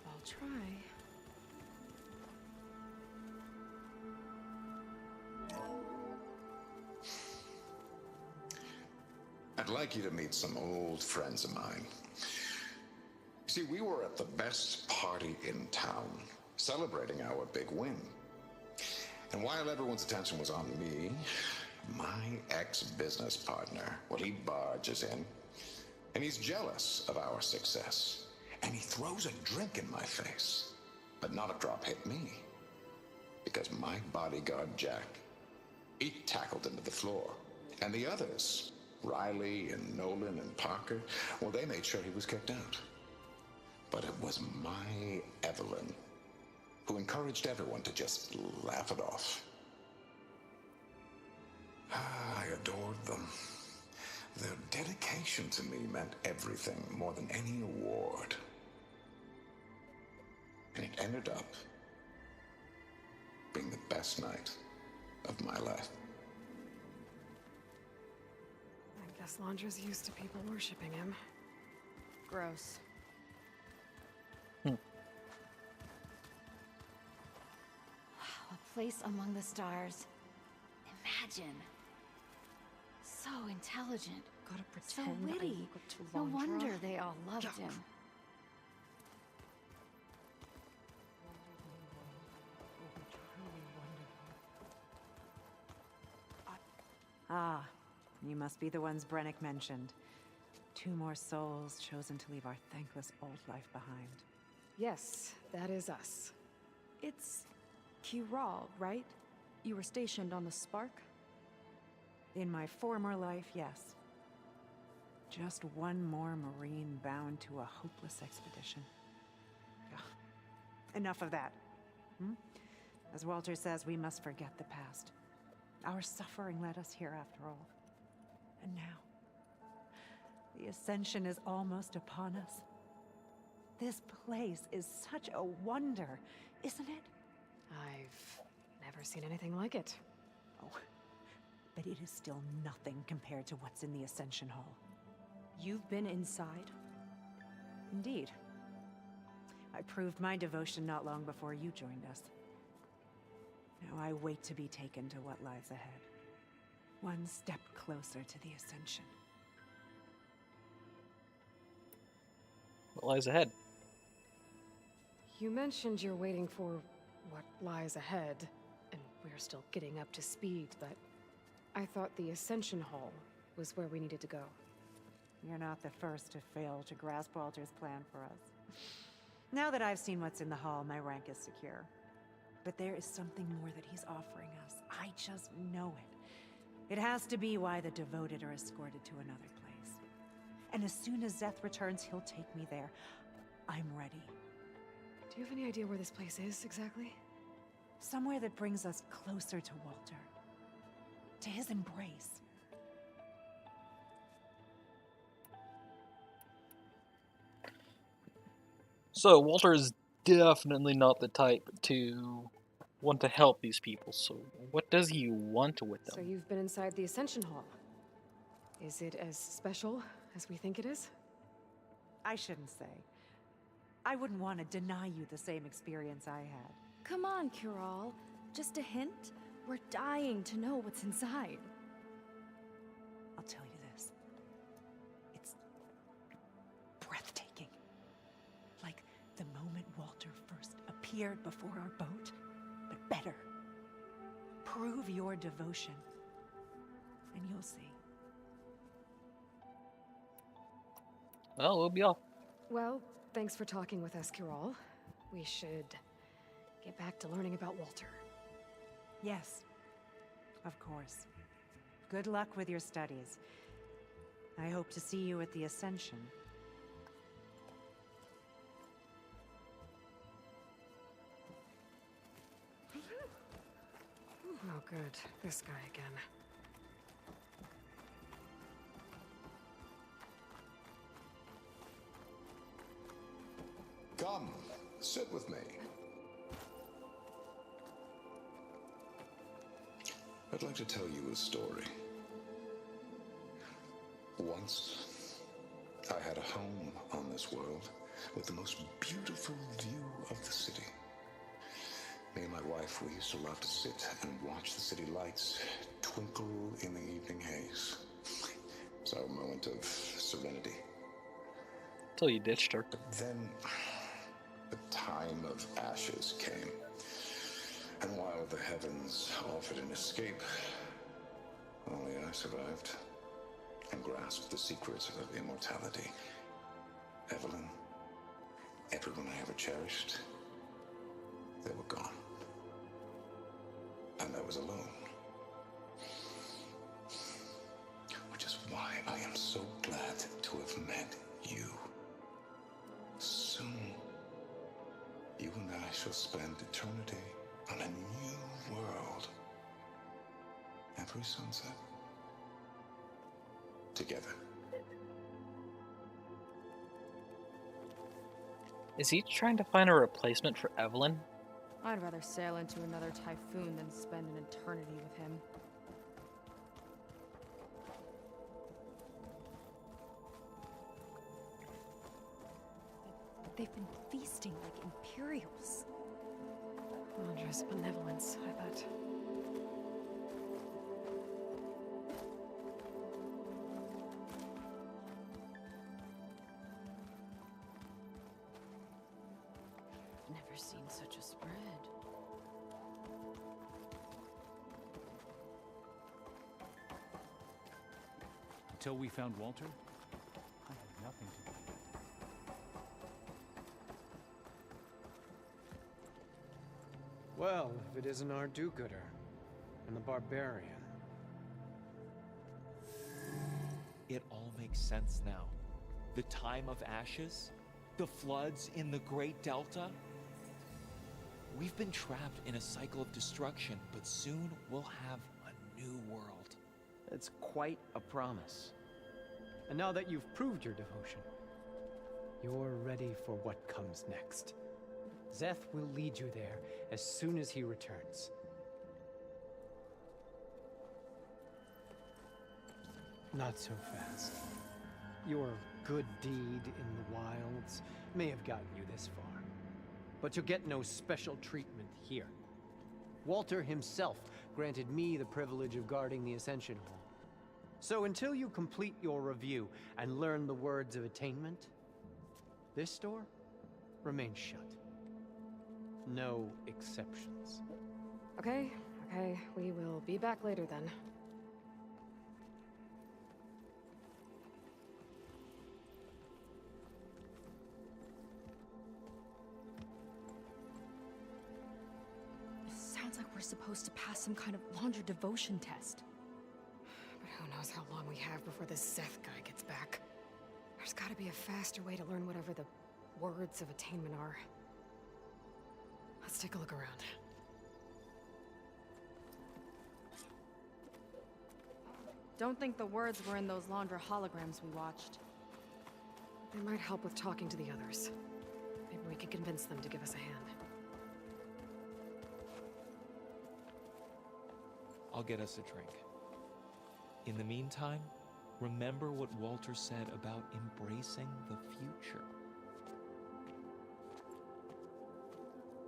I'll try. I'd like you to meet some old friends of mine. See, we were at the best party in town, celebrating our big win. And while everyone's attention was on me, my ex-business partner, well, he barges in, and he's jealous of our success. And he throws a drink in my face, but not a drop hit me. Because my bodyguard, Jack, he tackled him to the floor. And the others, Riley and Nolan and Parker, well, they made sure he was kicked out. But it was my Evelyn who encouraged everyone to just laugh it off. I adored them. Their dedication to me meant everything, more than any award. And it ended up being the best night of my life. I guess Landra's used to people worshipping him. Gross. A place among the stars. Imagine. So intelligent. Gotta So pretend I witty. look up to No Landra. wonder they all loved him. Ah, you must be the ones Brennick mentioned. 2 more souls chosen to leave our thankless old life behind. Yes, that is us. It's Kiral, right? You were stationed on the Spark? In my former life, yes. Just one more Marine bound to a hopeless expedition. Ugh. Enough of that. As Walter says, we must forget the past. Our suffering led us here after all. And now, the Ascension is almost upon us. This place is such a wonder, isn't it? I've never seen anything like it. Oh, but it is still nothing compared to what's in the Ascension Hall. You've been inside? Indeed. I proved my devotion not long before you joined us. Now I wait to be taken to what lies ahead. One step closer to the Ascension. What lies ahead? You mentioned you're waiting for what lies ahead, and we're still getting up to speed, but I thought the Ascension Hall was where we needed to go. You're not the first to fail to grasp Walter's plan for us. Now that I've seen what's in the hall, my rank is secure. But there is something more that he's offering us. I just know it. It has to be why the devoted are escorted to another place. And as soon as Zeth returns, he'll take me there. I'm ready. Do you have any idea where this place is, exactly? Somewhere that brings us closer to Walter. To his embrace. So, Walter is definitely not the type to want to help these people, so what does he want with them? So you've been inside the Ascension Hall. Is it as special as we think it is? I shouldn't say. I wouldn't want to deny you the same experience I had. Come on, Kiral. Just a hint? We're dying to know what's inside. I'll tell you this. It's breathtaking. Like the moment Walter first appeared before our boat, but better. Prove your devotion, and you'll see. Well, we'll be off. Well, thanks for talking with us, Kiral. We should get back to learning about Walter. Yes, of course. Good luck with your studies. I hope to see you at the Ascension. Oh, good. This guy again. Come, sit with me. I'd like to tell you a story. Once, I had a home on this world with the most beautiful view of the city. Me and my wife, we used to love to sit and watch the city lights twinkle in the evening haze. It's our moment of serenity. Till you ditched her. But then, the time of ashes came. And while the heavens offered an escape, only I survived and grasped the secrets of immortality. Evelyn, everyone I ever cherished, they were gone. And I was alone. Which is why I am so glad to have met you. Soon, you and I shall spend eternity on a new world. Every sunset. Together. Is he trying to find a replacement for Evelyn? I'd rather sail into another typhoon than spend an eternity with him. They've been feasting like Imperials. Londra's benevolence, I bet. Never seen such a spread. Until we found Walter, I had nothing to do. Well, if it isn't our do-gooder and the barbarian. It all makes sense now. The time of ashes, the floods in the Great Delta. We've been trapped in a cycle of destruction, but soon we'll have a new world. It's quite a promise. And now that you've proved your devotion, you're ready for what comes next. Zeth will lead you there as soon as he returns. Not so fast. Your good deed in the wilds may have gotten you this far, but you'll get no special treatment here. Walter himself granted me the privilege of guarding the Ascension Hall. So until you complete your review and learn the words of attainment, this door remains shut. No exceptions. Okay, we will be back later then. Sounds like we're supposed to pass some kind of Laundra devotion test. But who knows how long we have before this Zeth guy gets back. There's gotta be a faster way to learn whatever the words of attainment are. Let's take a look around. Don't think the words were in those Laundra holograms we watched. They might help with talking to the others. Maybe we can convince them to give us a hand. I'll get us a drink. In the meantime, remember what Walter said about embracing the future.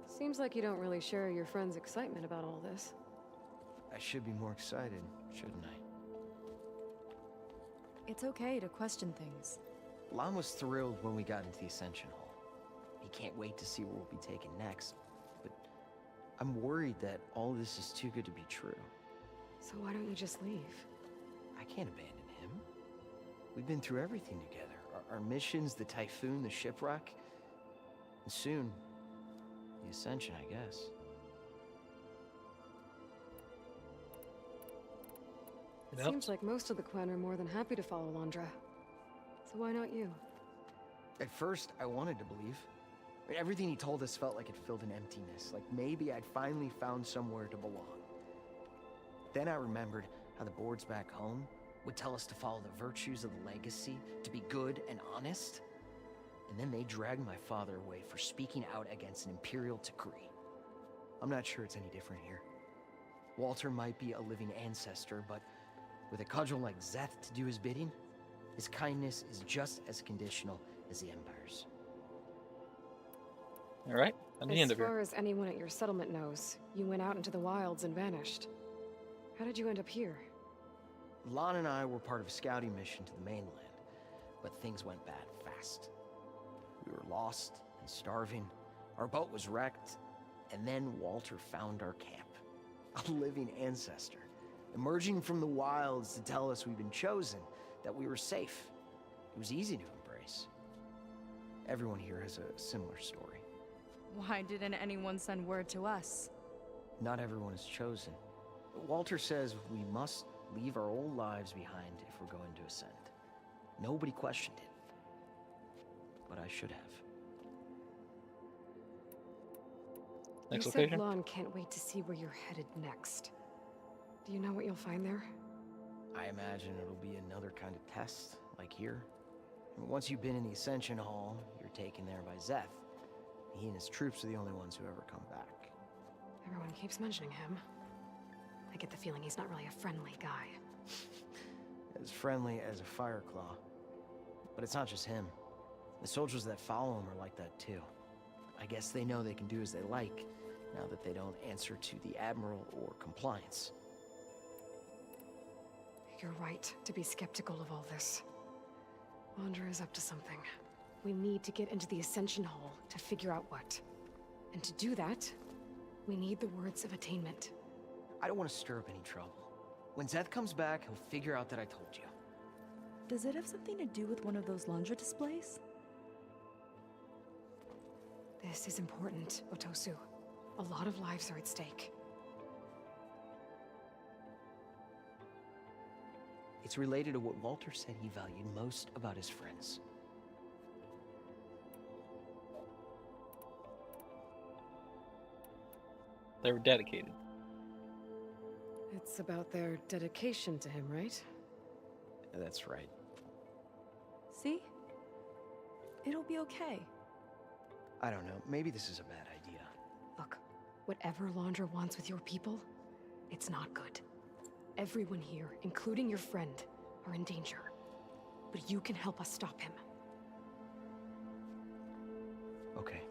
Seems like you don't really share your friend's excitement about all this. I should be more excited, shouldn't I? It's okay to question things. Lon was thrilled when we got into the Ascension Hall. He can't wait to see where we'll be taken next, but I'm worried that all this is too good to be true. So why don't you just leave? I can't abandon him. We've been through everything together. Our missions, the typhoon, the shipwreck, and soon, the Ascension, I guess. It seems like most of the Quen are more than happy to follow Laundra. So why not you? At first, I wanted to believe. Everything he told us felt like it filled an emptiness. Like maybe I'd finally found somewhere to belong. Then I remembered how the boards back home would tell us to follow the virtues of the legacy, to be good and honest. And then they dragged my father away for speaking out against an imperial decree. I'm not sure it's any different here. Walter might be a living ancestor, but with a cudgel like Zeth to do his bidding, his kindness is just as conditional as the Empire's. All right, at the end As of here. far as anyone at your settlement knows, you went out into the wilds and vanished. How did you end up here? Lon and I were part of a scouting mission to the mainland, but things went bad fast. We were lost and starving, our boat was wrecked, and then Walter found our camp. A living ancestor, emerging from the wilds to tell us we'd been chosen, that we were safe. It was easy to embrace. Everyone here has a similar story. Why didn't anyone send word to us? Not everyone is chosen. Walter says we must leave our old lives behind if we're going to ascend. Nobody questioned it. But I should have. Next you location? said Lon can't wait to see where you're headed next. Do you know what you'll find there? I imagine it'll be another kind of test, like here. Once you've been in the Ascension Hall, you're taken there by Zeth. He and his troops are the only ones who ever come back. Everyone keeps mentioning him. I get the feeling he's not really a friendly guy. As friendly as a Fireclaw. But it's not just him. The soldiers that follow him are like that too. I guess they know they can do as they like, now that they don't answer to the Admiral or Compliance. You're right to be skeptical of all this. Andra is up to something. We need to get into the Ascension Hall to figure out what. And to do that, we need the words of attainment. I don't want to stir up any trouble. When Zeth comes back, he'll figure out that I told you. Does it have something to do with one of those laundry displays? This is important, Otosu. A lot of lives are at stake. It's related to what Walter said he valued most about his friends. They were dedicated. It's about their dedication to him, right? That's right. See? It'll be okay. I don't know, maybe this is a bad idea. Look, whatever Laundra wants with your people, it's not good. Everyone here, including your friend, are in danger. But you can help us stop him. Okay.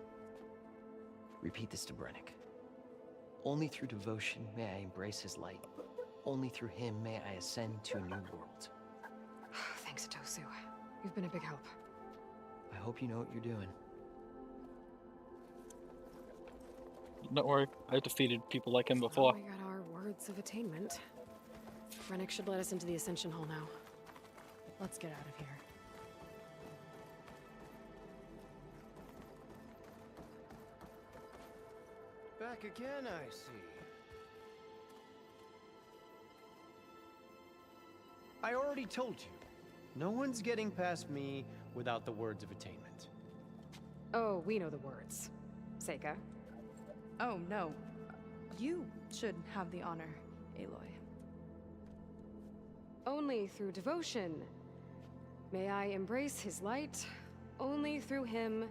Repeat this to Brennick. Only through devotion may I embrace his light. Only through him may I ascend to a new world. Thanks, Otosu. You've been a big help. I hope you know what you're doing. Don't worry, I've defeated people like him before. Oh, we got our words of attainment. Brennick should let us into the Ascension Hall now. Let's get out of here. Back again, I see. I already told you. No one's getting past me without the words of attainment. Oh, we know the words. Seika. Oh, no. You should have the honor, Aloy. Only through devotion may I embrace his light. Only through him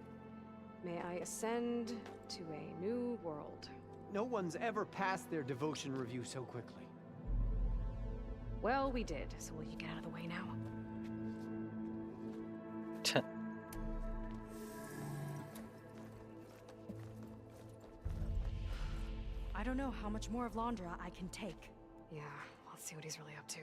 may I ascend to a new world. No one's ever passed their devotion review so quickly. Well, we did, so will you get out of the way now? I don't know how much more of Laundra I can take. Yeah, let's see what he's really up to.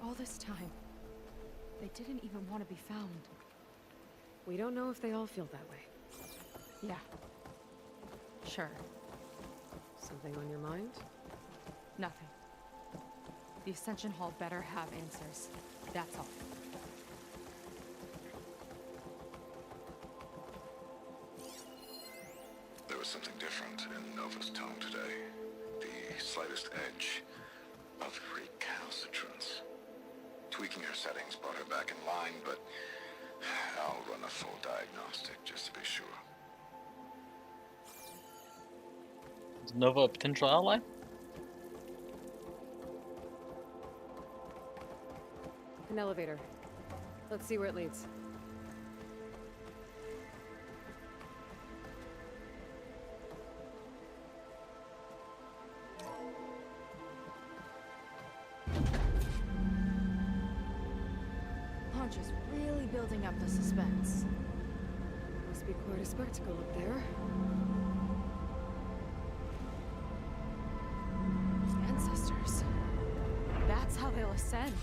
All this time, they didn't even want to be found. We don't know if they all feel that way. Yeah. Sure. Something on your mind? Nothing. The Ascension Hall better have answers. That's all. There was something different in Nova's tone today. The slightest edge of recalcitrance. Tweaking her settings brought her back in line, but I'll run a full diagnostic just to be sure. Is Nova a potential ally? An elevator. Let's see where it leads. Just really building up the suspense. Must be quite a spectacle up there. Ancestors. That's how they'll ascend.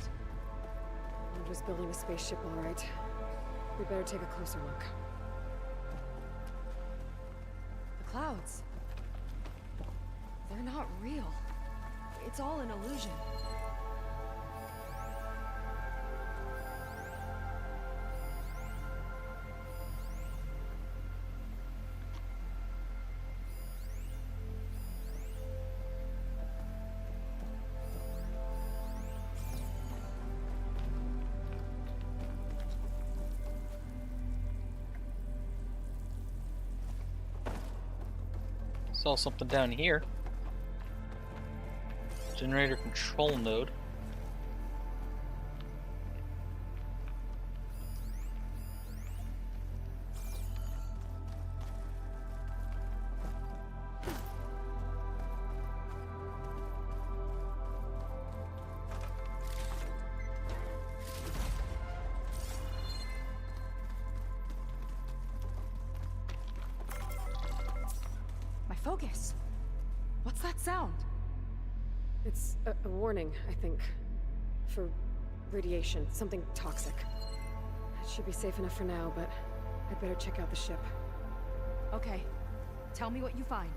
I'm just building a spaceship, all right. We better take a closer look. The clouds. They're not real. It's all an illusion. Saw something down here. Generator control node. Focus. What's that sound? It's a warning, I think. For radiation, something toxic. It should be safe enough for now, but I'd better check out the ship. Okay. Tell me what you find.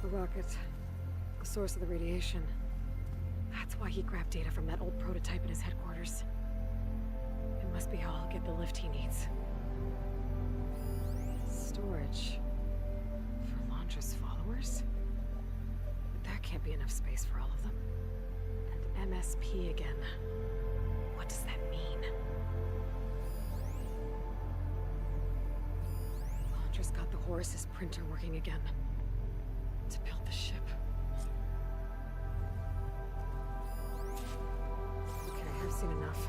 A rocket. The source of the radiation. That's why he grabbed data from that old prototype in his headquarters. It must be how I'll get the lift he needs. Storage. For Londra's followers? But that can't be enough space for all of them. And MSP again. What does that mean? Londra's got the Horus's printer working again. To build the ship. Okay, I've seen enough.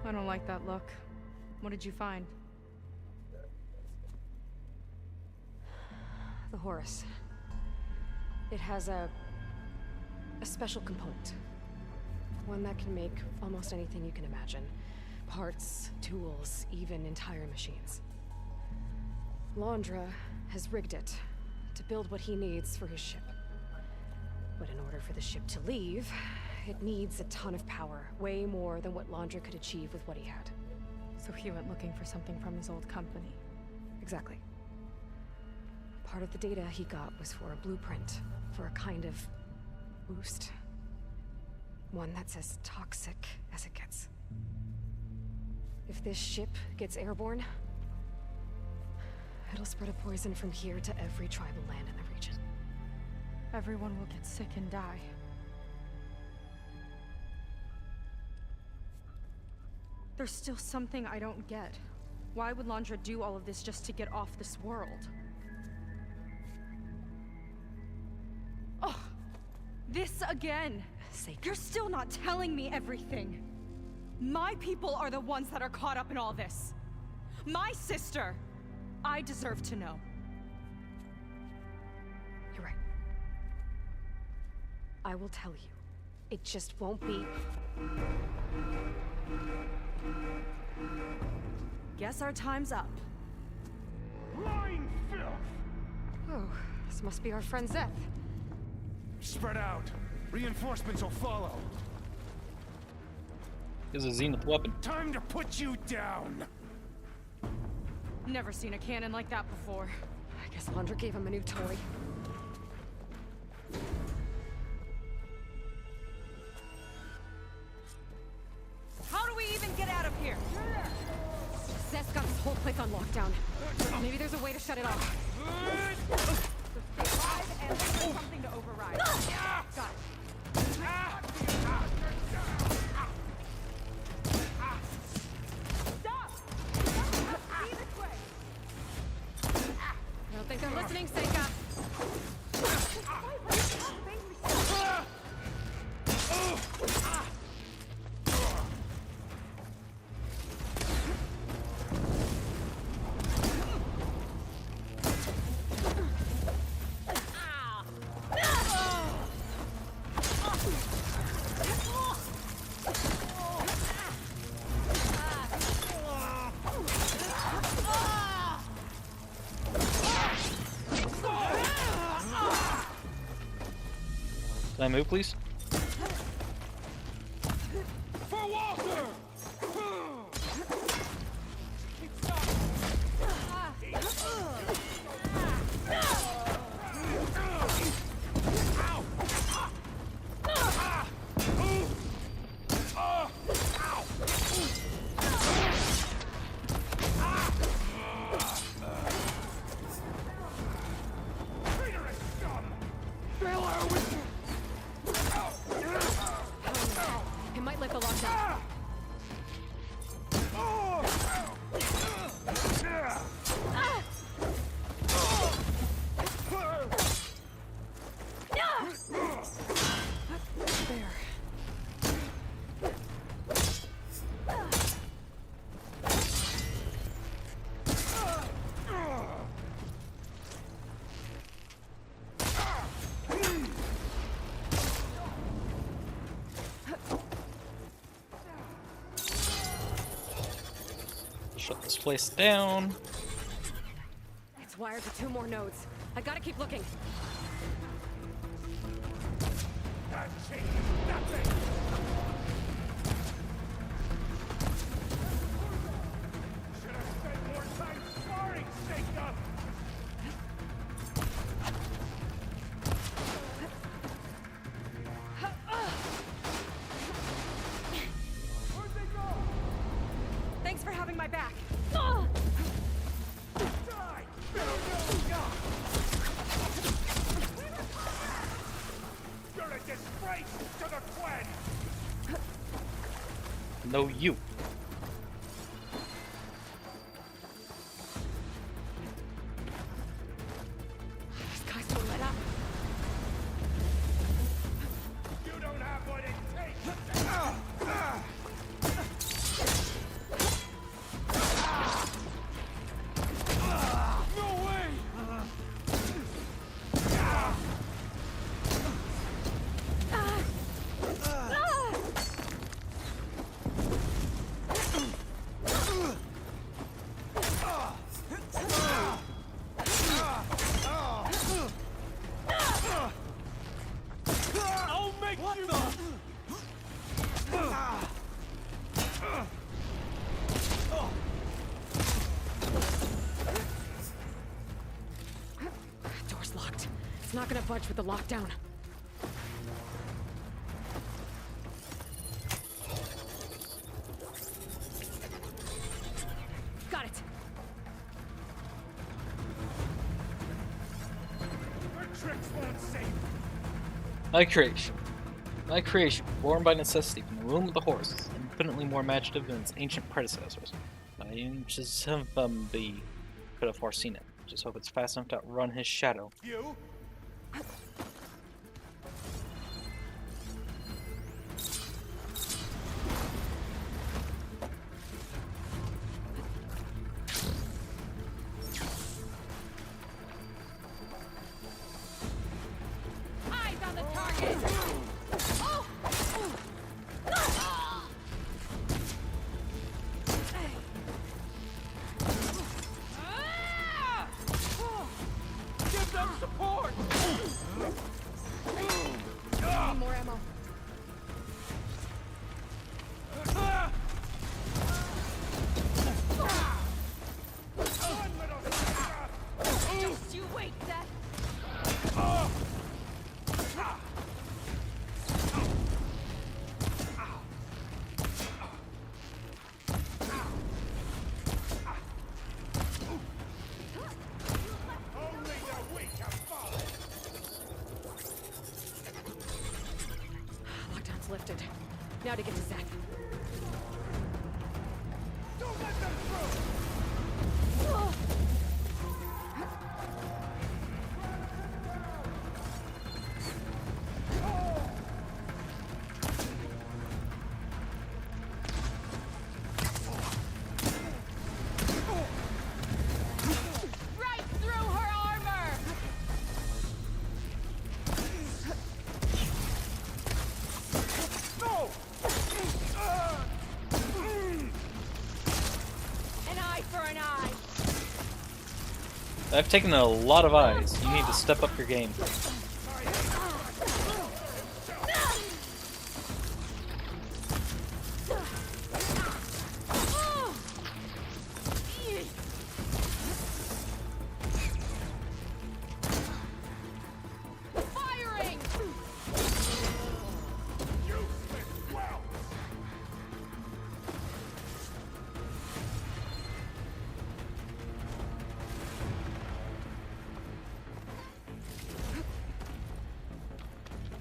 I don't like that look. What did you find? The Horus. It has a special component. One that can make almost anything you can imagine. Parts, tools, even entire machines. Londra has rigged it to build what he needs for his ship. But in order for the ship to leave, it needs a ton of power, way more than what Londra could achieve with what he had. So he went looking for something from his old company. Exactly. Part of the data he got was for a blueprint, for a kind of boost. One that's as toxic as it gets. If this ship gets airborne, it'll spread a poison from here to every tribal land in the region. Everyone will get sick and die. There's still something I don't get. Why would Londra do all of this just to get off this world? Oh, this again! You're still not telling me everything. My people are the ones that are caught up in all this. My sister! I deserve to know. You're right. I will tell you. It just won't be... Guess our time's up. Lying filth! Oh, this must be our friend Zenith. Spread out. Reinforcements will follow. Here's a Zenith weapon. Time to put you down! Never seen a cannon like that before. I guess Londra gave him a new toy. How do to shut it off. Stay alive and look for something to override. Got it. Stop! See this way. I don't think they're listening, Seika. Can I move, please? For Walter! It might lift the lockdown. There. Shut this place down. It's wired to 2 more nodes. I gotta keep looking. That changes nothing! Should have spent more time sparring, Seika! Where'd they go? Thanks for having my back. Die! You're a disgrace to the Quen! No, you. These guys won't let up. You don't have what it takes! No way! I'll make you! Door's locked. It's not gonna budge with the lockdown. Got it. Your tricks won't save you. My creation, born by necessity from the womb of the horse, is infinitely more imaginative than its ancient predecessors. I just have could have foreseen it. Just hope it's fast enough to outrun his shadow. You? Eyes on the target! Oh! Give them support! Need more ammo. Just you wait, Seth! Now to get to Seth. Don't let them through! Right through her armor! No! An eye for an eye! I've taken a lot of eyes. You need to step up your game. Firing!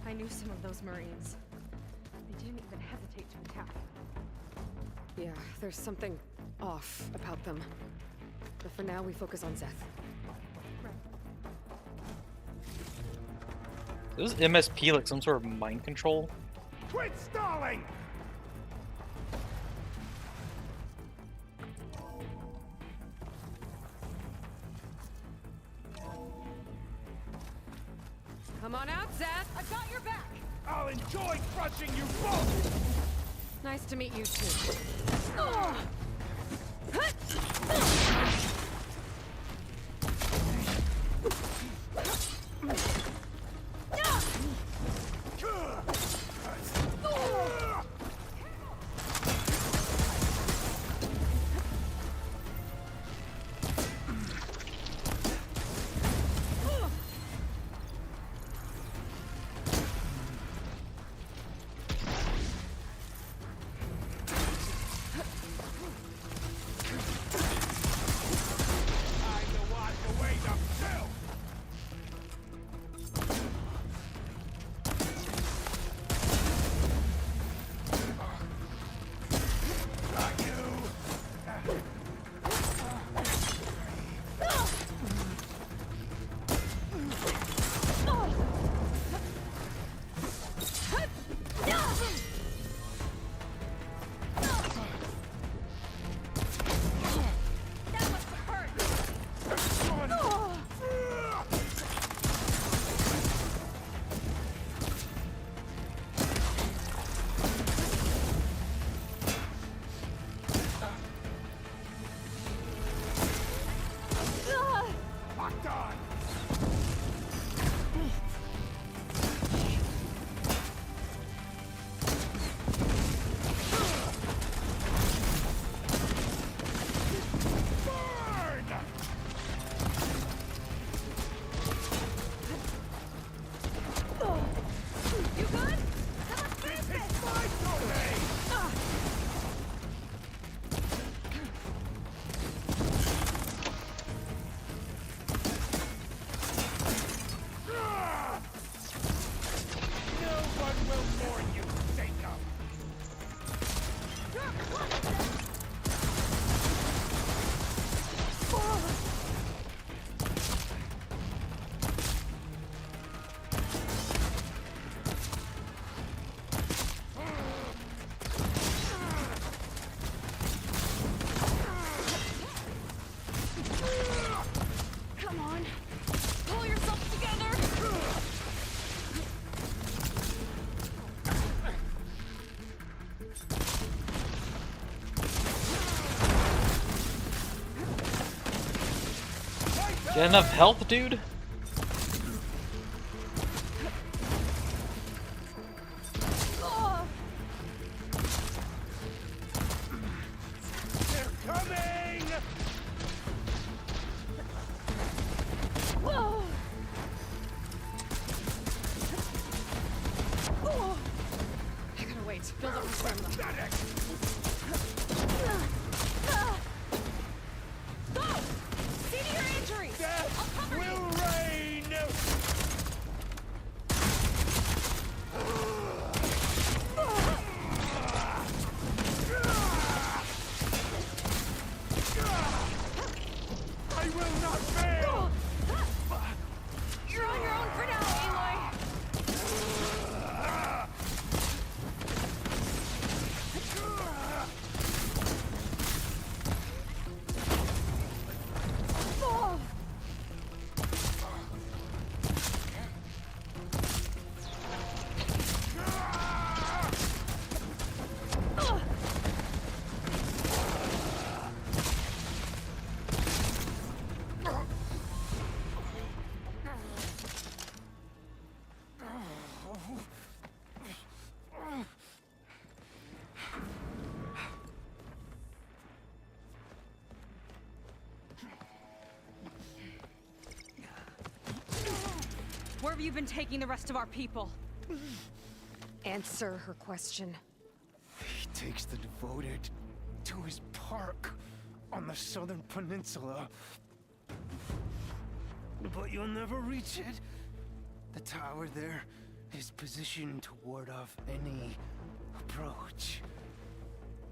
I knew some of those Marines. They didn't even hesitate to attack. Yeah, there's something off about them. But for now, we focus on Seth. Is MSP like some sort of mind control? Quit stalling! Come on out, Seth! I've got your back! I'll enjoy crushing you both! Nice to meet you too. Time to wash away the filth! Got you! That must have hurt! Locked on! Burn! You good? This is my domain! No one will mourn you, Jacob! Come on! Pull yourself together! Get enough health, dude? They're coming! I gotta wait. Build up my stamina. Pathetic! Go! See to your injuries! Death I'll cover you! will Where have you been taking the rest of our people? Answer her question. He takes the devoted to his park on the southern peninsula. But you'll never reach it. The tower there is positioned to ward off any approach.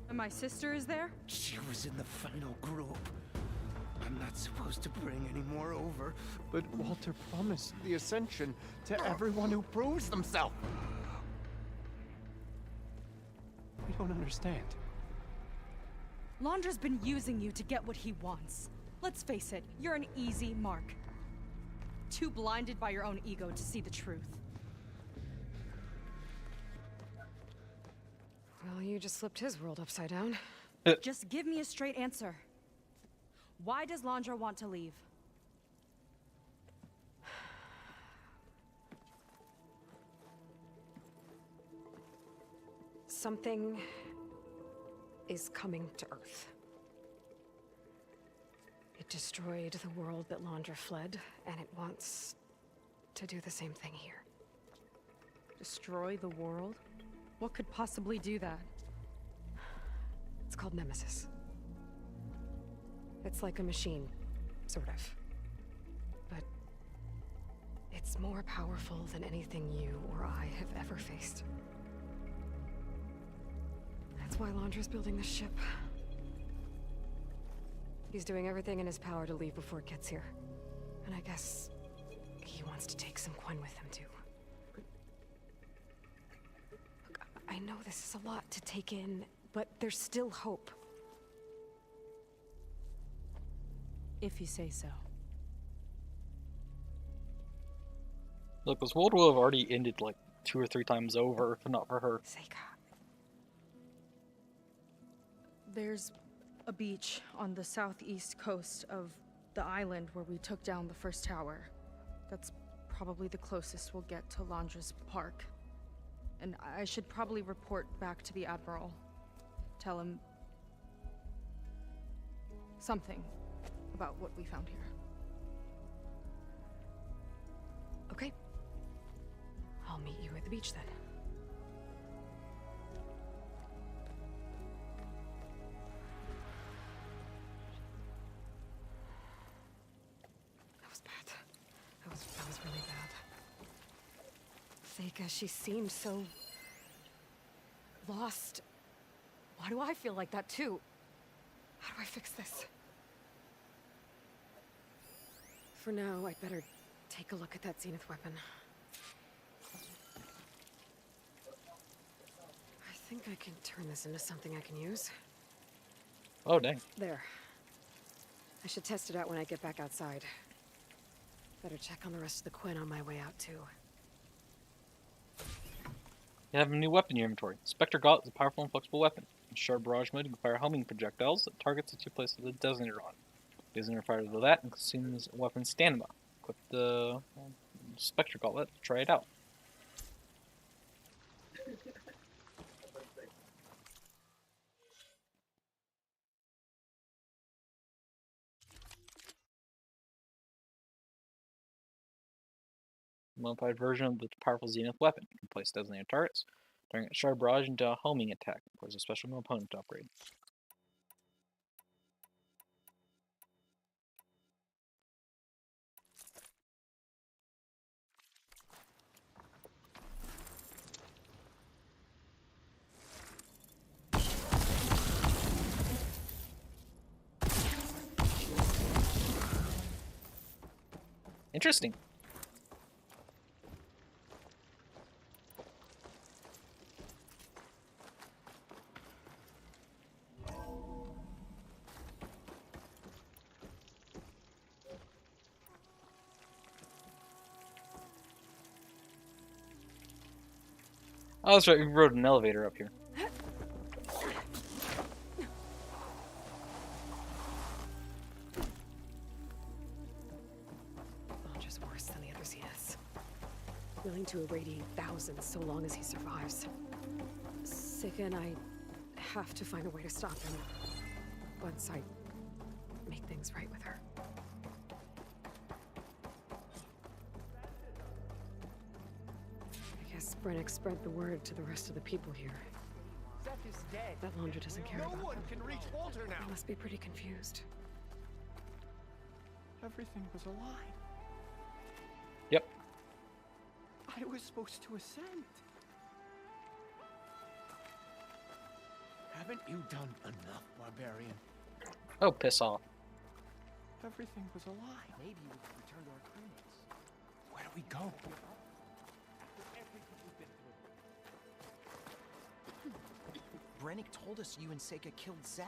And my sister is there? She was in the final group. I'm not supposed to bring any more over. But Walter promised the Ascension to everyone who proves themselves. We don't understand. Londra's been using you to get what he wants. Let's face it, you're an easy mark. Too blinded by your own ego to see the truth. Well, you just flipped his world upside down. Just give me a straight answer. Why does Londra want to leave? Something is coming to Earth. It destroyed the world that Londra fled, and it wants to do the same thing here. Destroy the world? What could possibly do that? It's called Nemesis. It's like a machine, sort of. But it's more powerful than anything you or I have ever faced. That's why Londra's building this ship. He's doing everything in his power to leave before it gets here. And I guess he wants to take some Quen with him, too. Look, I know this is a lot to take in, but there's still hope. If you say so. Look, this world will have already ended like 2 or 3 times over, if not for her. Seika. There's a beach on the southeast coast of the island where we took down the first tower. That's probably the closest we'll get to Londra's park. And I should probably report back to the Admiral. Tell him something about what we found here. Okay. I'll meet you at the beach then. That was bad. That was really bad. Seika, she seemed so lost. Why do I feel like that too? How do I fix this? For now, I'd better take a look at that Zenith weapon. I think I can turn this into something I can use. Oh, dang. There. I should test it out when I get back outside. Better check on the rest of the Quen on my way out, too. You have a new weapon in your inventory. Spectre Gauntlet is a powerful and flexible weapon. In sharp barrage mode, you can fire homing projectiles that targets that you place the designator on. Designator fires with that and consumes weapon stamina. Equip the Spectre Gauntlet to try it out. Modified version of the powerful Zenith weapon. You can place designated targets during a sharp barrage into a homing attack. Requires a special component to upgrade. Interesting. Oh, that's right. We rode an elevator up here. Londra's worse than the other Zeniths. Willing to irradiate thousands so long as he survives. Seika and I have to find a way to stop him. Once I make things right with her. guess Brennick spread the word to the rest of the people here. Zeth is dead. That Laundra doesn't care No about one them. can reach Walter They now. must be pretty confused. Everything was a lie. Yep. I was supposed to ascend. Haven't you done enough, barbarian? Oh, piss off. Everything was a lie. Maybe we could return to our crewmates. Where do we go? Brennick told us you and Seika killed Zeth.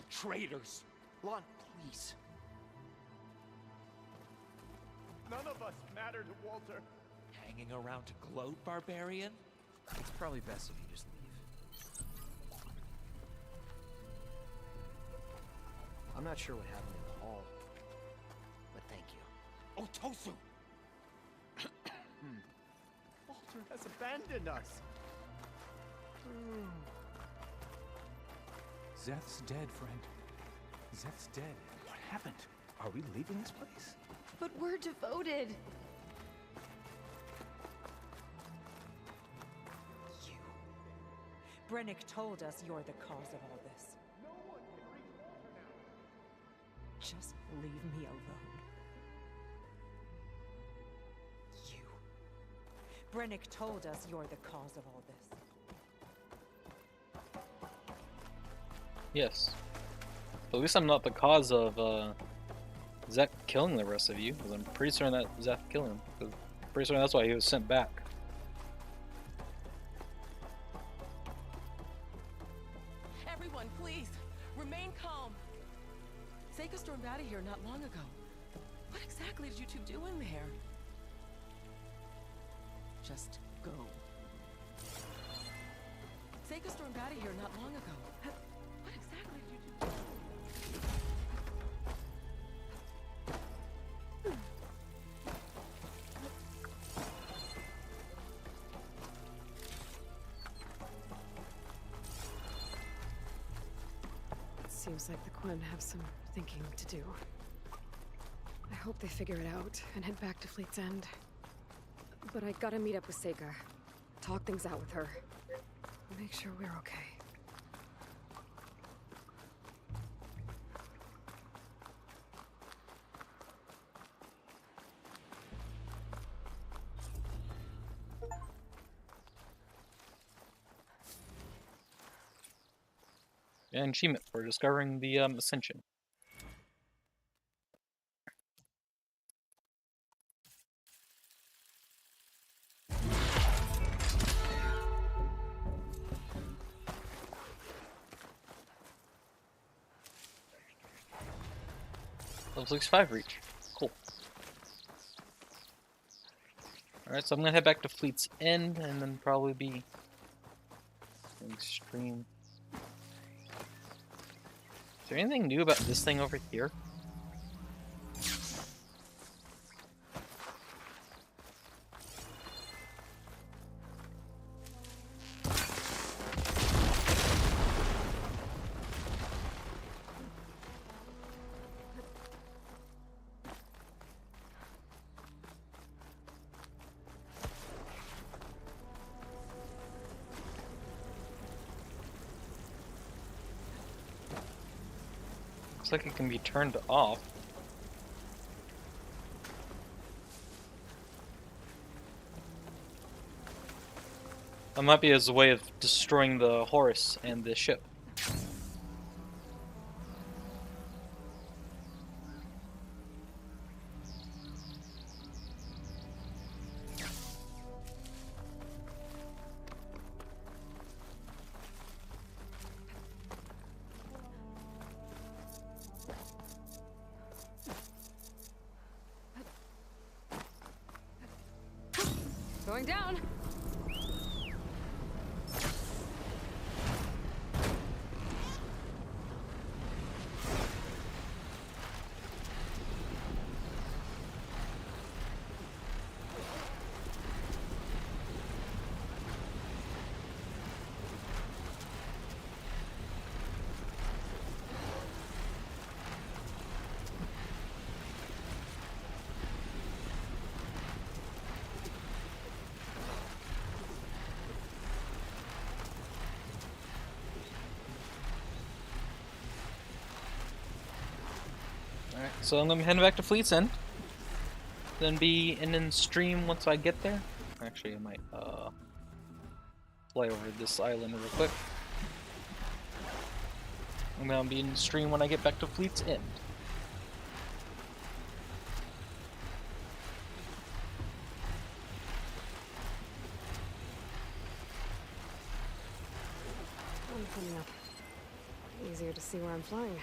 Traitors! Lon, please. None of us matter to Walter. Hanging around to gloat, barbarian? It's probably best if you just leave. I'm not sure what happened in the hall, but thank you. Oh, Tosu! Walter has abandoned us. Zeth's dead, friend. Zeth's dead. What happened? Are we leaving this place? But we're devoted. You. Brennick told us you're the cause of all this. No one can reach Walter now. Just leave me alone. You. Brennick told us you're the cause of all this. Yes. But at least I'm not the cause of Zeth killing the rest of you, because I'm pretty certain that Zeth killed him. 'Cause I'm pretty certain that's why he was sent back. Everyone, please, remain calm. Seika stormed out of here not long ago. What exactly did you two do in there? Just go. Seika stormed out of here not long ago. What exactly did you two do? Seems like the Quen have some thinking to do. I hope they figure it out and head back to Fleet's End. But I gotta meet up with Seika. Talk things out with her. Make sure we're okay. And achievement for discovering the Ascension. Level 65 reach. Cool. Alright, so I'm gonna head back to Fleet's End and then probably be extreme. Is there anything new about this thing over here? Looks like it can be turned off. That might be as a way of destroying the Horus and the ship. Going down. so I'm gonna head back to Fleet's End. Then be in stream once I get there. Actually, I might fly over this island real quick. And then I'll be in stream when I get back to Fleet's End. I'm coming up. Easier to see where I'm flying.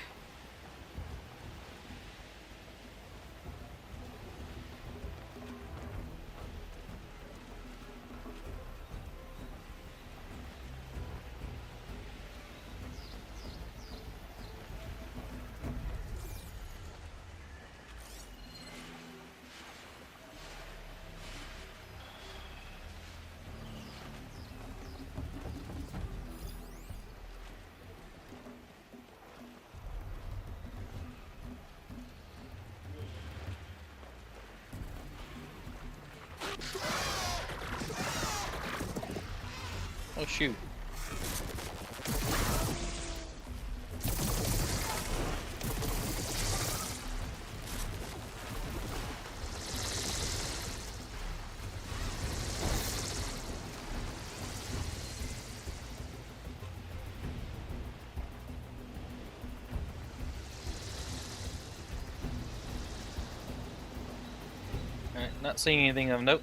Oh shoot. Alright, not seeing anything of note.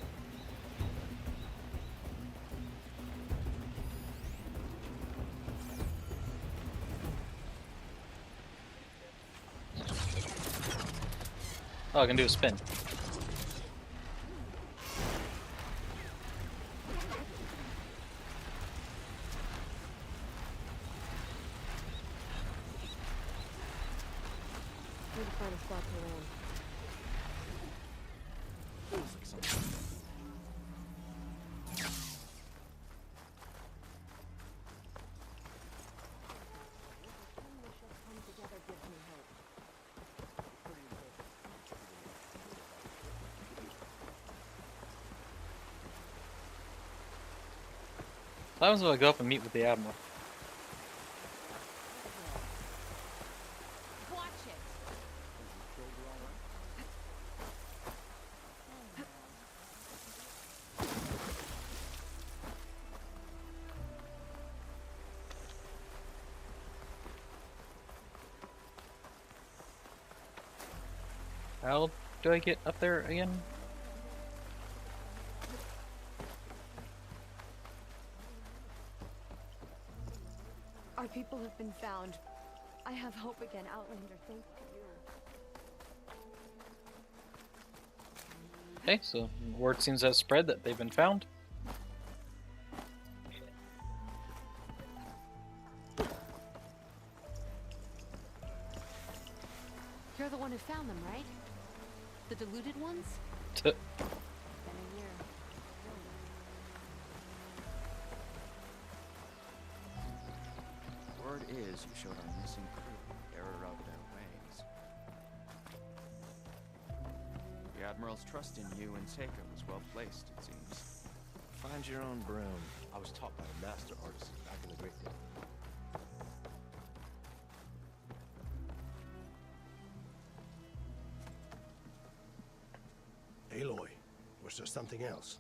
Oh, I can do a spin. Need to find a spot to land. What happens if I go up and meet with the Admiral? Watch it. How do I get up there again? Our people have been found. I have hope again, Outlander. Thanks to you. Okay, so word seems to have spread that they've been found. You're the one who found them, right? The deluded ones? Been a year. Word is you showed our missing crew error of their ways. The Admiral's trust in you and Seika was well placed, it seems. Find your own broom. I was taught by a master artisan back in the Great Day. Aloy, was there something else?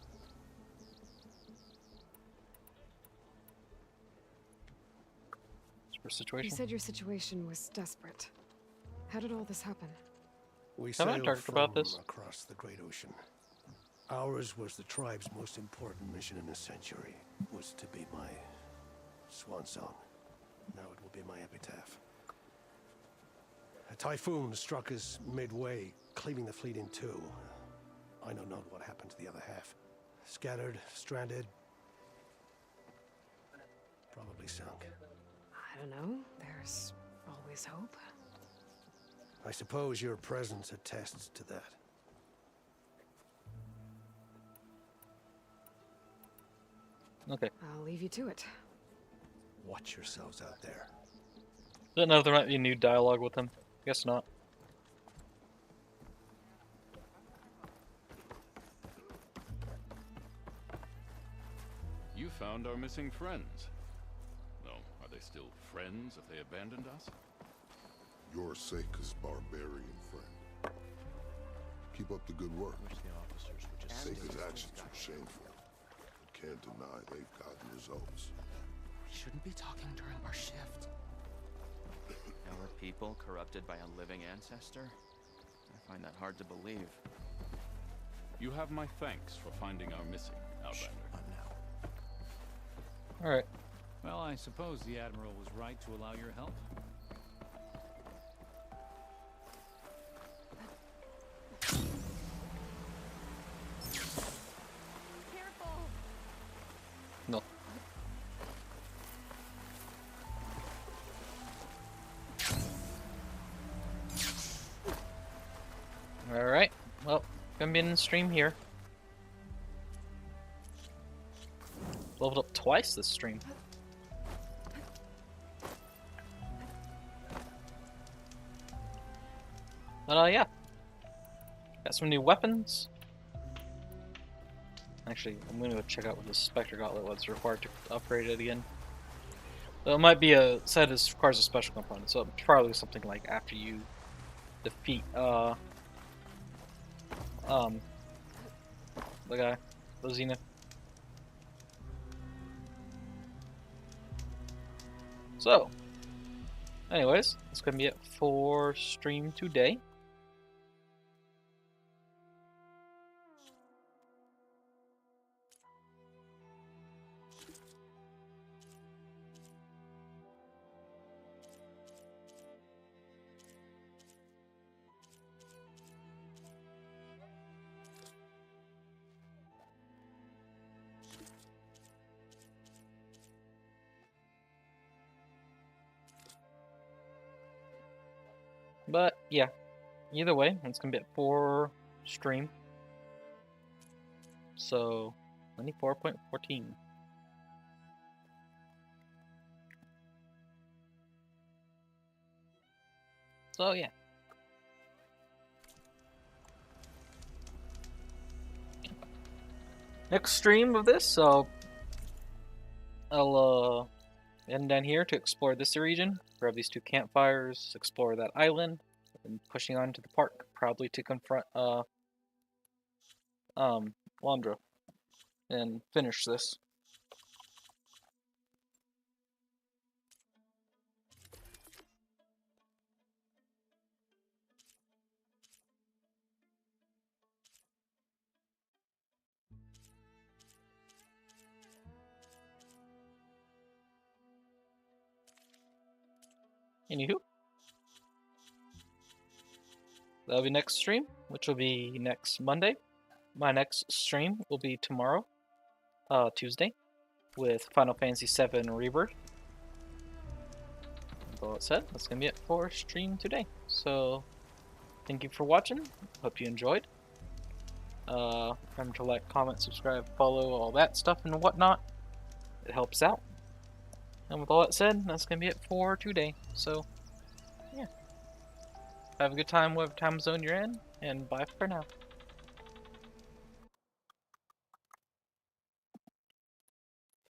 Situation? You said your situation was desperate. How did all this happen? We Haven't I sailed talked about this? across the Great Ocean. Ours was the tribe's most important mission in a century. It was to be my swan song. Now it will be my epitaph. A typhoon struck us midway, cleaving the fleet in two. I know not what happened to the other half. Scattered, stranded, probably sunk. I don't know. There's always hope. I suppose your presence attests to that. Okay. I'll leave you to it. Watch yourselves out there. Don't know if there might be a new dialogue with him. Guess not. You found our missing friends. No, are they still friends if they abandoned us? You're Seika's barbarian friend. Keep up the good work. Saker's actions were shameful. But can't deny they've gotten results. We shouldn't be talking during our shift. Our people corrupted by a living ancestor? I find that hard to believe. You have my thanks for finding our missing, Outlander. Alright. Well, I suppose the Admiral was right to allow your help. No. Alright. Well, gonna be in the stream here. Leveled up twice this stream. But yeah. Got some new weapons. Actually, I'm gonna go check out what the Spectre Gauntlet was required to upgrade it again. So it might be a set that requires a special component, so it's probably something like after you defeat the guy, the Zenith. So, anyways, that's gonna be it for stream today. But yeah, either way, it's gonna be at 4 stream. So 24.14. So yeah. Next stream of this, so I'll end down here to explore this region, grab these 2 campfires, explore that island, and pushing on to the park, probably to confront Londra and finish this. Anywho, that'll be next stream, which will be next Monday. My next stream will be tomorrow, Tuesday, with Final Fantasy VII Rebirth. With all that said, that's gonna be it for stream today. So, thank you for watching. Hope you enjoyed. Remember to like, comment, subscribe, follow, all that stuff and whatnot. It helps out. And with all that said, that's gonna be it for today. So, yeah. Have a good time, whatever time zone you're in, and bye for now.